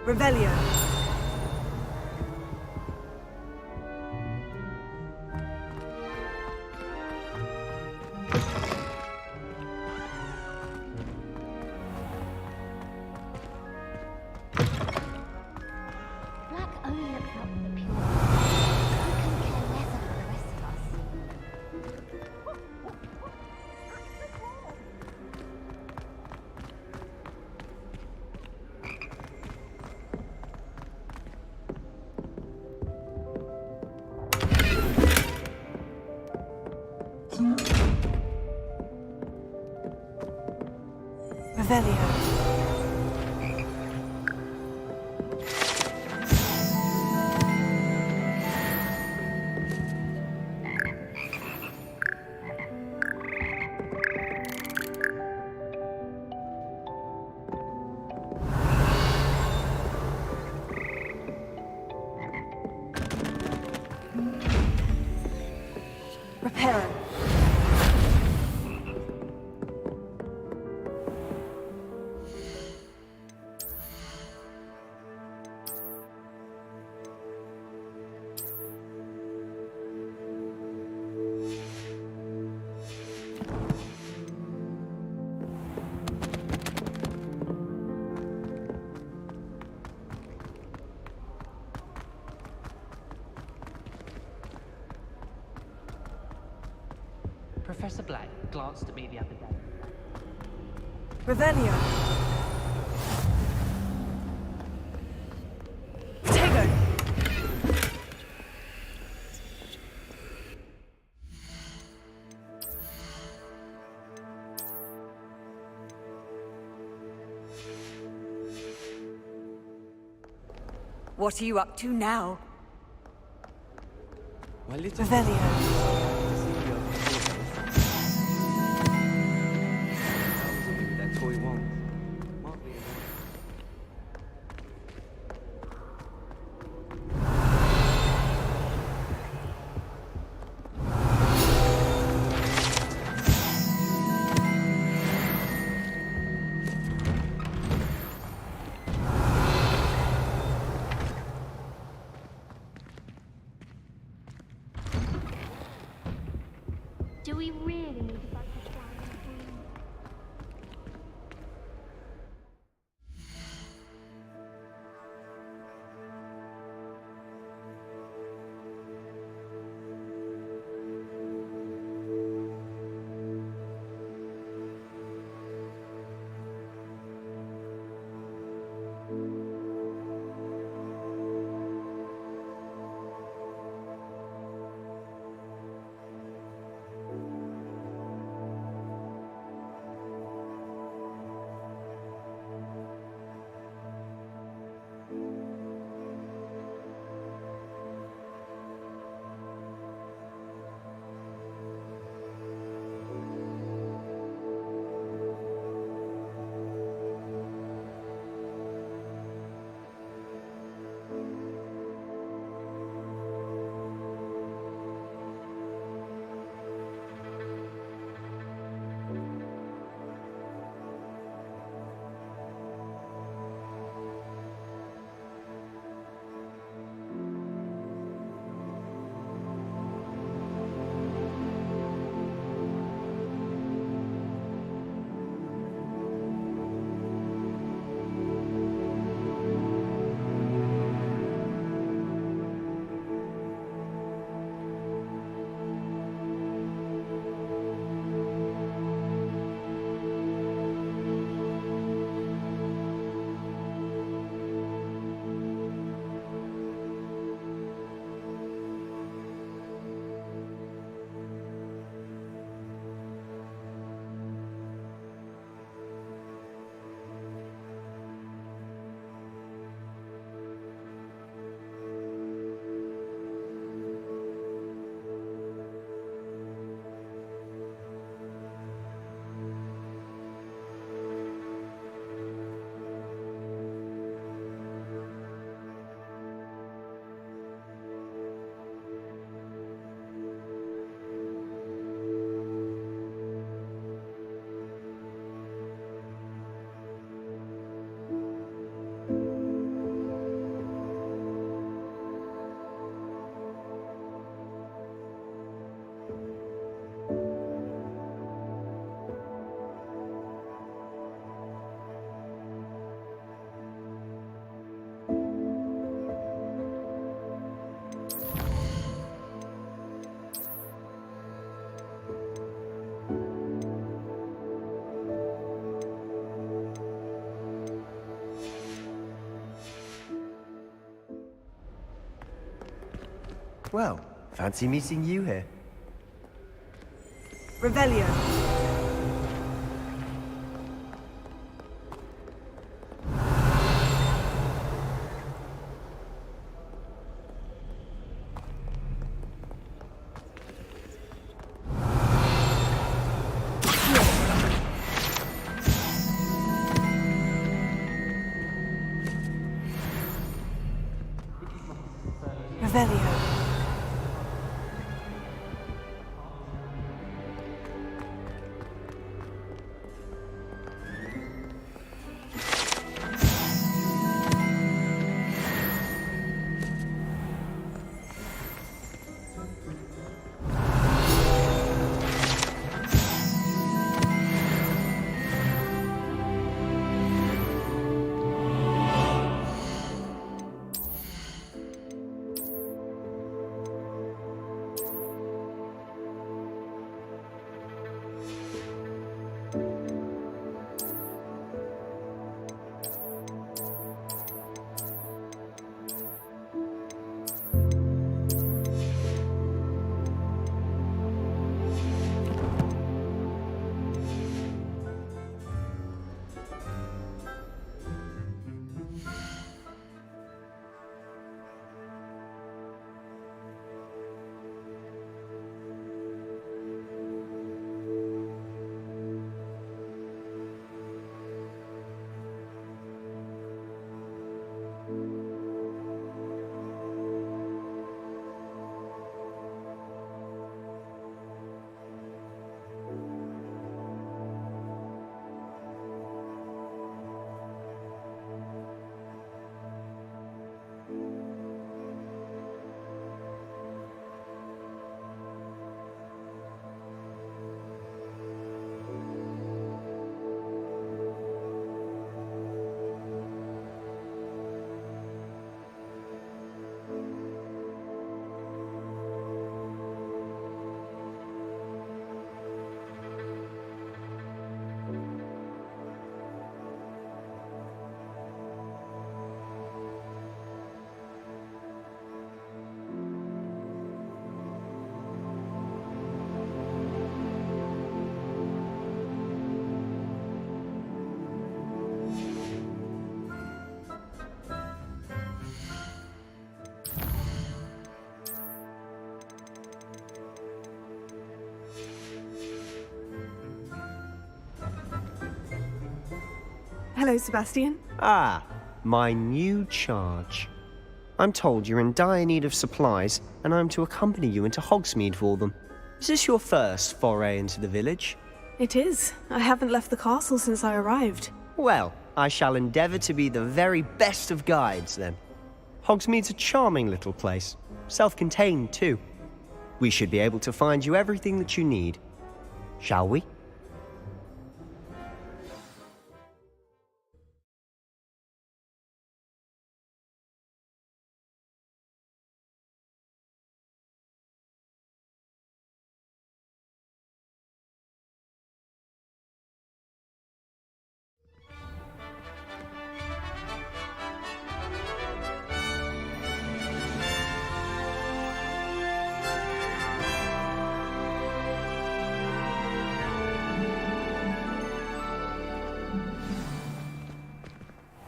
Revelio. Black only looks out for the pure. He couldn't care less about the rest of us. Revelio. Reparo. Professor Black glanced at me the other day. Revelio. Tego. What are you up to now? Well, it's Revelio. that toy won't. Might be Do we really need to back this down? Well, fancy meeting you here. Revelio. Revelio. Hello, Sebastian. Ah, my new charge. I'm told you're in dire need of supplies, and I'm to accompany you into Hogsmeade for them. Is this your first foray into the village? It is. I haven't left the castle since I arrived. Well, I shall endeavour to be the very best of guides, then. Hogsmeade's a charming little place. Self-contained, too. We should be able to find you everything that you need. Shall we?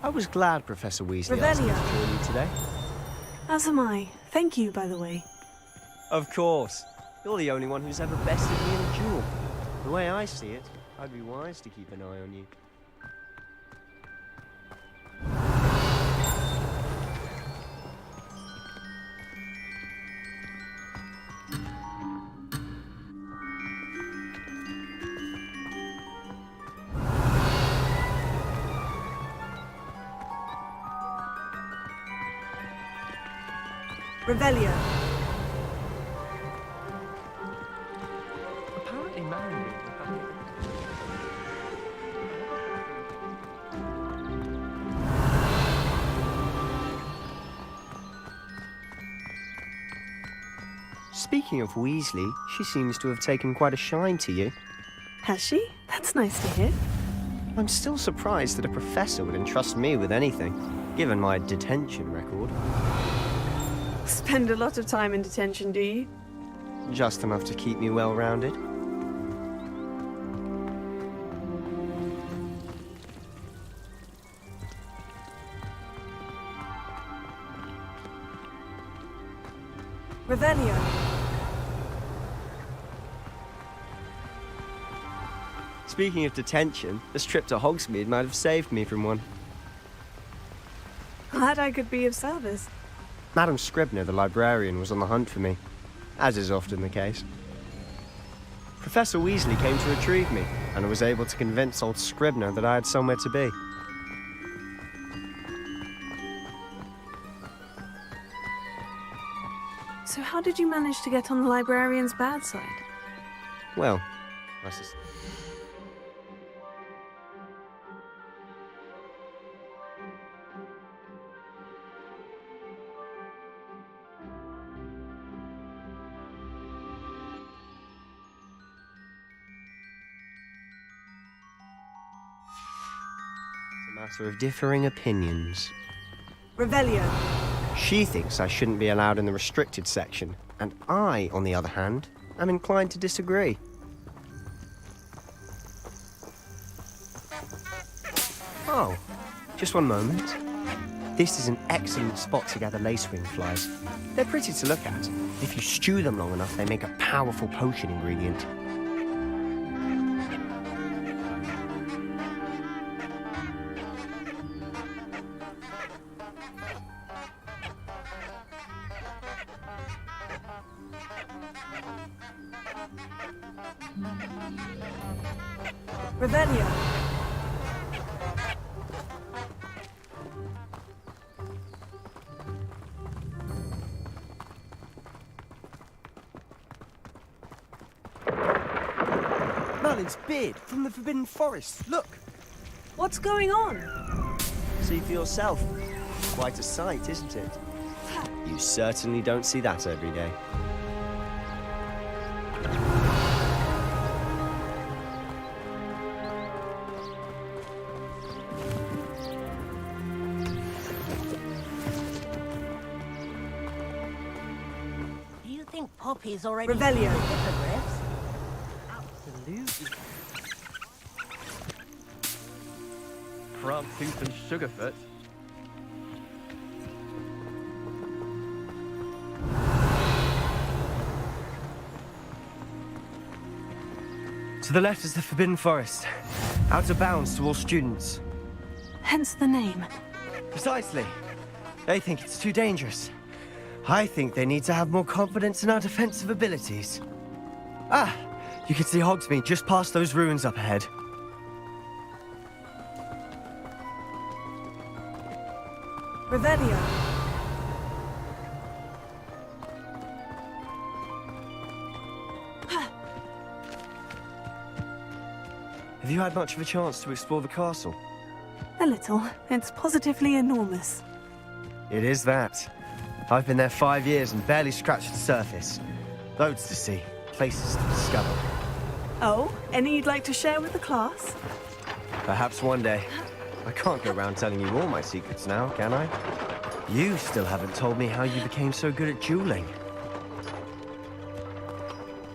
I was glad Professor Weasley asked me to join you today. As am I. Thank you, by the way. Of course. You're the only one who's ever bested me in a duel. The way I see it, I'd be wise to keep an eye on you. Revelio. Apparently marrying me. Speaking of Weasley, she seems to have taken quite a shine to you. Has she? That's nice to hear. I'm still surprised that a professor would entrust me with anything, given my detention record. Spend a lot of time in detention, do you? Just enough to keep me well-rounded. Revelio. Speaking of detention, this trip to Hogsmeade might have saved me from one. Glad I could be of service. Madam Scribner, the librarian, was on the hunt for me, as is often the case. Professor Weasley came to retrieve me, and I was able to convince old Scribner that I had somewhere to be. So how did you manage to get on the librarian's bad side? Well, I sus- It's a matter of differing opinions. Revelio. She thinks I shouldn't be allowed in the restricted section, and I, on the other hand, am inclined to disagree. Oh, just one moment. This is an excellent spot to gather lacewing flies. They're pretty to look at. If you stew them long enough, they make a powerful potion ingredient. Revelio. Merlin's beard from the Forbidden Forest. Look! What's going on? See for yourself. Quite a sight, isn't it? You certainly don't see that every day. Do you think Poppy's already Revelio. seen the hippogriffs? Absolutely. Front Tooth and Sugarfoot. To the left is the Forbidden Forest. Out of bounds to all students. Hence the name. Precisely. They think it's too dangerous. I think they need to have more confidence in our defensive abilities. Ah! You can see Hogsmeade just past those ruins up ahead. Revelio. Have you had much of a chance to explore the castle? A little. It's positively enormous. It is that. I've been there 5 years and barely scratched the surface. Loads to see, places to discover. Oh, any you'd like to share with the class? Perhaps one day. I can't go around telling you all my secrets now, can I? You still haven't told me how you became so good at dueling.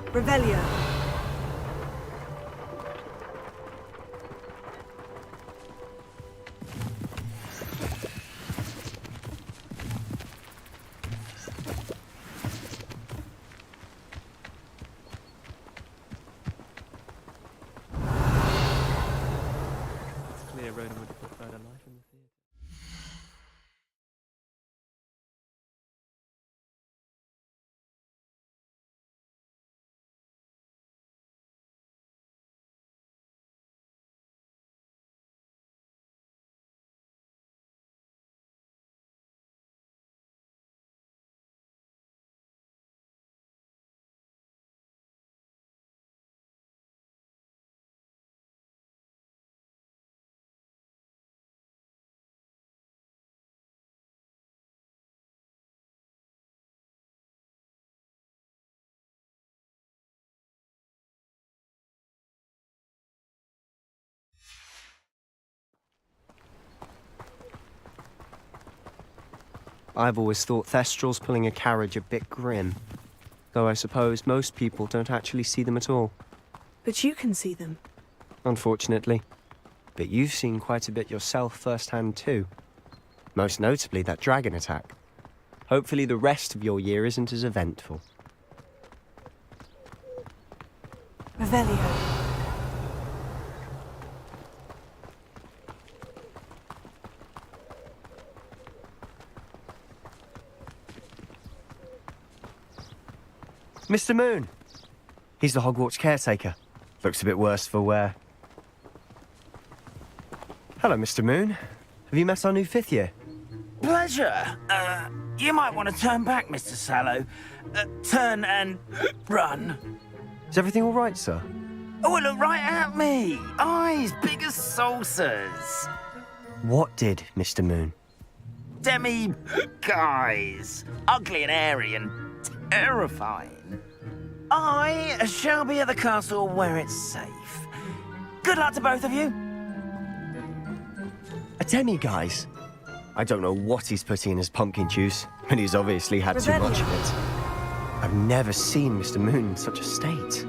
Revelio. I've always thought Thestrals pulling a carriage a bit grim. Though I suppose most people don't actually see them at all. But you can see them. Unfortunately. But you've seen quite a bit yourself firsthand too. Most notably that dragon attack. Hopefully the rest of your year isn't as eventful. Revelio. Mr. Moon! He's the Hogwarts caretaker. Looks a bit worse for wear. Hello, Mr. Moon. Have you met our new 5th year? Pleasure. You might want to turn back, Mr. Sallow. Turn and run. Is everything all right, sir? Oh, look right at me. Eyes big as saucers. What did, Mr. Moon? Guys. Ugly and airy and terrifying. I shall be at the castle where it's safe. Good luck to both of you. A demi-guise? I don't know what he's putting in his pumpkin juice, but he's obviously had too much of it. I've never seen Mr. Moon in such a state.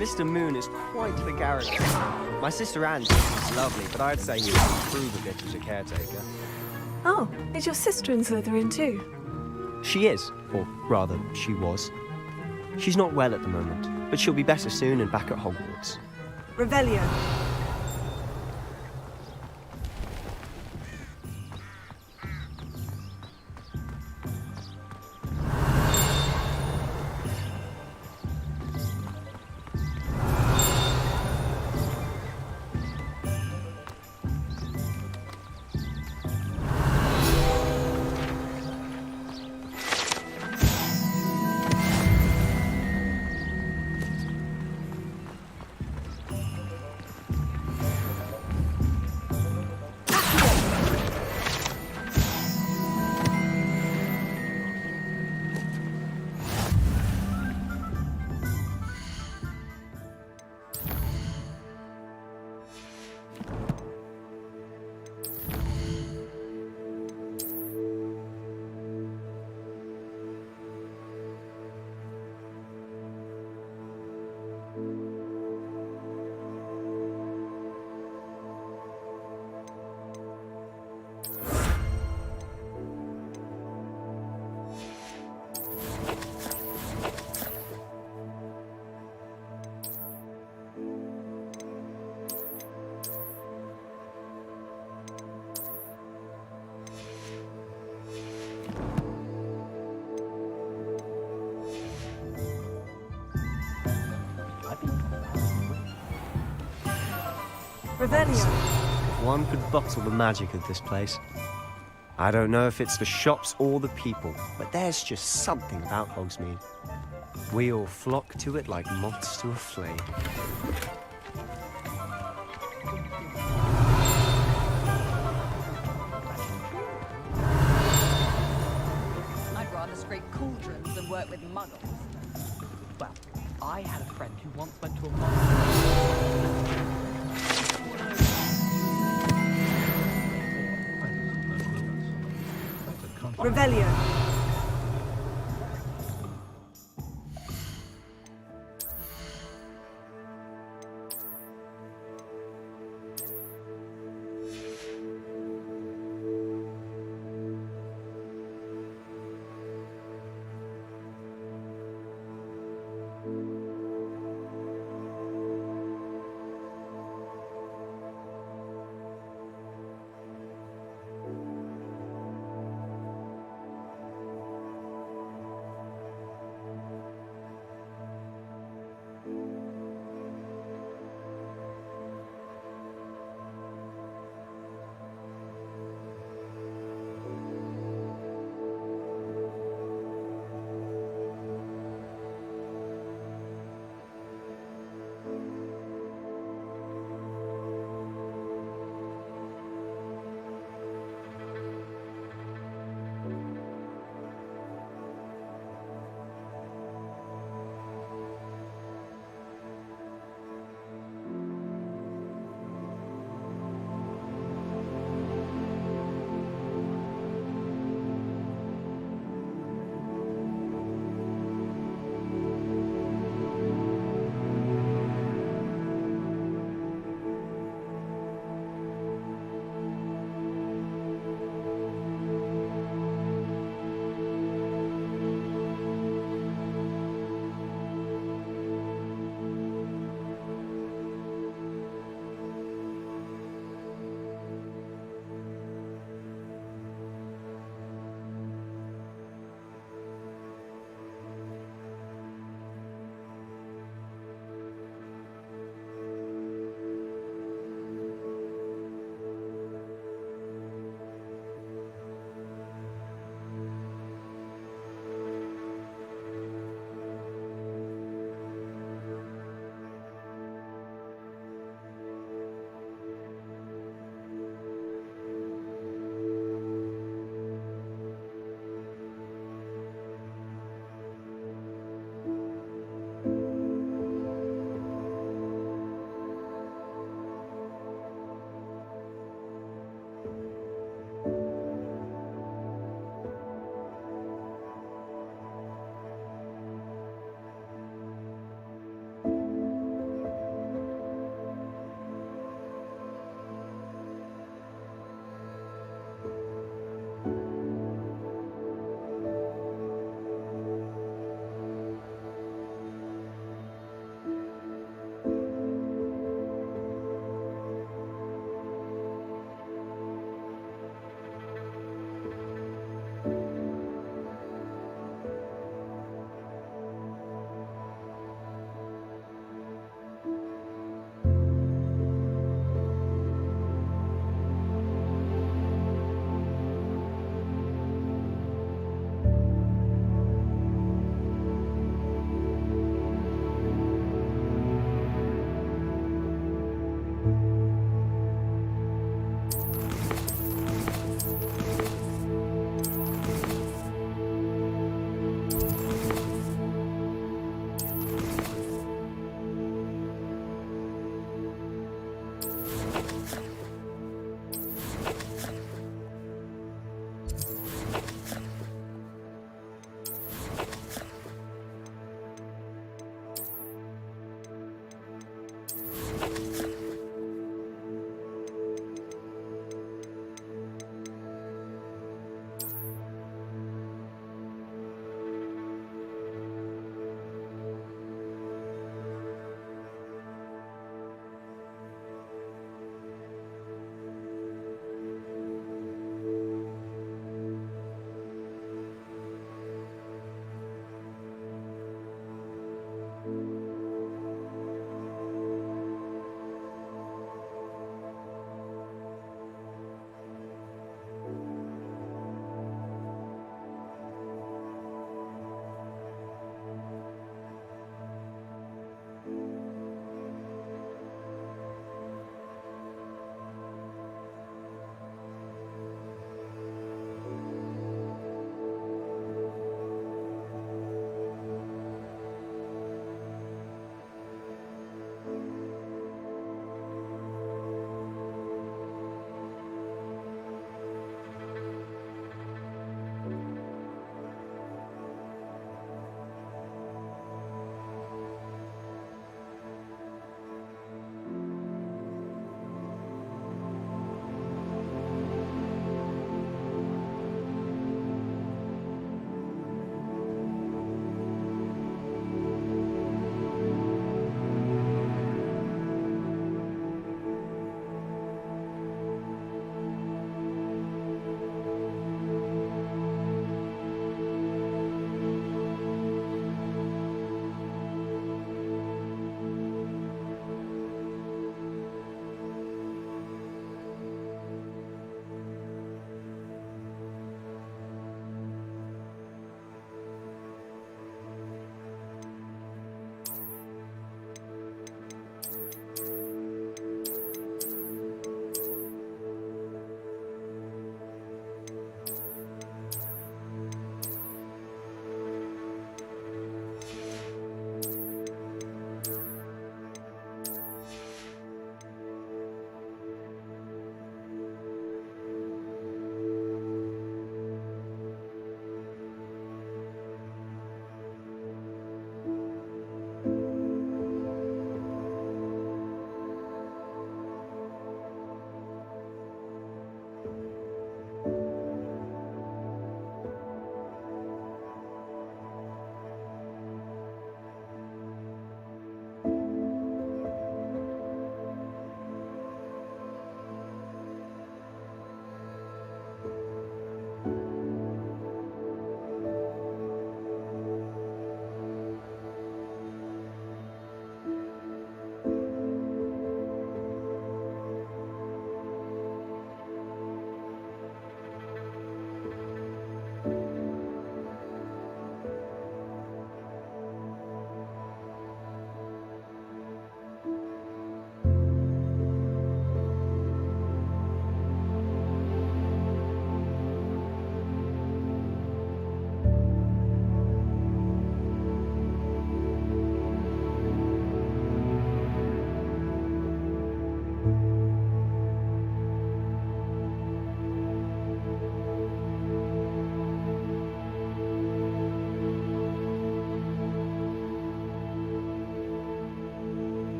Mr. Moon is quite the character. My sister Anne thinks he's lovely, but I'd say he would improve a bit as a caretaker. Oh, is your sister in Slytherin too? She is, or rather, she was. She's not well at the moment, but she'll be better soon and back at Hogwarts. Revelio. Revelio. If one could bottle the magic of this place. I don't know if it's the shops or the people, but there's just something about Hogsmeade. We all flock to it like moths to a flame. I'd rather scrape cauldrons than work with muggles. Well, I had a friend who once went to a Revelio.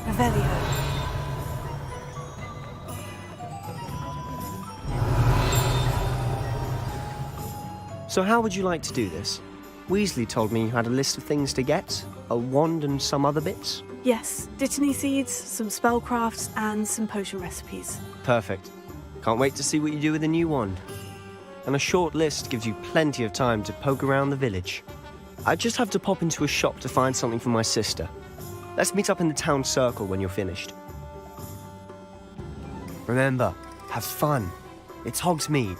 Revelio. So how would you like to do this? Weasley told me you had a list of things to get, a wand and some other bits. Yes, Dittany seeds, some spellcrafts, and some potion recipes. Perfect. Can't wait to see what you do with the new wand. And a short list gives you plenty of time to poke around the village. I just have to pop into a shop to find something for my sister. Let's meet up in the town circle when you're finished. Remember, have fun. It's Hogsmeade.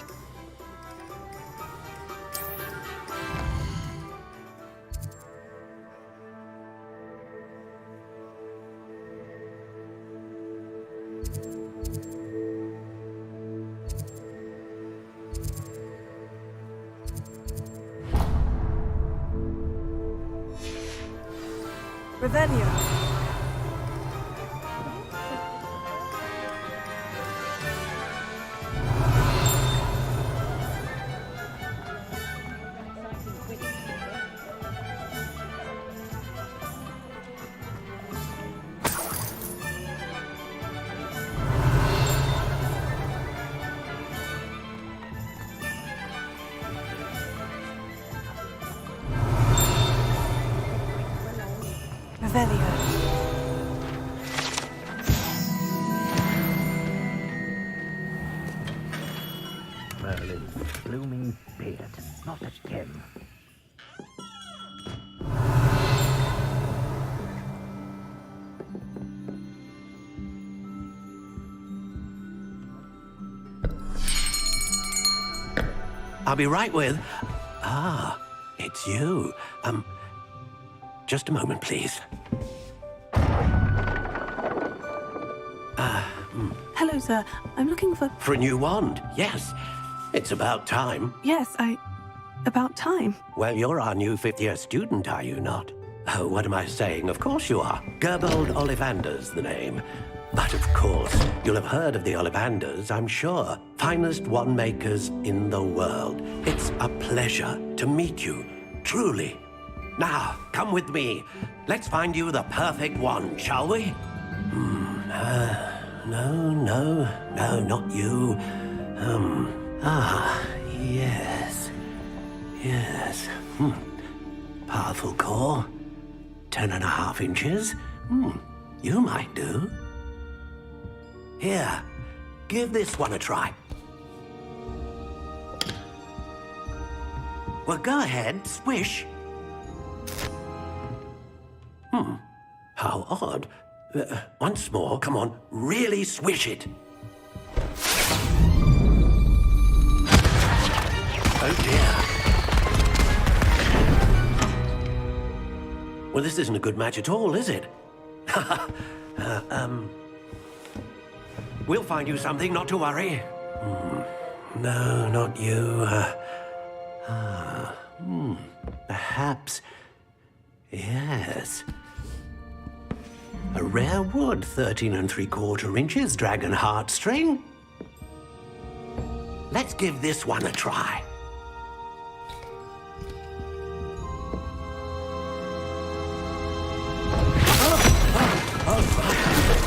Revelio. Revelio. Merlin's blooming beard, not a gem. I'll be right with... Ah, it's you. Just a moment, please. Hello, sir. I'm looking for... For a new wand, yes. It's about time. Yes, about time. Well, you're our new fifth-year student, are you not? Oh, what am I saying? Of course you are. Gerbold Ollivander's the name. But of course, you'll have heard of the Ollivanders, I'm sure. Finest wand makers in the world. It's a pleasure to meet you, truly. Now, come with me. Let's find you the perfect wand, shall we? No, not you. Yes. Powerful core. 10.5 inches. You might do. Here, give this one a try. Well, go ahead, swish. How odd. Once more, come on, really swish it. Oh dear. Well, this isn't a good match at all, is it? We'll find you something, not to worry. No, not you. Perhaps... Yes. A rare wood, 13 3/4 inches, dragon heartstring. Let's give this one a try.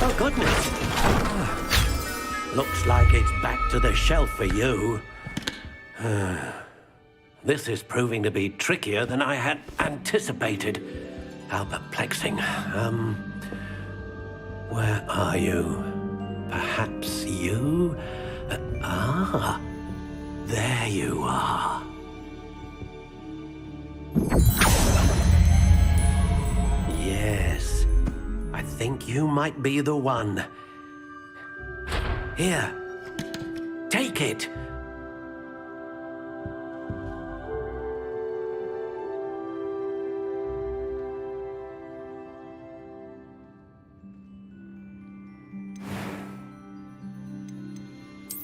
Oh, goodness. Looks like it's back to the shelf for you. This is proving to be trickier than I had anticipated. How perplexing. Where are you? Perhaps you? There you are. Yes, I think you might be the one. Here, take it.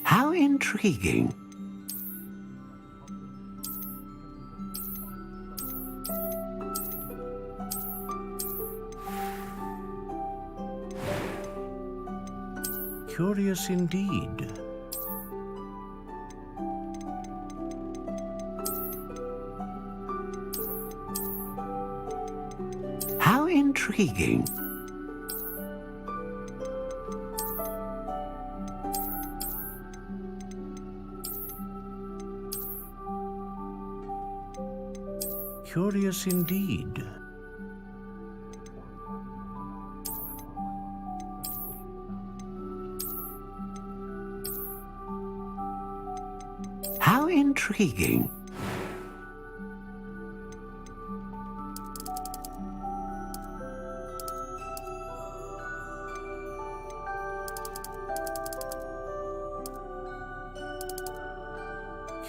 How intriguing. Curious indeed. How intriguing. Curious indeed. How intriguing.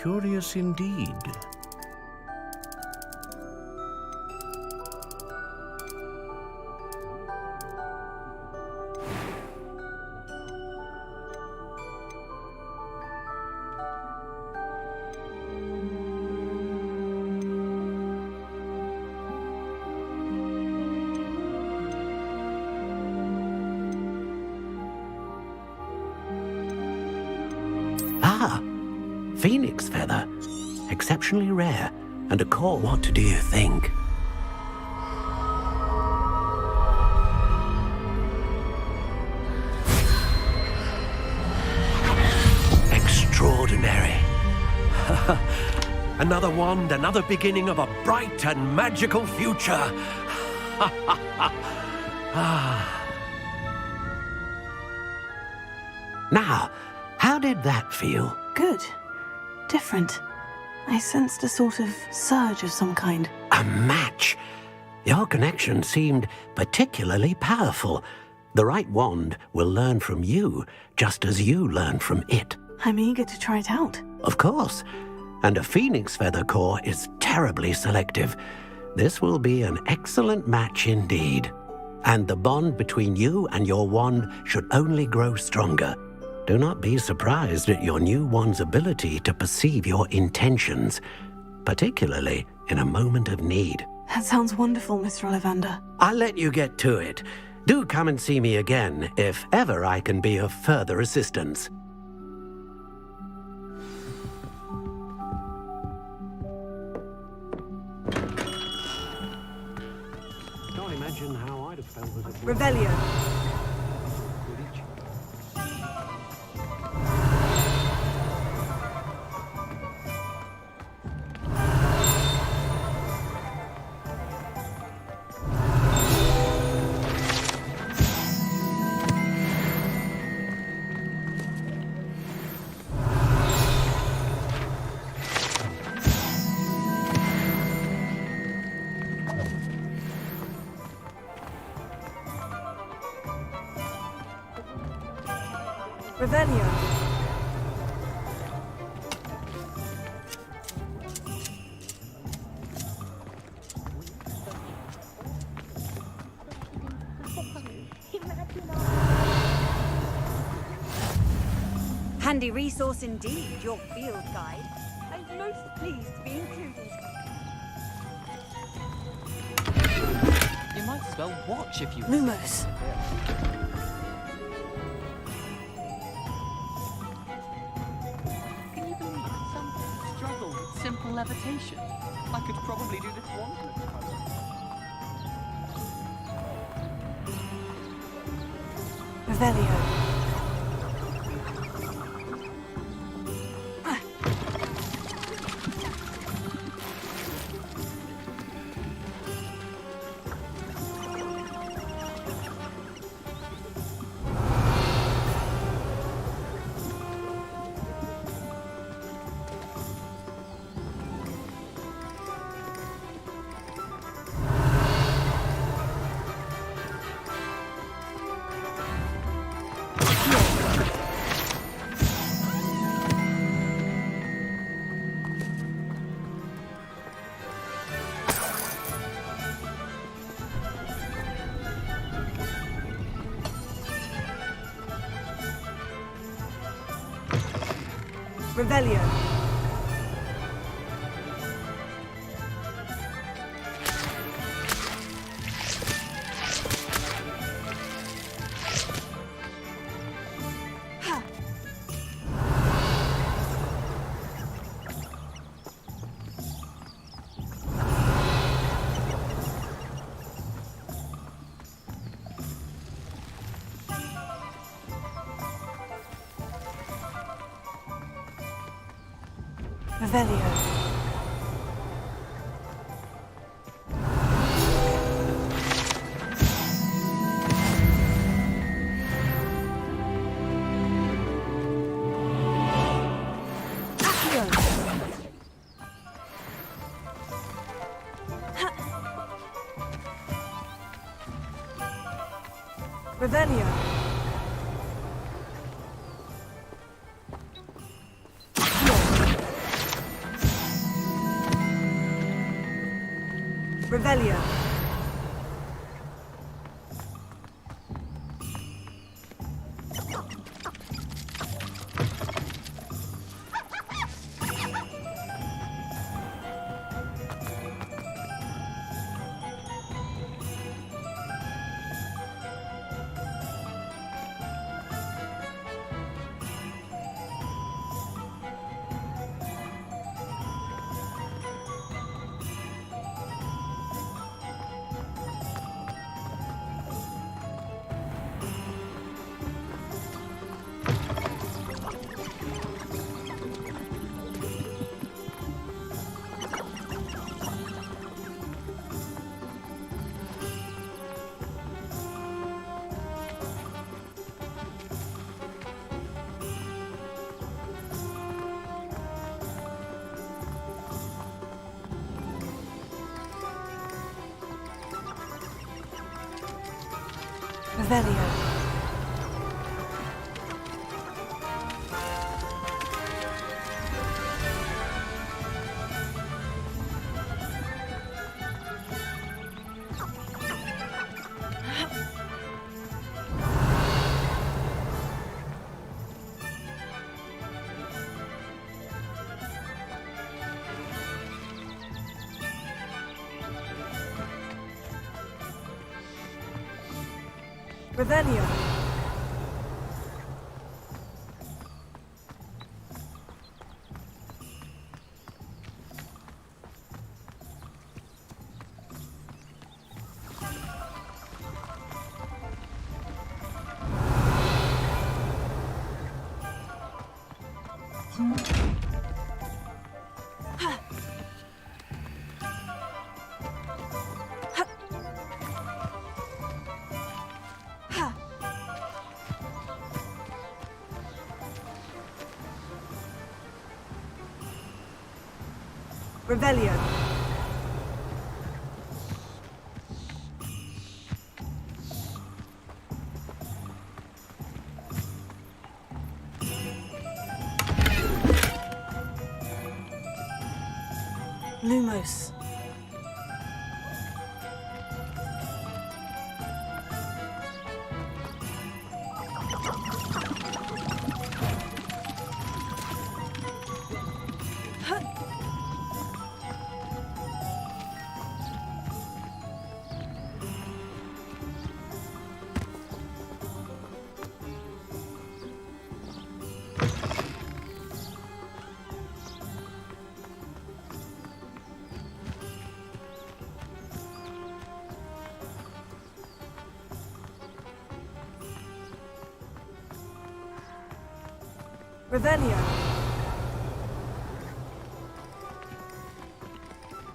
Curious indeed. Ah, phoenix feather. Exceptionally rare. And a core, what do you think? Extraordinary. Another wand, another beginning of a bright and magical future. Now, how did that feel? Good. Different. I sensed a sort of surge of some kind. A match? Your connection seemed particularly powerful. The right wand will learn from you, just as you learn from it. I'm eager to try it out. Of course. And a phoenix feather core is terribly selective. This will be an excellent match indeed. And the bond between you and your wand should only grow stronger. Do not be surprised at your new wand's ability to perceive your intentions, particularly in a moment of need. That sounds wonderful, Mr. Ollivander. I'll let you get to it. Do come and see me again if ever I can be of further assistance. Can't imagine how I'd have felt as a Revelio. Revelio. Handy resource indeed, your field guide. I'm most pleased to be included. You might as well watch if you... Lumos. Can you believe some people struggle with simple levitation? I could probably do this wandless. Revelio. Revelio. Revelio. Revelio. Revelio. Revelio. Revelio. Revelio. Lumos. Revelio.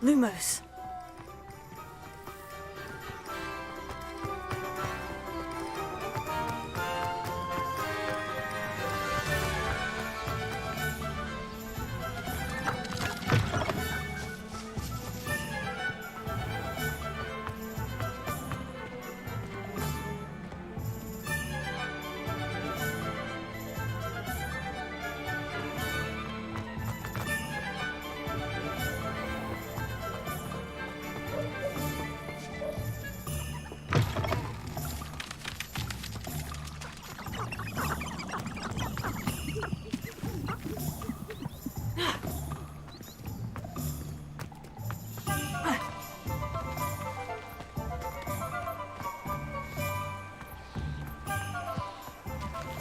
Lumos.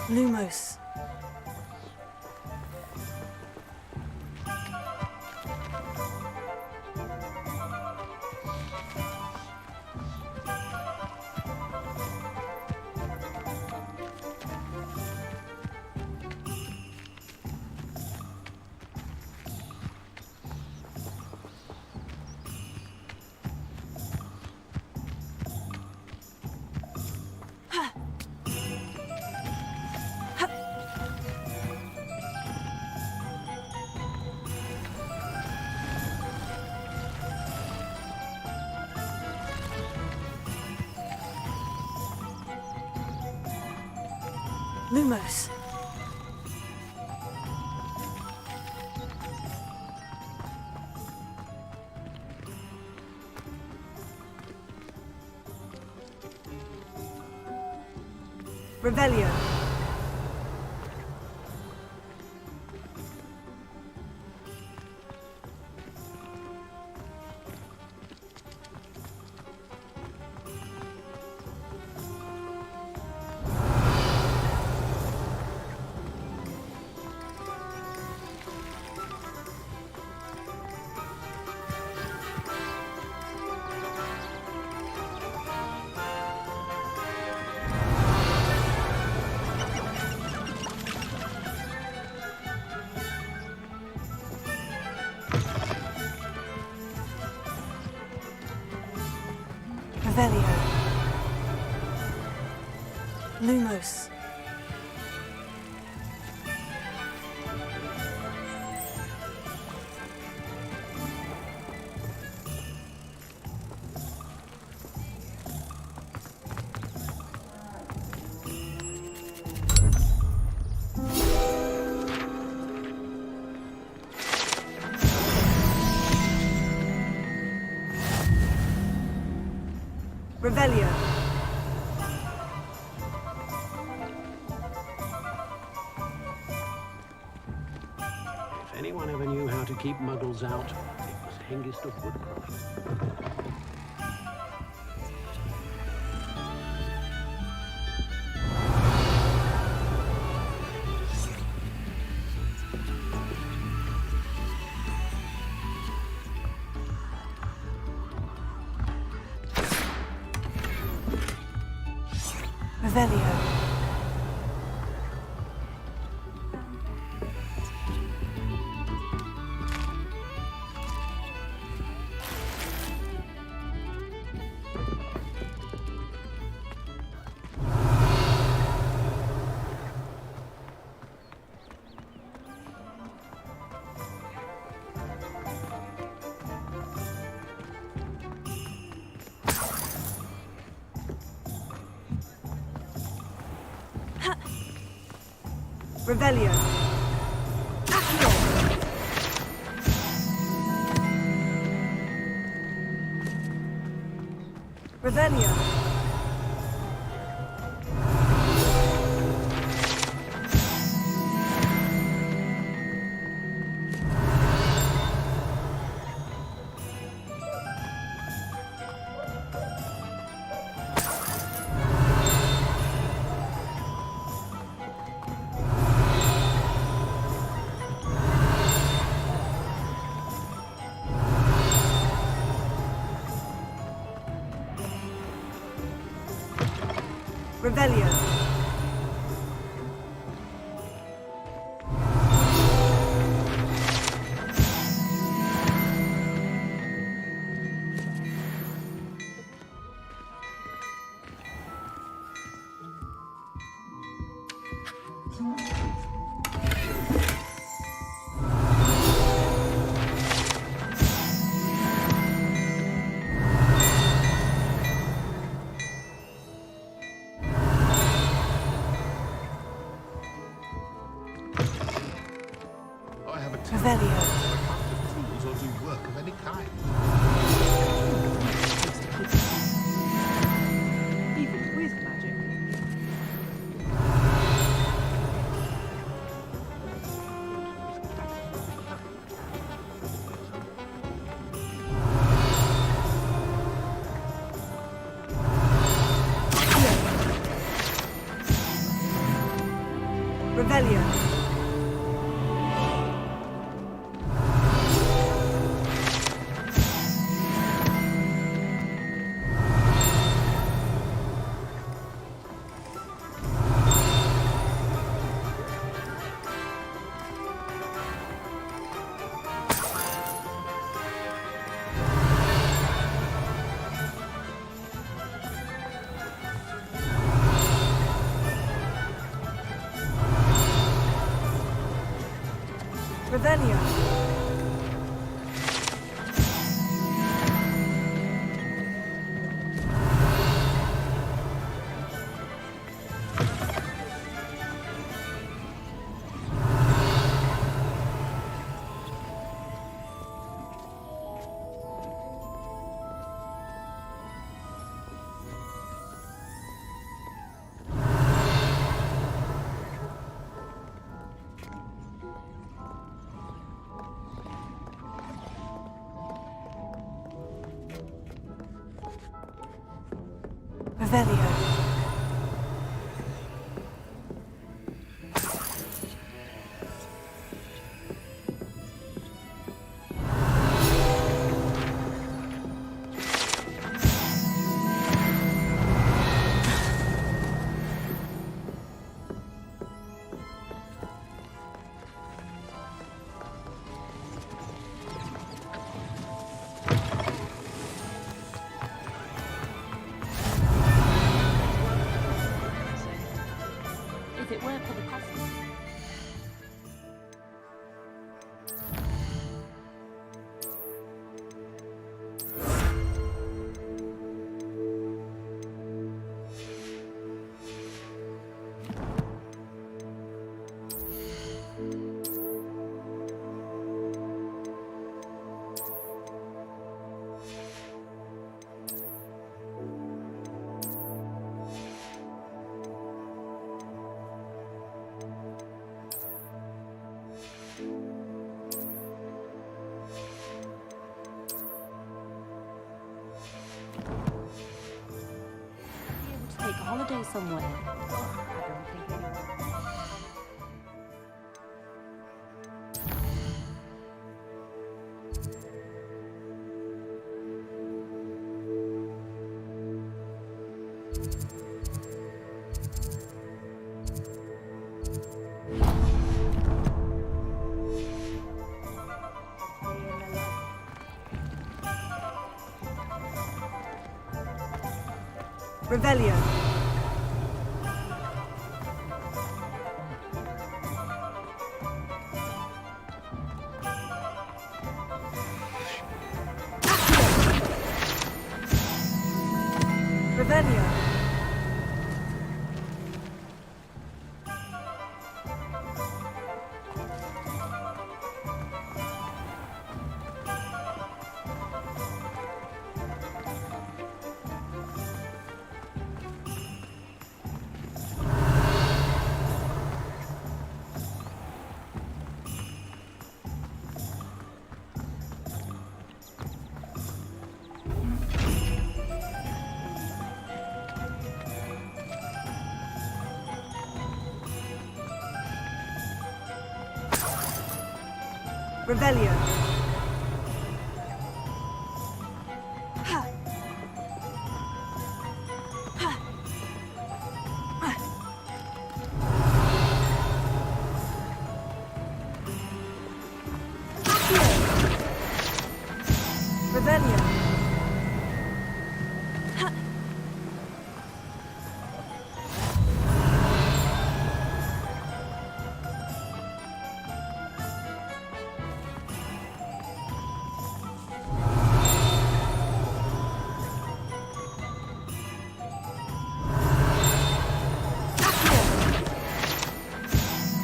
Lumos. Lumos. Revelio. Revelio. Lumos. Revelio. If anyone ever knew how to keep muggles out, it was Hengist of Woodcroft. Revelio. Revelio. Accio. Revelio. Revelio. I have a Revelio. tools or do work of any kind. Even with magic. Revelio. Revelio. Revelio. Take a holiday somewhere. I don't think anyone... Revelio. Revelio. Revelio. Revelio.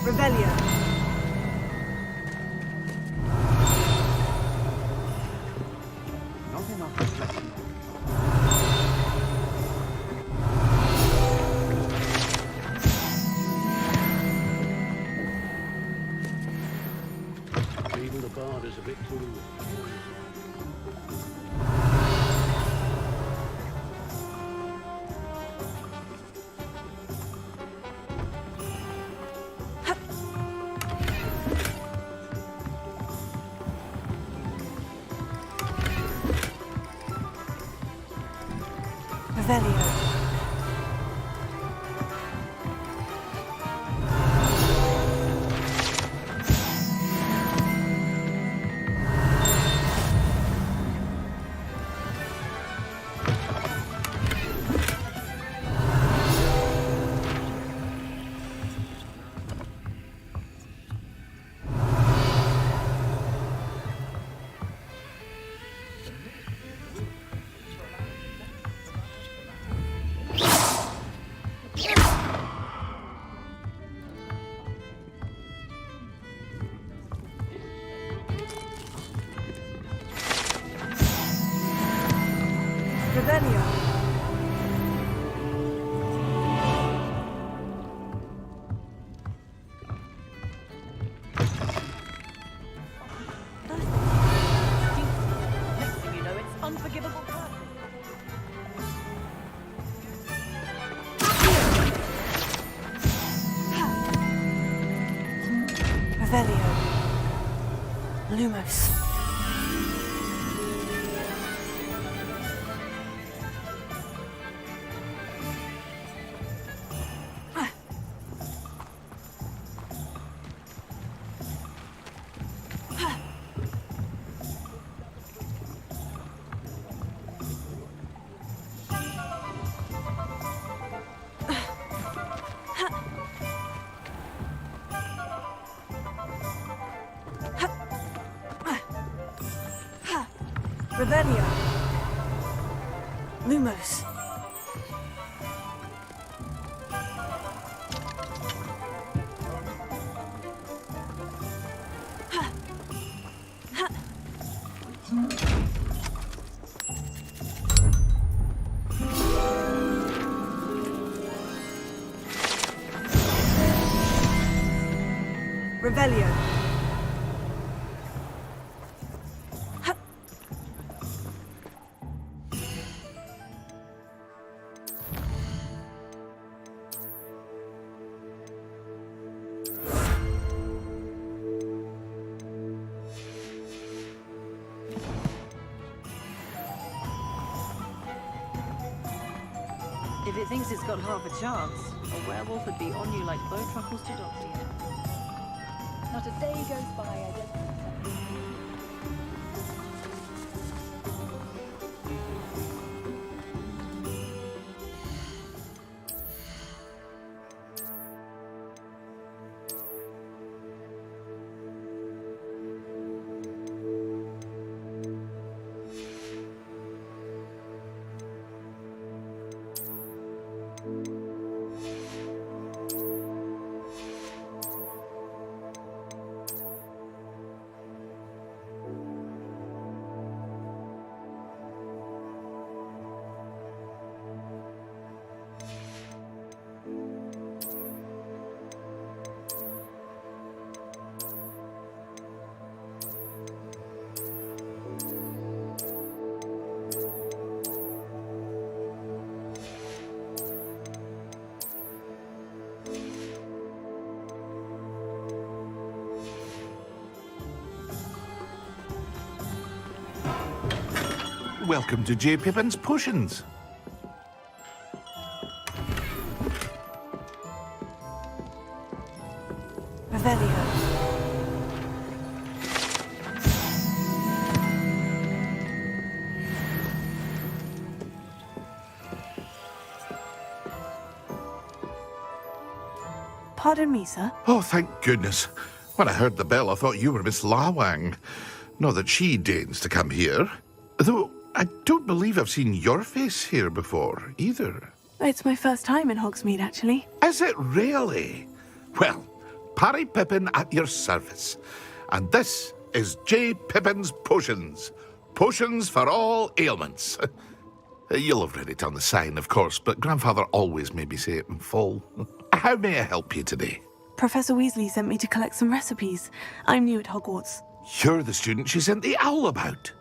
Revelio. Not enough reflection. Even the bard is a bit too... Revelio. Revelio. Lumos. Revelio. Lumos. Revelio. If it thinks it's got half a chance, a werewolf would be on you like bow truckles to dog deer. Not a day goes by I don't... Welcome to J. Pippin's Potions. Revelio. Pardon me, sir. Oh, thank goodness. When I heard the bell, I thought you were Miss Lawang. Not that she deigns to come here. Though, I don't believe I've seen your face here before, either. It's my first time in Hogsmeade, actually. Is it really? Well, Parry Pippin at your service. And this is J. Pippin's Potions. Potions for all ailments. You'll have read it on the sign, of course, but Grandfather always made me say it in full. How may I help you today? Professor Weasley sent me to collect some recipes. I'm new at Hogwarts. You're the student she sent the owl about.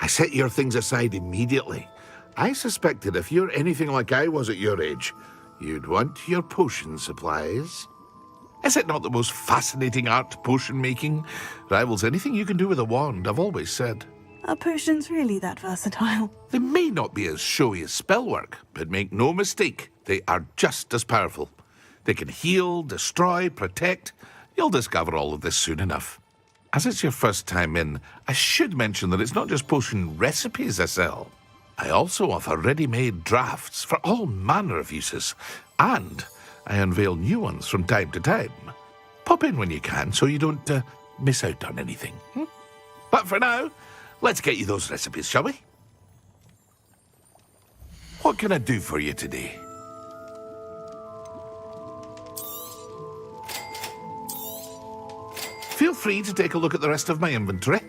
I set your things aside immediately. I suspected if you're anything like I was at your age, you'd want your potion supplies. Is it not the most fascinating art, potion making? Rivals anything you can do with a wand, I've always said. Are potions really that versatile? They may not be as showy as spellwork, but make no mistake, they are just as powerful. They can heal, destroy, protect. You'll discover all of this soon enough. As it's your first time in, I should mention that it's not just potion recipes I sell. I also offer ready-made drafts for all manner of uses, and I unveil new ones from time to time. Pop in when you can so you don't miss out on anything. But for now, let's get you those recipes, shall we? What can I do for you today? Feel free to take a look at the rest of my inventory,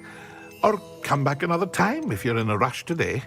or come back another time if you're in a rush today.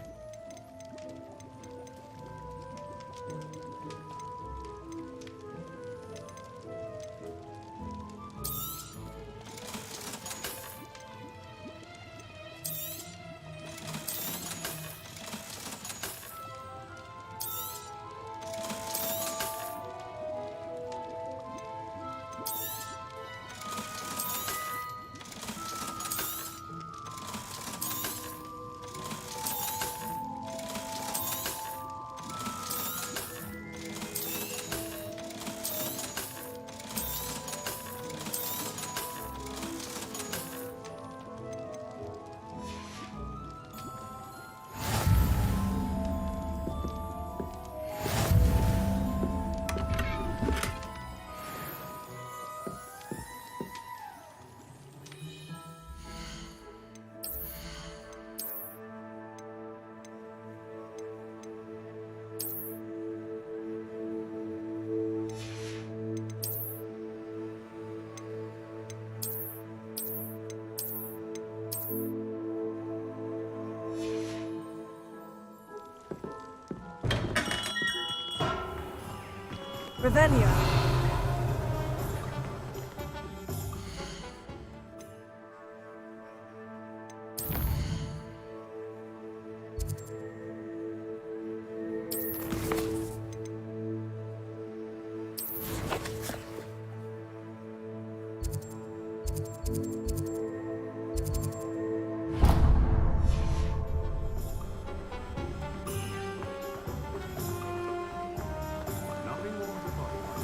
Revelio.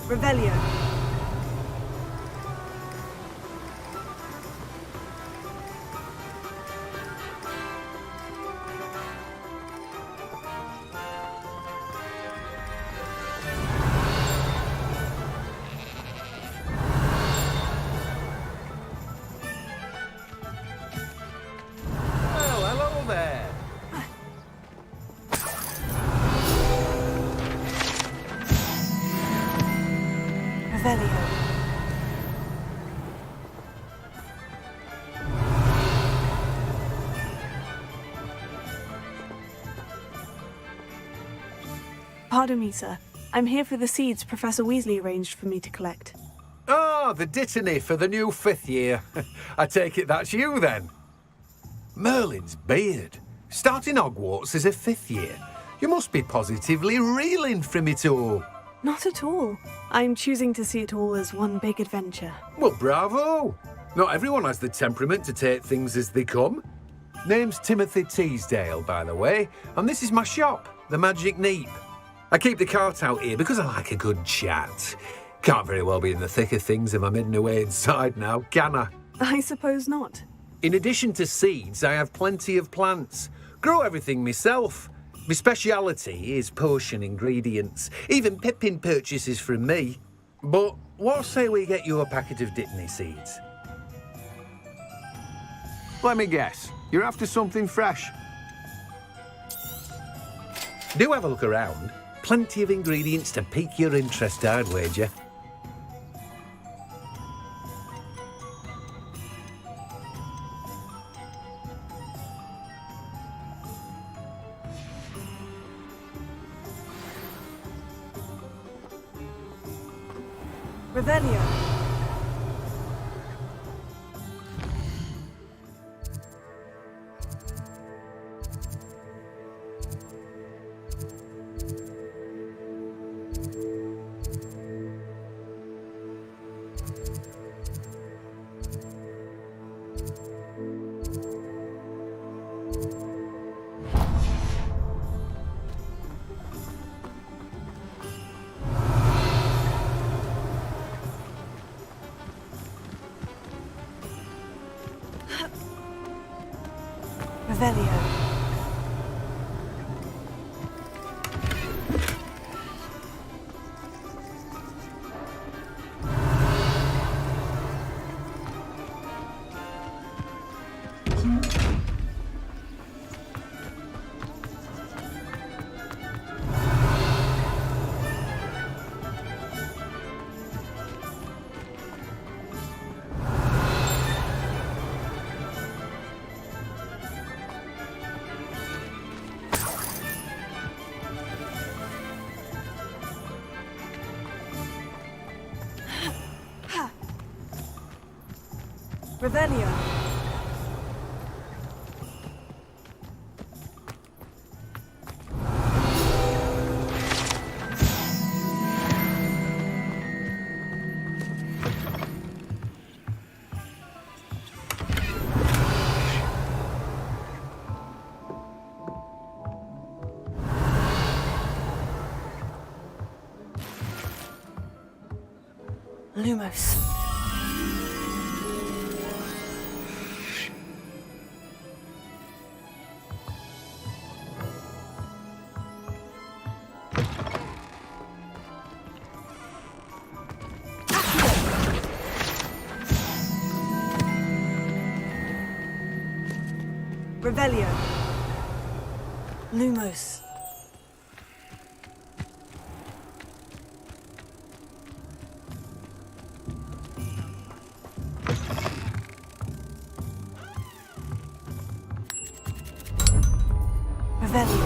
Revelio. Oh, hello there. Revelio. Pardon me, sir. I'm here for the seeds Professor Weasley arranged for me to collect. Oh, the dittany for the new 5th year. I take it that's you, then. Merlin's beard. Starting Hogwarts as a 5th year. You must be positively reeling from it all. Not at all. I'm choosing to see it all as one big adventure. Well, bravo. Not everyone has the temperament to take things as they come. Name's Timothy Teasdale, by the way, and this is my shop, the Magic Neep. I keep the cart out here because I like a good chat. Can't very well be in the thick of things if I'm hidden away inside now, can I? I suppose not. In addition to seeds, I have plenty of plants. Grow everything myself. My speciality is potion ingredients. Even Pippin purchases from me. But what say we get you a packet of Dittany seeds? Let me guess. You're after something fresh. Do have a look around. Plenty of ingredients to pique your interest, I'd wager. Revelio. Revelio. Revelio. Lumos. Revelio. Lumos. Revelio.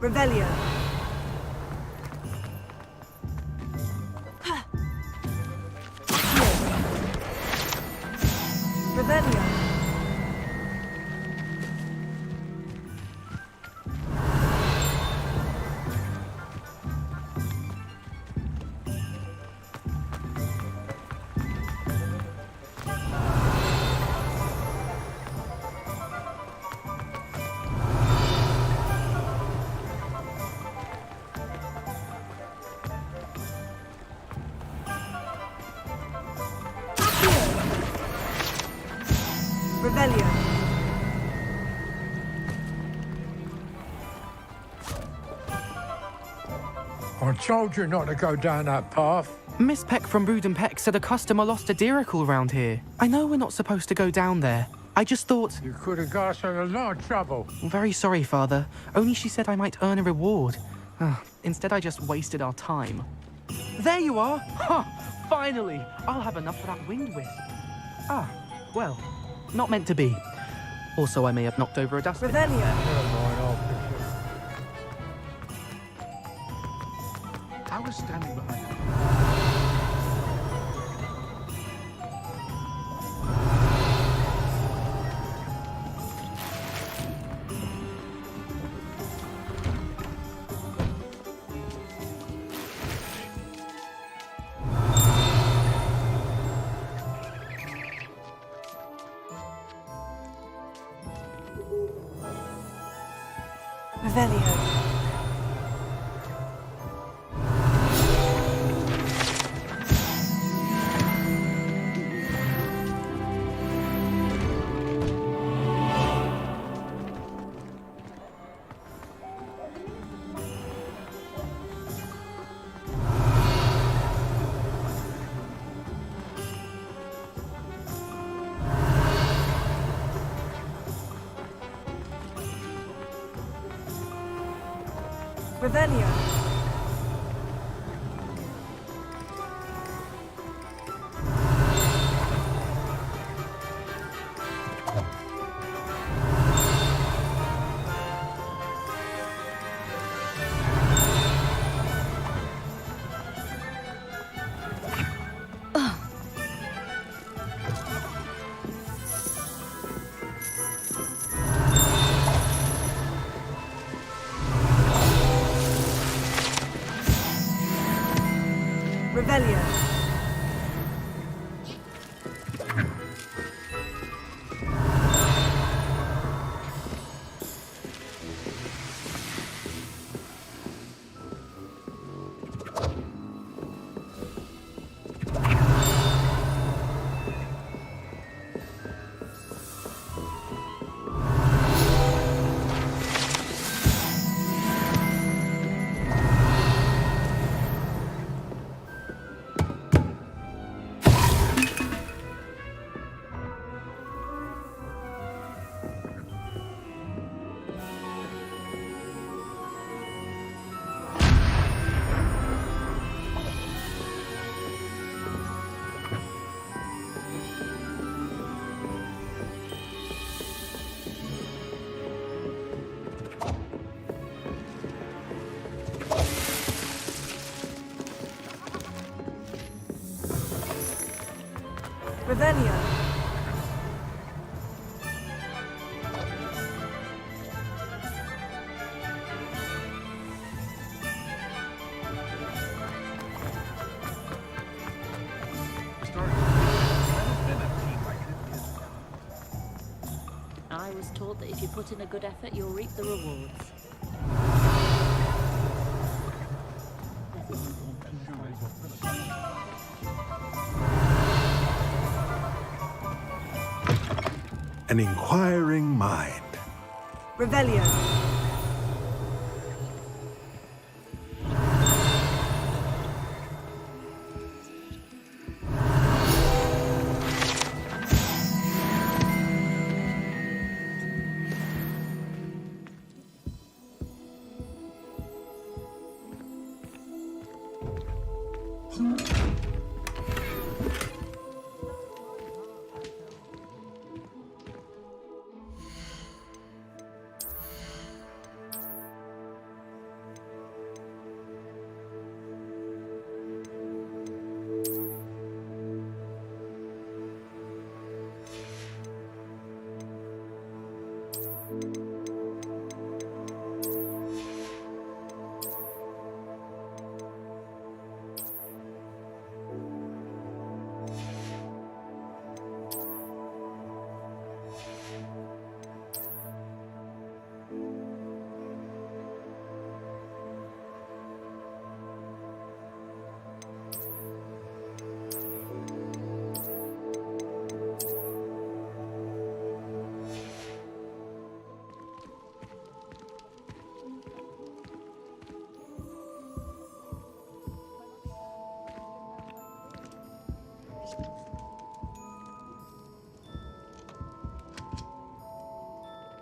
Revelio. Revelio. Revelio. I told you not to go down that path. Miss Peck from Brood and Peck said a customer lost a deeracle around here. I know we're not supposed to go down there. I just thought... You could have got us in a lot of trouble. I'm very sorry, Father. Only she said I might earn a reward. Instead, I just wasted our time. There you are! Ha! Finally! I'll have enough for that wind wisp. Ah, well, not meant to be. Also, I may have knocked over a dustbin. Revelio. I was standing behind you. Revelio. Revelio. Revelio. Revelio. I was taught that if you put in a good effort, you'll reap the rewards. An inquiring mind. Revelio.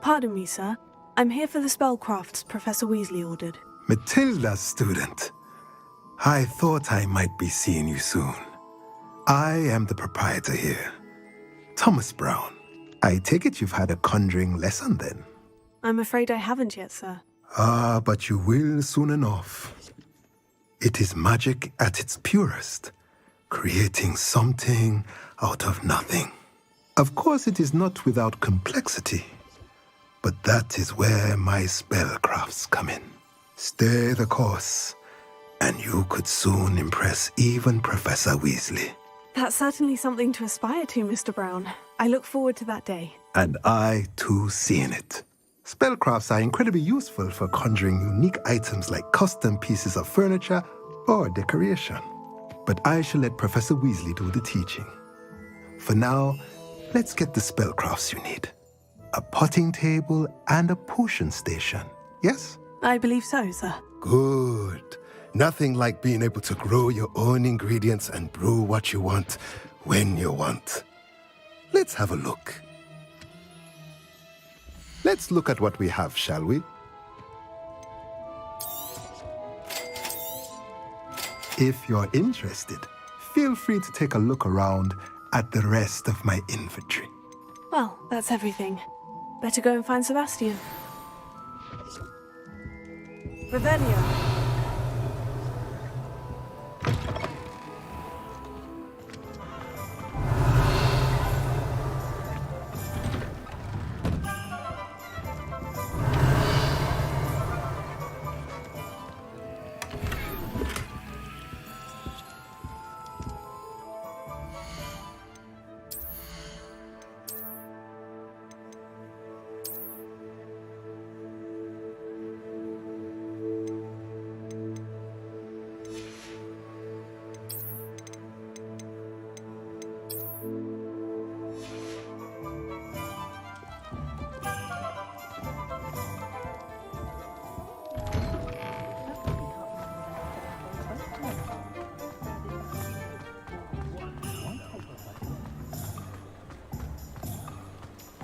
Pardon me, sir. I'm here for the spellcrafts Professor Weasley ordered. Matilda's student. I thought I might be seeing you soon. I am the proprietor here, Thomas Brown. I take it you've had a conjuring lesson then? I'm afraid I haven't yet, sir. Ah, but you will soon enough. It is magic at its purest, creating something out of nothing. Of course, it is not without complexity, but that is where my spellcrafts come in. Stay the course, and you could soon impress even Professor Weasley. That's certainly something to aspire to, Mr. Brown. I look forward to that day. And I, too, seeing it. Spellcrafts are incredibly useful for conjuring unique items like custom pieces of furniture or decoration. But I shall let Professor Weasley do the teaching. For now, let's get the spellcrafts you need. A potting table and a potion station, yes? I believe so, sir. Good. Nothing like being able to grow your own ingredients and brew what you want, when you want. Let's have a look. Let's look at what we have, shall we? If you're interested, feel free to take a look around at the rest of my inventory. Well, that's everything. Better go and find Sebastian. Revelio.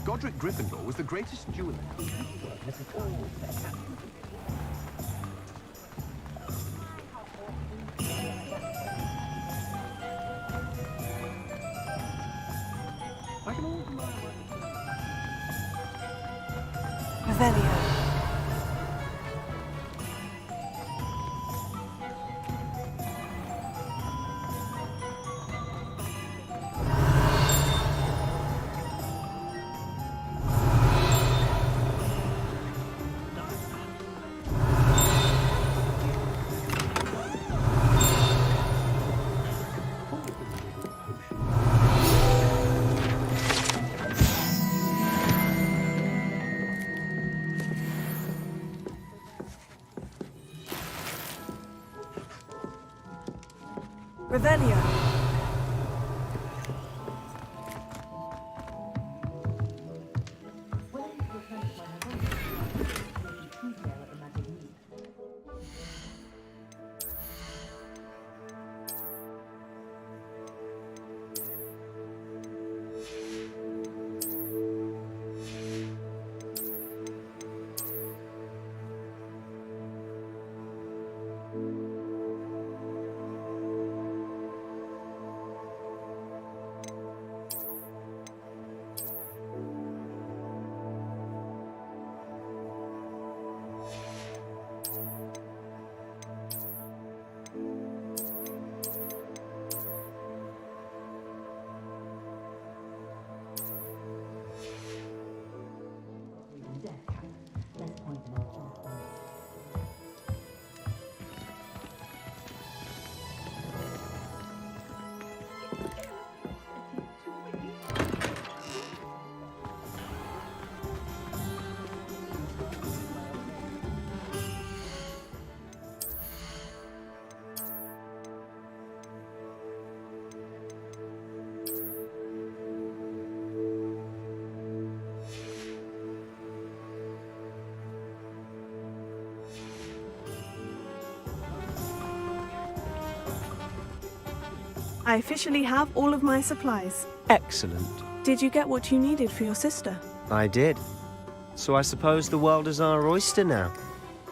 Godric Gryffindor was the greatest jeweler. Revelio. Revelio. I officially have all of my supplies. Excellent. Did you get what you needed for your sister? I did. So I suppose the world is our oyster now.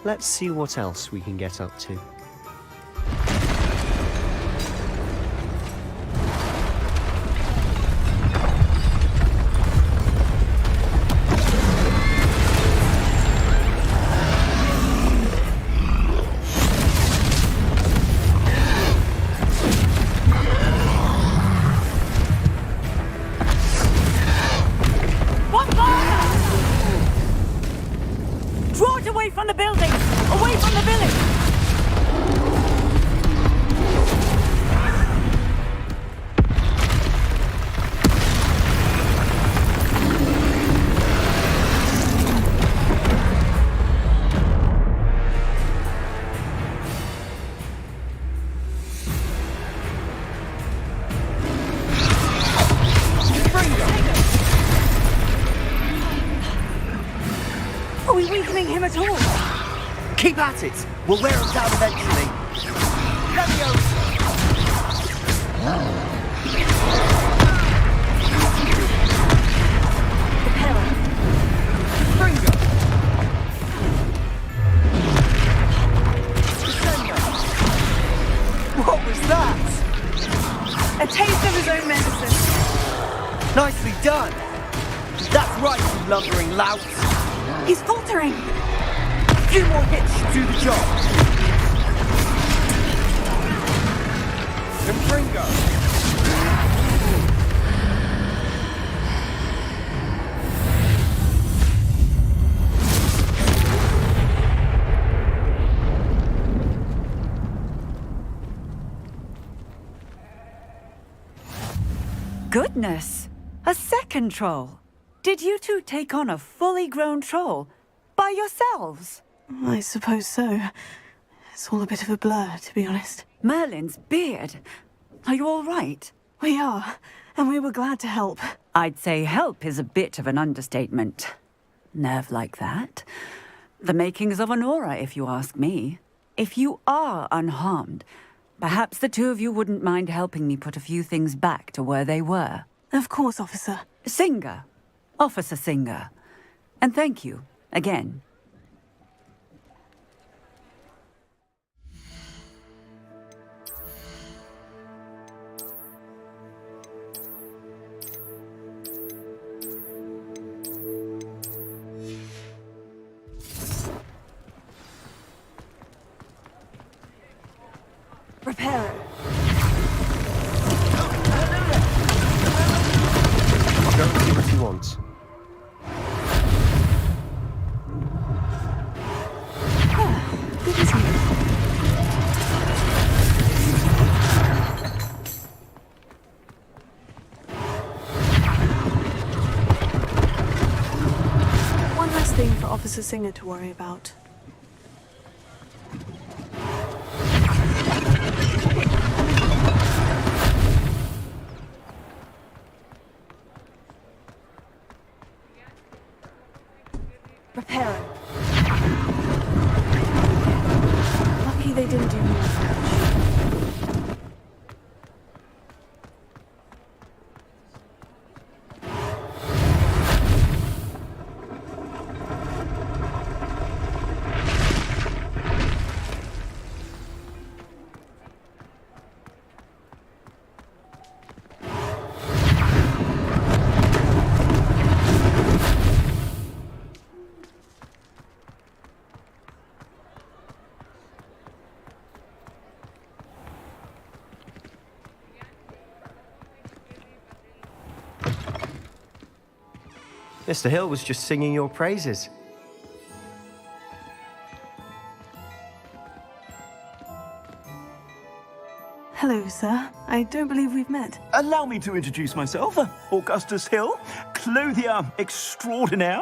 Let's see what else we can get up to. Draw it away from the building! Away from the village! Are we weakening him at all? Keep at it! We'll wear him down eventually. Leviosa! Fringo! What was that? A taste of his own medicine. Nicely done! That's right, you lumbering lout! He's faltering. A few more hits should do the job. Fringo! Goodness! A second troll! Did you two take on a fully grown troll? By yourselves? I suppose so. It's all a bit of a blur, to be honest. Merlin's beard. Are you all right? We are, and we were glad to help. I'd say help is a bit of an understatement. Nerve like that. The makings of an aura, if you ask me. If you are unharmed, perhaps the two of you wouldn't mind helping me put a few things back to where they were. Of course, officer. Singer. Officer Singer. And thank you, again. Prepare it. I'll go and see what he wants. Good as new. One less thing for Officer Singer to worry about. Repairing. Lucky they didn't do more damage. Mr. Hill was just singing your praises. Hello, sir. I don't believe we've met. Allow me to introduce myself, Augustus Hill, clothier extraordinaire.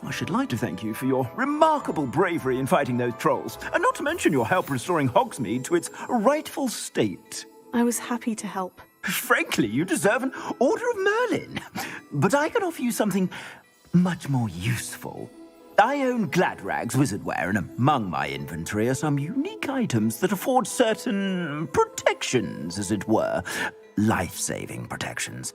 I should like to thank you for your remarkable bravery in fighting those trolls, and not to mention your help restoring Hogsmeade to its rightful state. I was happy to help. Frankly, you deserve an Order of Merlin. But I can offer you something much more useful. I own Gladrag's wizardware, and among my inventory are some unique items that afford certain protections, as it were. Life-saving protections.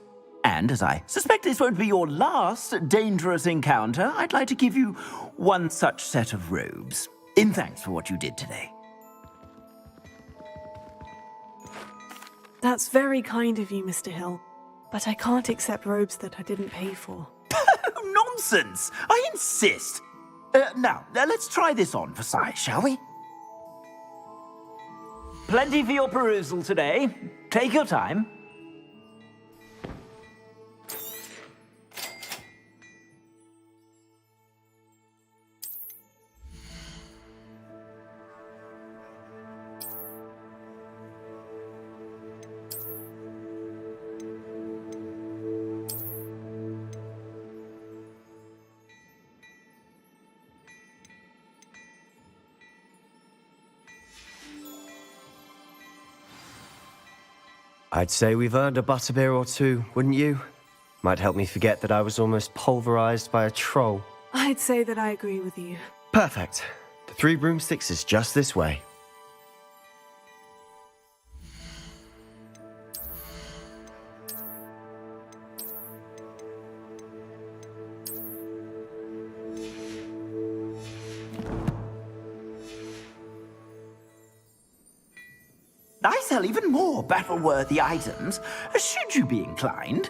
And as I suspect this won't be your last dangerous encounter, I'd like to give you one such set of robes, in thanks for what you did today. That's very kind of you, Mr. Hill, but I can't accept robes that I didn't pay for. Nonsense! I insist! Now, let's try this on for size, shall we? Plenty for your perusal today. Take your time. I'd say we've earned a butterbeer or two, wouldn't you? Might help me forget that I was almost pulverized by a troll. I'd say that I agree with you. Perfect. The 3 broomsticks is just this way. I sell even more battle-worthy items, should you be inclined.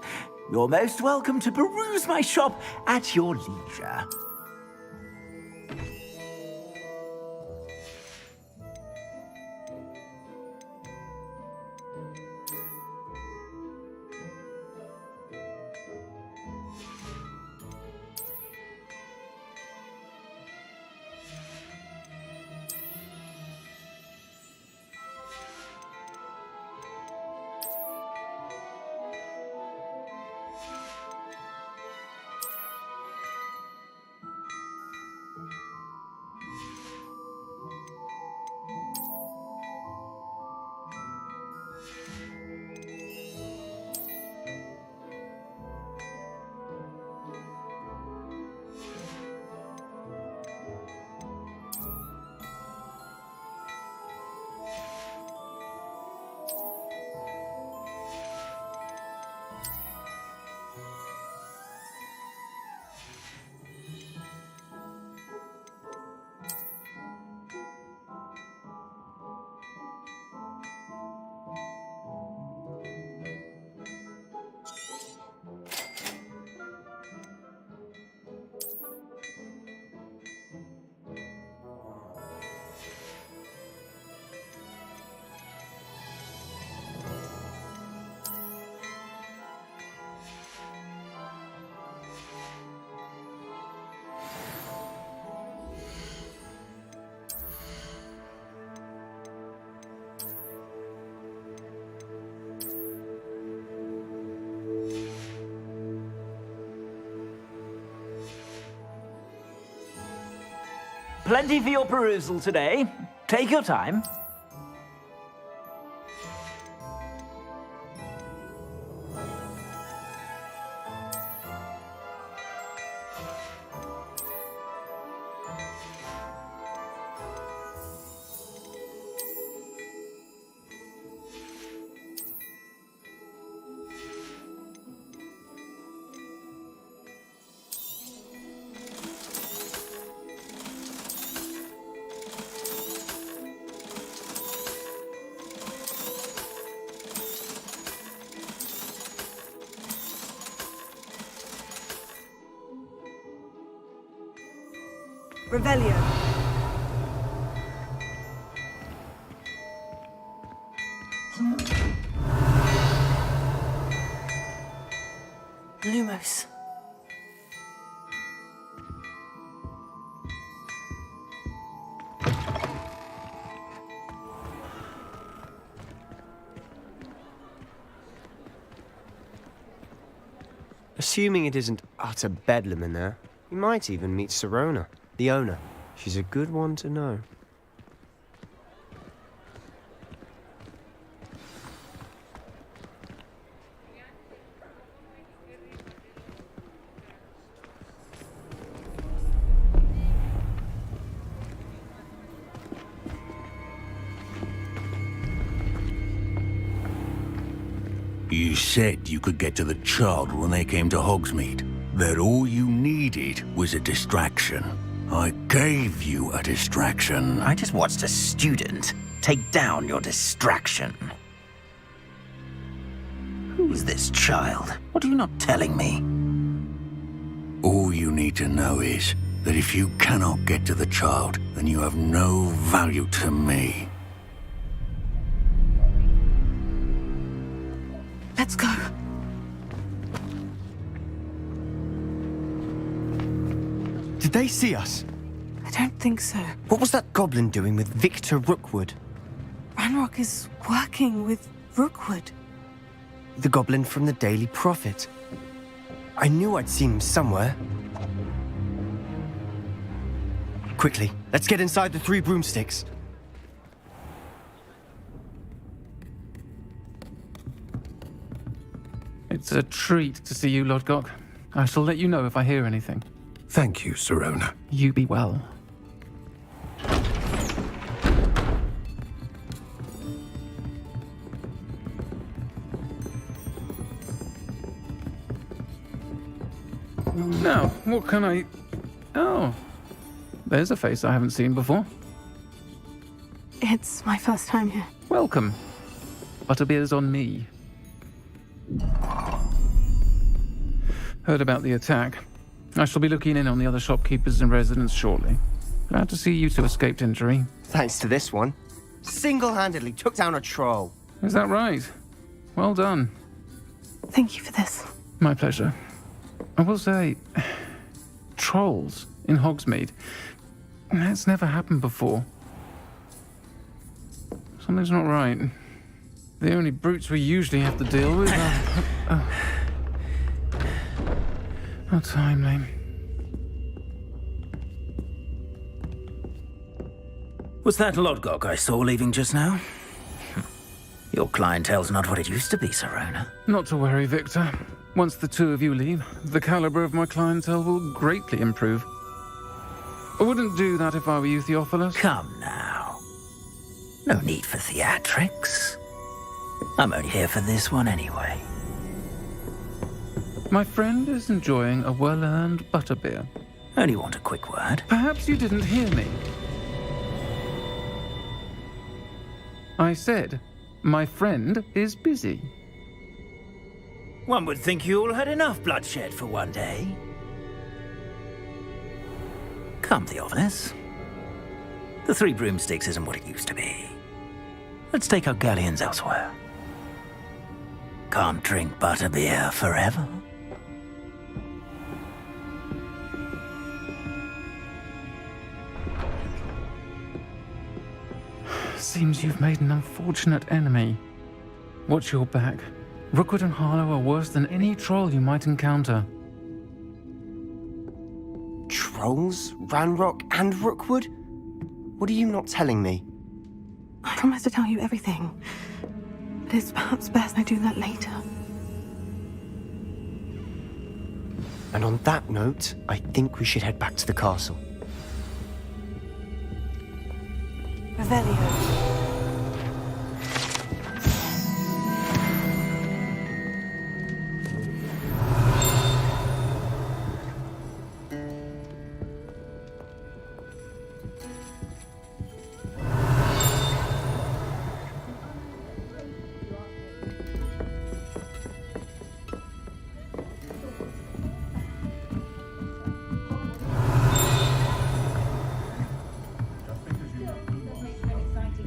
You're most welcome to peruse my shop at your leisure. Plenty for your perusal today. Take your time. Revelio. Lumos. Assuming it isn't utter bedlam in there, you might even meet Sirona, the owner. She's a good one to know. You said you could get to the child when they came to Hogsmeade. That all you needed was a distraction. I gave you a distraction. I just watched a student take down your distraction. Who's this child? What are you not telling me? All you need to know is that if you cannot get to the child, then you have no value to me. Let's go. Did they see us? I don't think so. What was that goblin doing with Victor Rookwood? Ranrock is working with Rookwood. The goblin from the Daily Prophet. I knew I'd seen him somewhere. Quickly, let's get inside the 3 broomsticks. It's a treat to see you, Lodgok. I shall let you know if I hear anything. Thank you, Sirona. You be well. Now, what can I... Oh, there's a face I haven't seen before. It's my first time here. Welcome. Butterbeer's on me. Heard about the attack. I shall be looking in on the other shopkeepers and residents shortly. Glad to see you two escaped injury. Thanks to this one. Single-handedly took down a troll. Is that right? Well done. Thank you for this. My pleasure. I will say, trolls in Hogsmeade. That's never happened before. Something's not right. The only brutes we usually have to deal with are... How timely. Was that Lodgok I saw leaving just now? Your clientele's not what it used to be, Sirona. Not to worry, Victor. Once the two of you leave, the caliber of my clientele will greatly improve. I wouldn't do that if I were you, Theophilus. Come now. No need for theatrics. I'm only here for this one anyway. My friend is enjoying a well-earned butterbeer. Only want a quick word. Perhaps you didn't hear me. I said, my friend is busy. One would think you all had enough bloodshed for one day. Come, Theophilus. The 3 broomsticks isn't what it used to be. Let's take our galleons elsewhere. Can't drink butterbeer forever. Seems you've made an unfortunate enemy. Watch your back. Rookwood and Harlow are worse than any troll you might encounter. Trolls? Ranrock and Rookwood? What are you not telling me? I promise to tell you everything. But it's perhaps best I do that later. And on that note, I think we should head back to the castle. Revelio.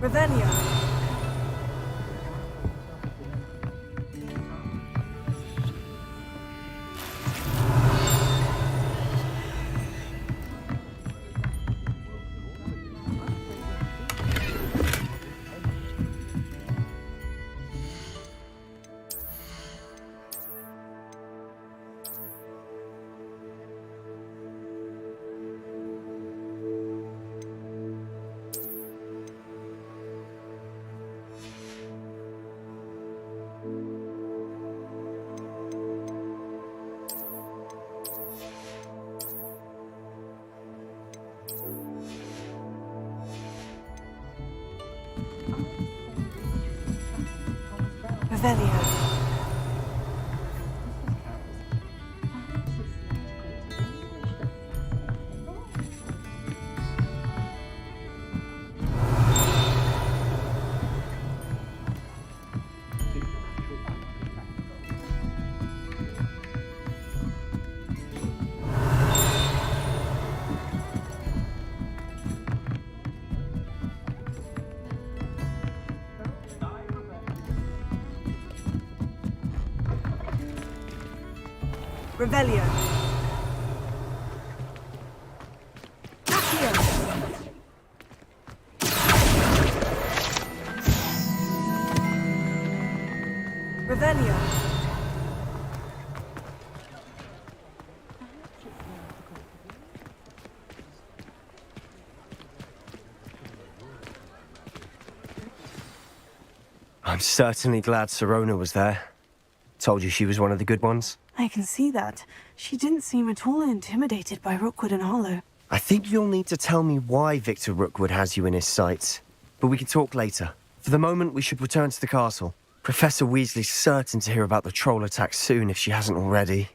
Revelio. Revelio. Revelio. Revelio. I'm certainly glad Sirona was there. Told you she was one of the good ones. I can see that. She didn't seem at all intimidated by Rookwood and Hollow. I think you'll need to tell me why Victor Rookwood has you in his sights. But we can talk later. For the moment, we should return to the castle. Professor Weasley's certain to hear about the troll attack soon if she hasn't already.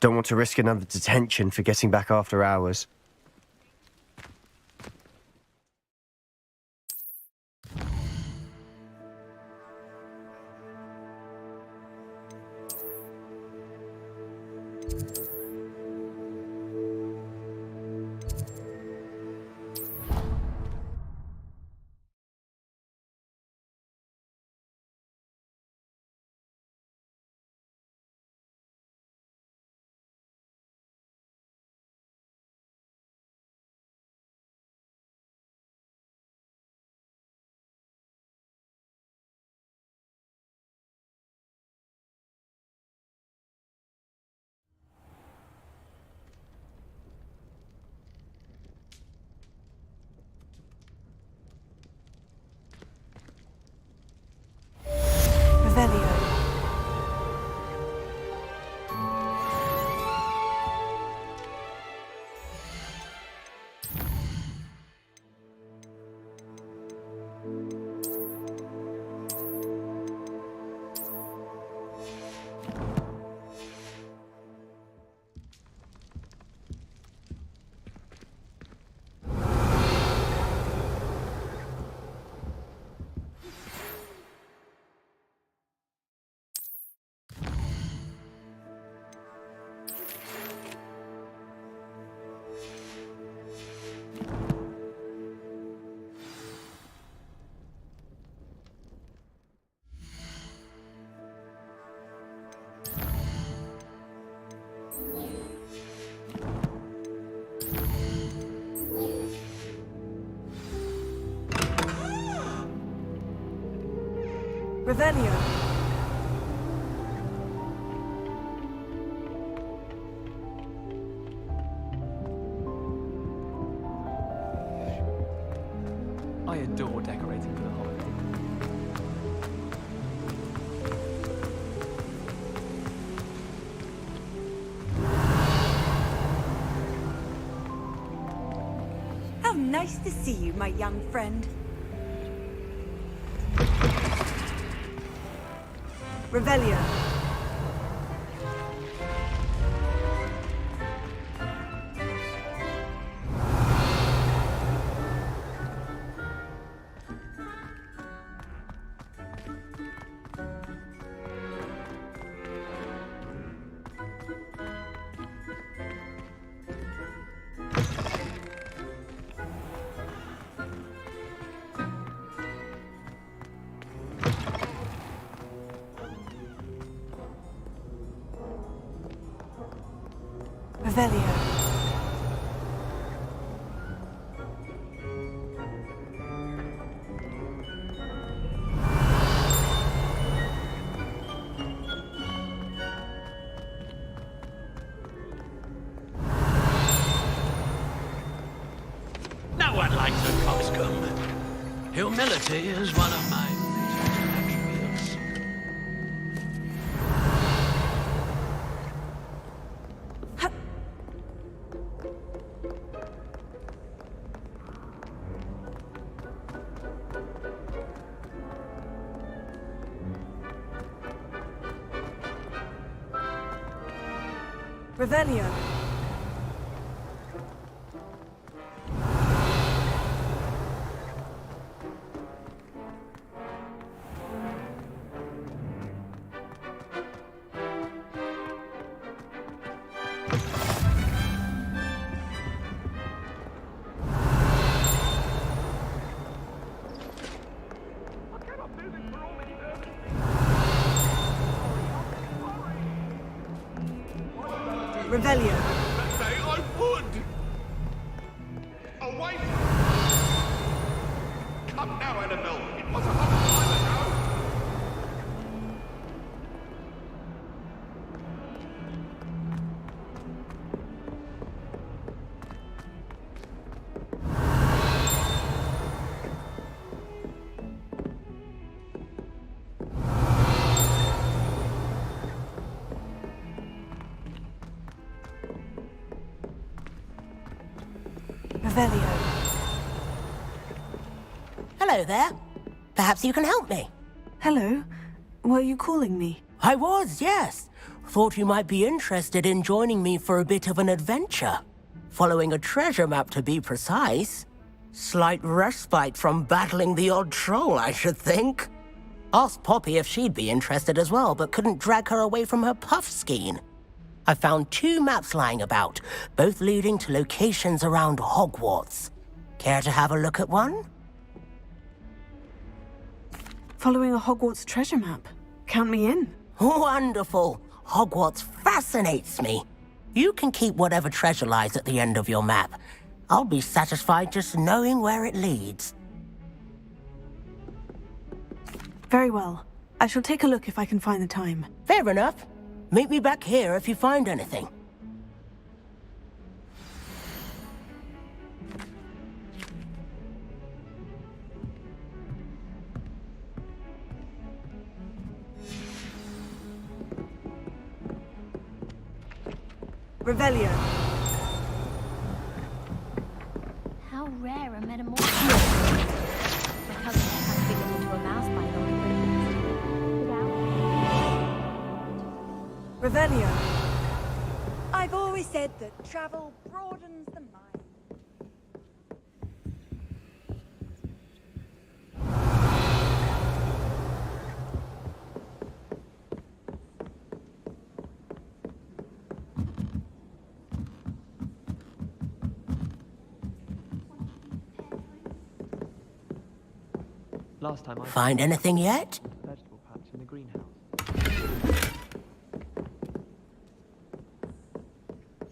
Don't want to risk another detention for getting back after hours. Revelio. I adore decorating for the holiday. How nice to see you, my young friend. Revelio. Revelio. No one likes a coxcomb. Humility is one of my attributes. Revelio. Revelio. Say I would! Away! Come now, Annabelle. It was a hot time ago. Revelio. Hello there. Perhaps you can help me. Hello. Were you calling me? I was, yes. Thought you might be interested in joining me for a bit of an adventure. Following a treasure map, to be precise. Slight respite from battling the odd troll, I should think. Asked Poppy if she'd be interested as well, but couldn't drag her away from her puffskein. I found 2 maps lying about, both leading to locations around Hogwarts. Care to have a look at one? Following a Hogwarts treasure map. Count me in. Wonderful. Hogwarts fascinates me. You can keep whatever treasure lies at the end of your map. I'll be satisfied just knowing where it leads. Very well. I shall take a look if I can find the time. Fair enough. Meet me back here if you find anything. Revelio. How rare a metamorphosis. My cousin has to get into a mouse by Revelio. I've always said that travel broadens the mind. Last time I Find anything yet? vegetable patch in the greenhouse.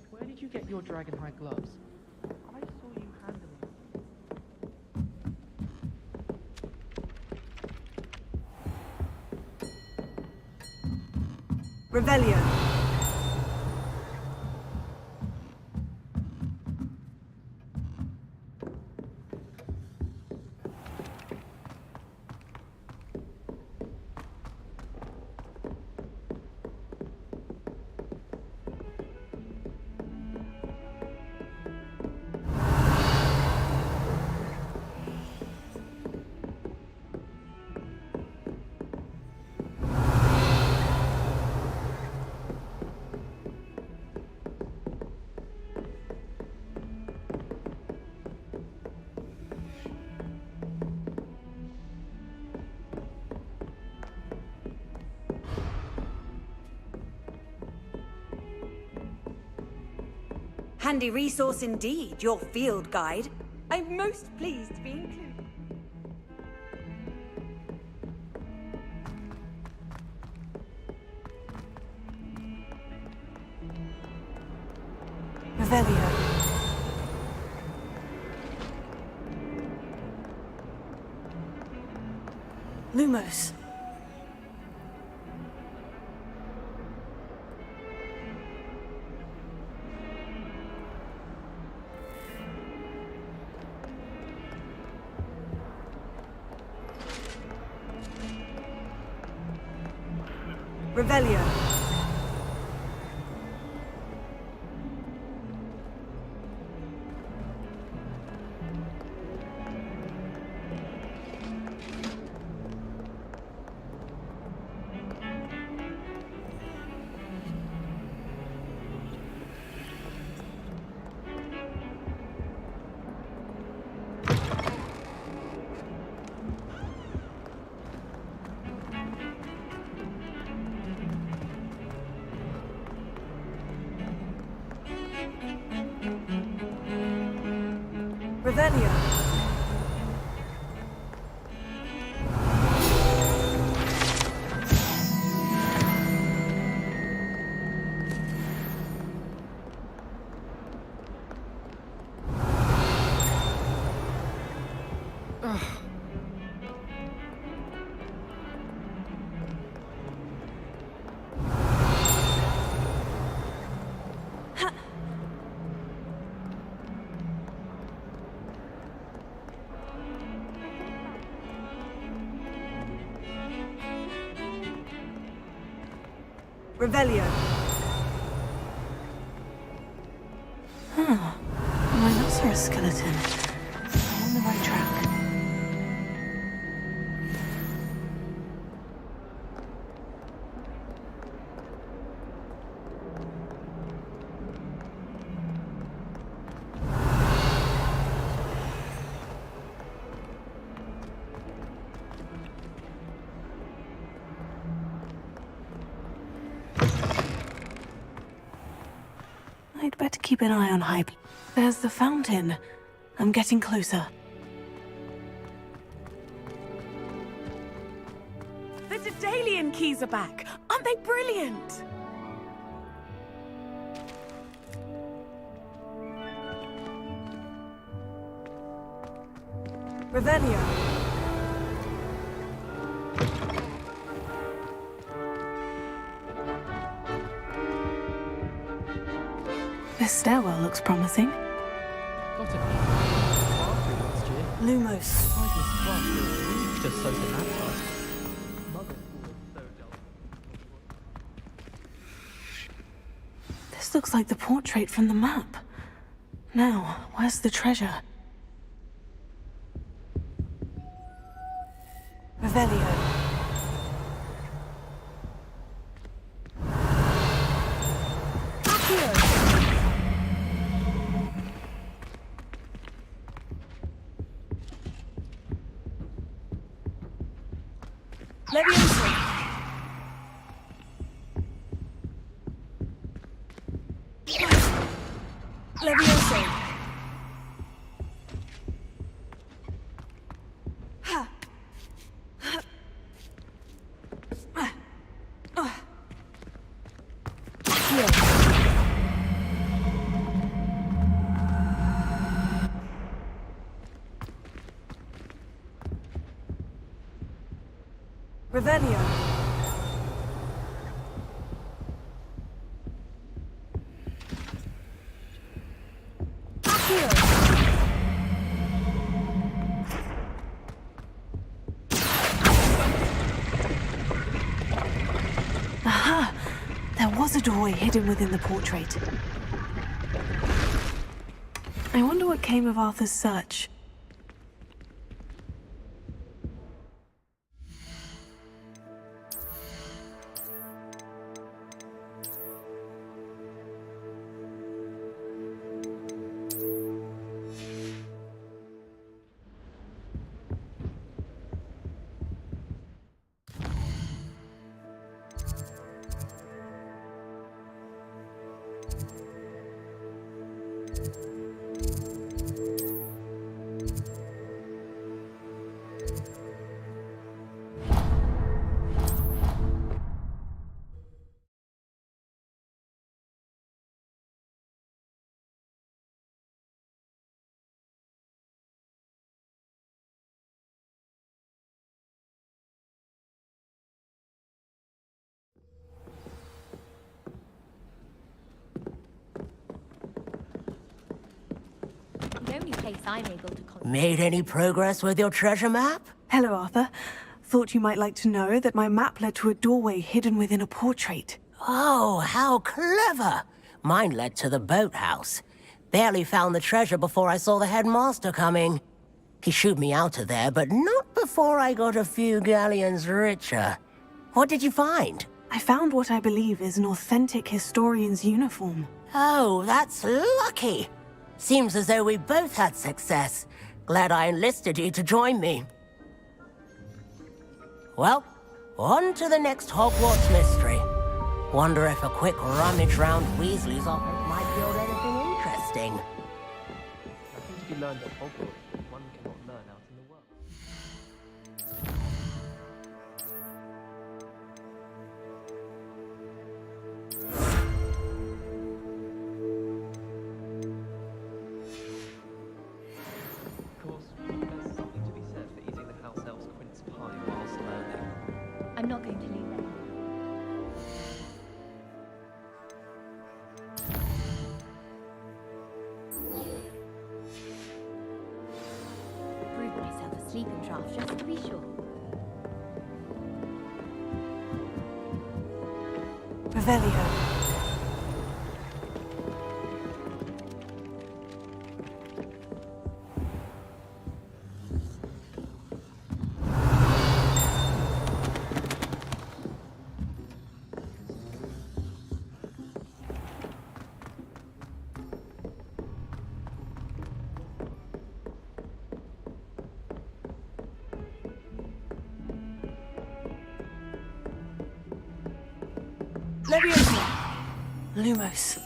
Where did you get your dragonhide gloves? I saw you handling them. Revelio. Handy resource indeed, your field guide. I'm most pleased to be included. Revelio. Lumos. Revelio. Revelio. Revelio. Huh. A rhinoceros skeleton. I'm on the right track. I'd better keep an eye on Hype. There's the fountain. I'm getting closer. The Daedalian keys are back! Aren't they brilliant? Revelio. This stairwell looks promising. Got a bathroom last year. Lumos. Just so advertised. This looks like the portrait from the map. Now, where's the treasure? Revelio. Leviosa. Leviosa. Ha. Revelio. Aha! There was a doorway hidden within the portrait. I wonder what came of Arthur's search. The only place I'm able to Made any progress with your treasure map? Hello, Arthur. Thought you might like to know that my map led to a doorway hidden within a portrait. Oh, how clever! Mine led to the boathouse. Barely found the treasure before I saw the headmaster coming. He shooed me out of there, but not before I got a few galleons richer. What did you find? I found what I believe is an authentic historian's uniform. Oh, that's lucky. Seems as though we both had success. Glad I enlisted you to join me. Well, on to the next Hogwarts mystery. Wonder if a quick rummage round Weasley's office might build anything interesting. I think if you learned at Hogwarts, one cannot learn out in the world. Of course, there's something to be said sleeping draft just to be sure. Revelio. Leviosa. Lumos.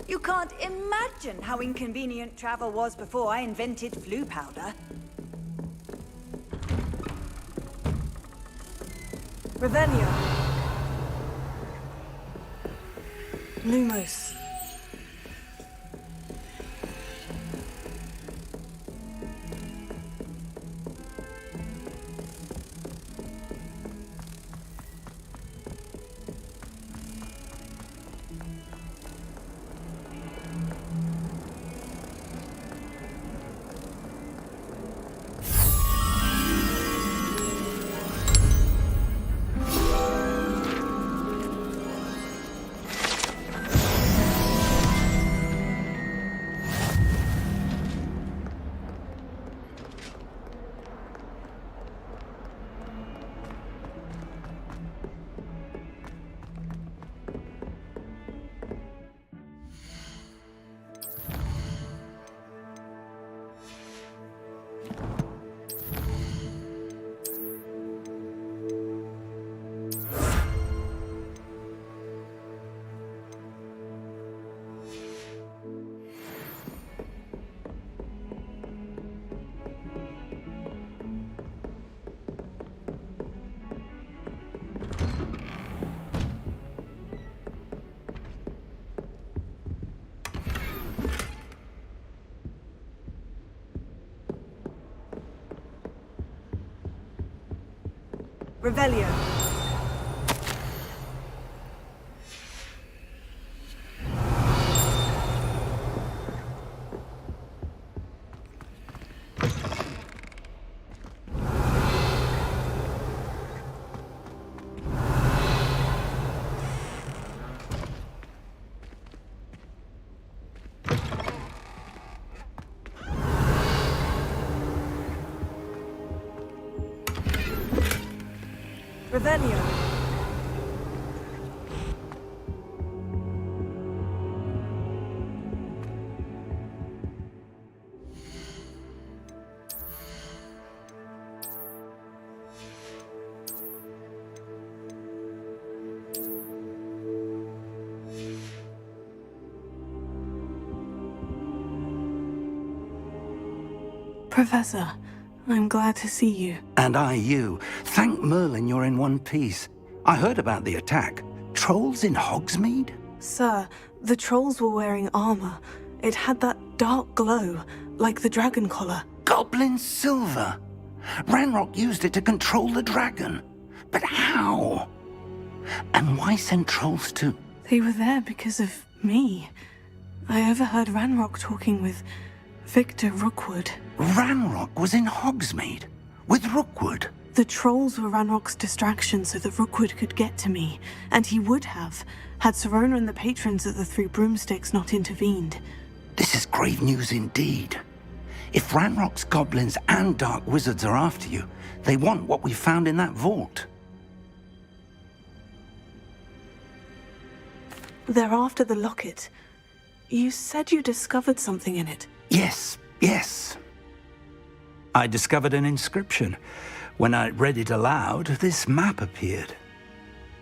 You can't imagine how inconvenient travel was before I invented flu powder. Revelio. Lumos. Revelio. Revelio. Professor, I'm glad to see you. And I you. Thank Merlin you're in one piece. I heard about the attack. Trolls in Hogsmeade? Sir, the trolls were wearing armor. It had that dark glow, like the dragon collar. Goblin silver! Ranrock used it to control the dragon. But how? And why send trolls too? They were there because of me. I overheard Ranrock talking with Victor Rookwood. Ranrock was in Hogsmeade? With Rookwood? The trolls were Ranrock's distraction so that Rookwood could get to me, and he would have, had Serona and the patrons of the Three Broomsticks not intervened. This is grave news indeed. If Ranrock's goblins and dark wizards are after you, they want what we found in that vault. They're after the locket. You said you discovered something in it. Yes. I discovered an inscription. When I read it aloud, this map appeared.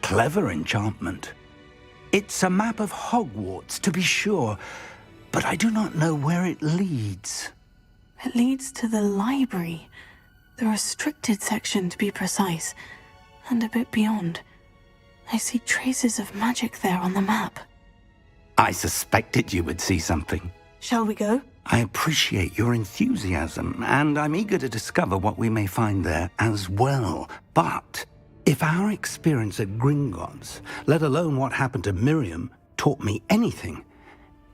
Clever enchantment. It's a map of Hogwarts, to be sure, but I do not know where it leads. It leads to the library. The restricted section, to be precise, and a bit beyond. I see traces of magic there on the map. I suspected you would see something. Shall we go? I appreciate your enthusiasm, and I'm eager to discover what we may find there as well. But If our experience at Gringotts, let alone what happened to Miriam, taught me anything,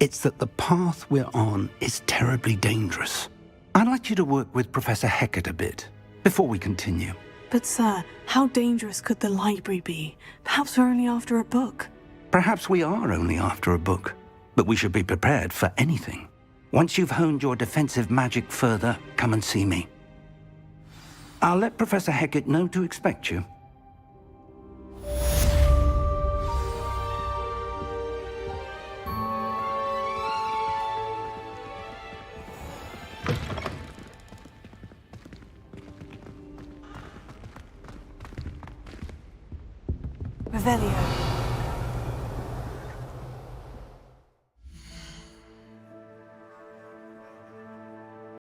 it's that the path we're on is terribly dangerous. I'd like you to work with Professor Hecat a bit, before we continue. But sir, how dangerous could the library be? Perhaps we're only after a book. Perhaps we are only after a book, but we should be prepared for anything. Once you've honed your defensive magic further, come and see me. I'll let Professor Hecat know to expect you. Revelio.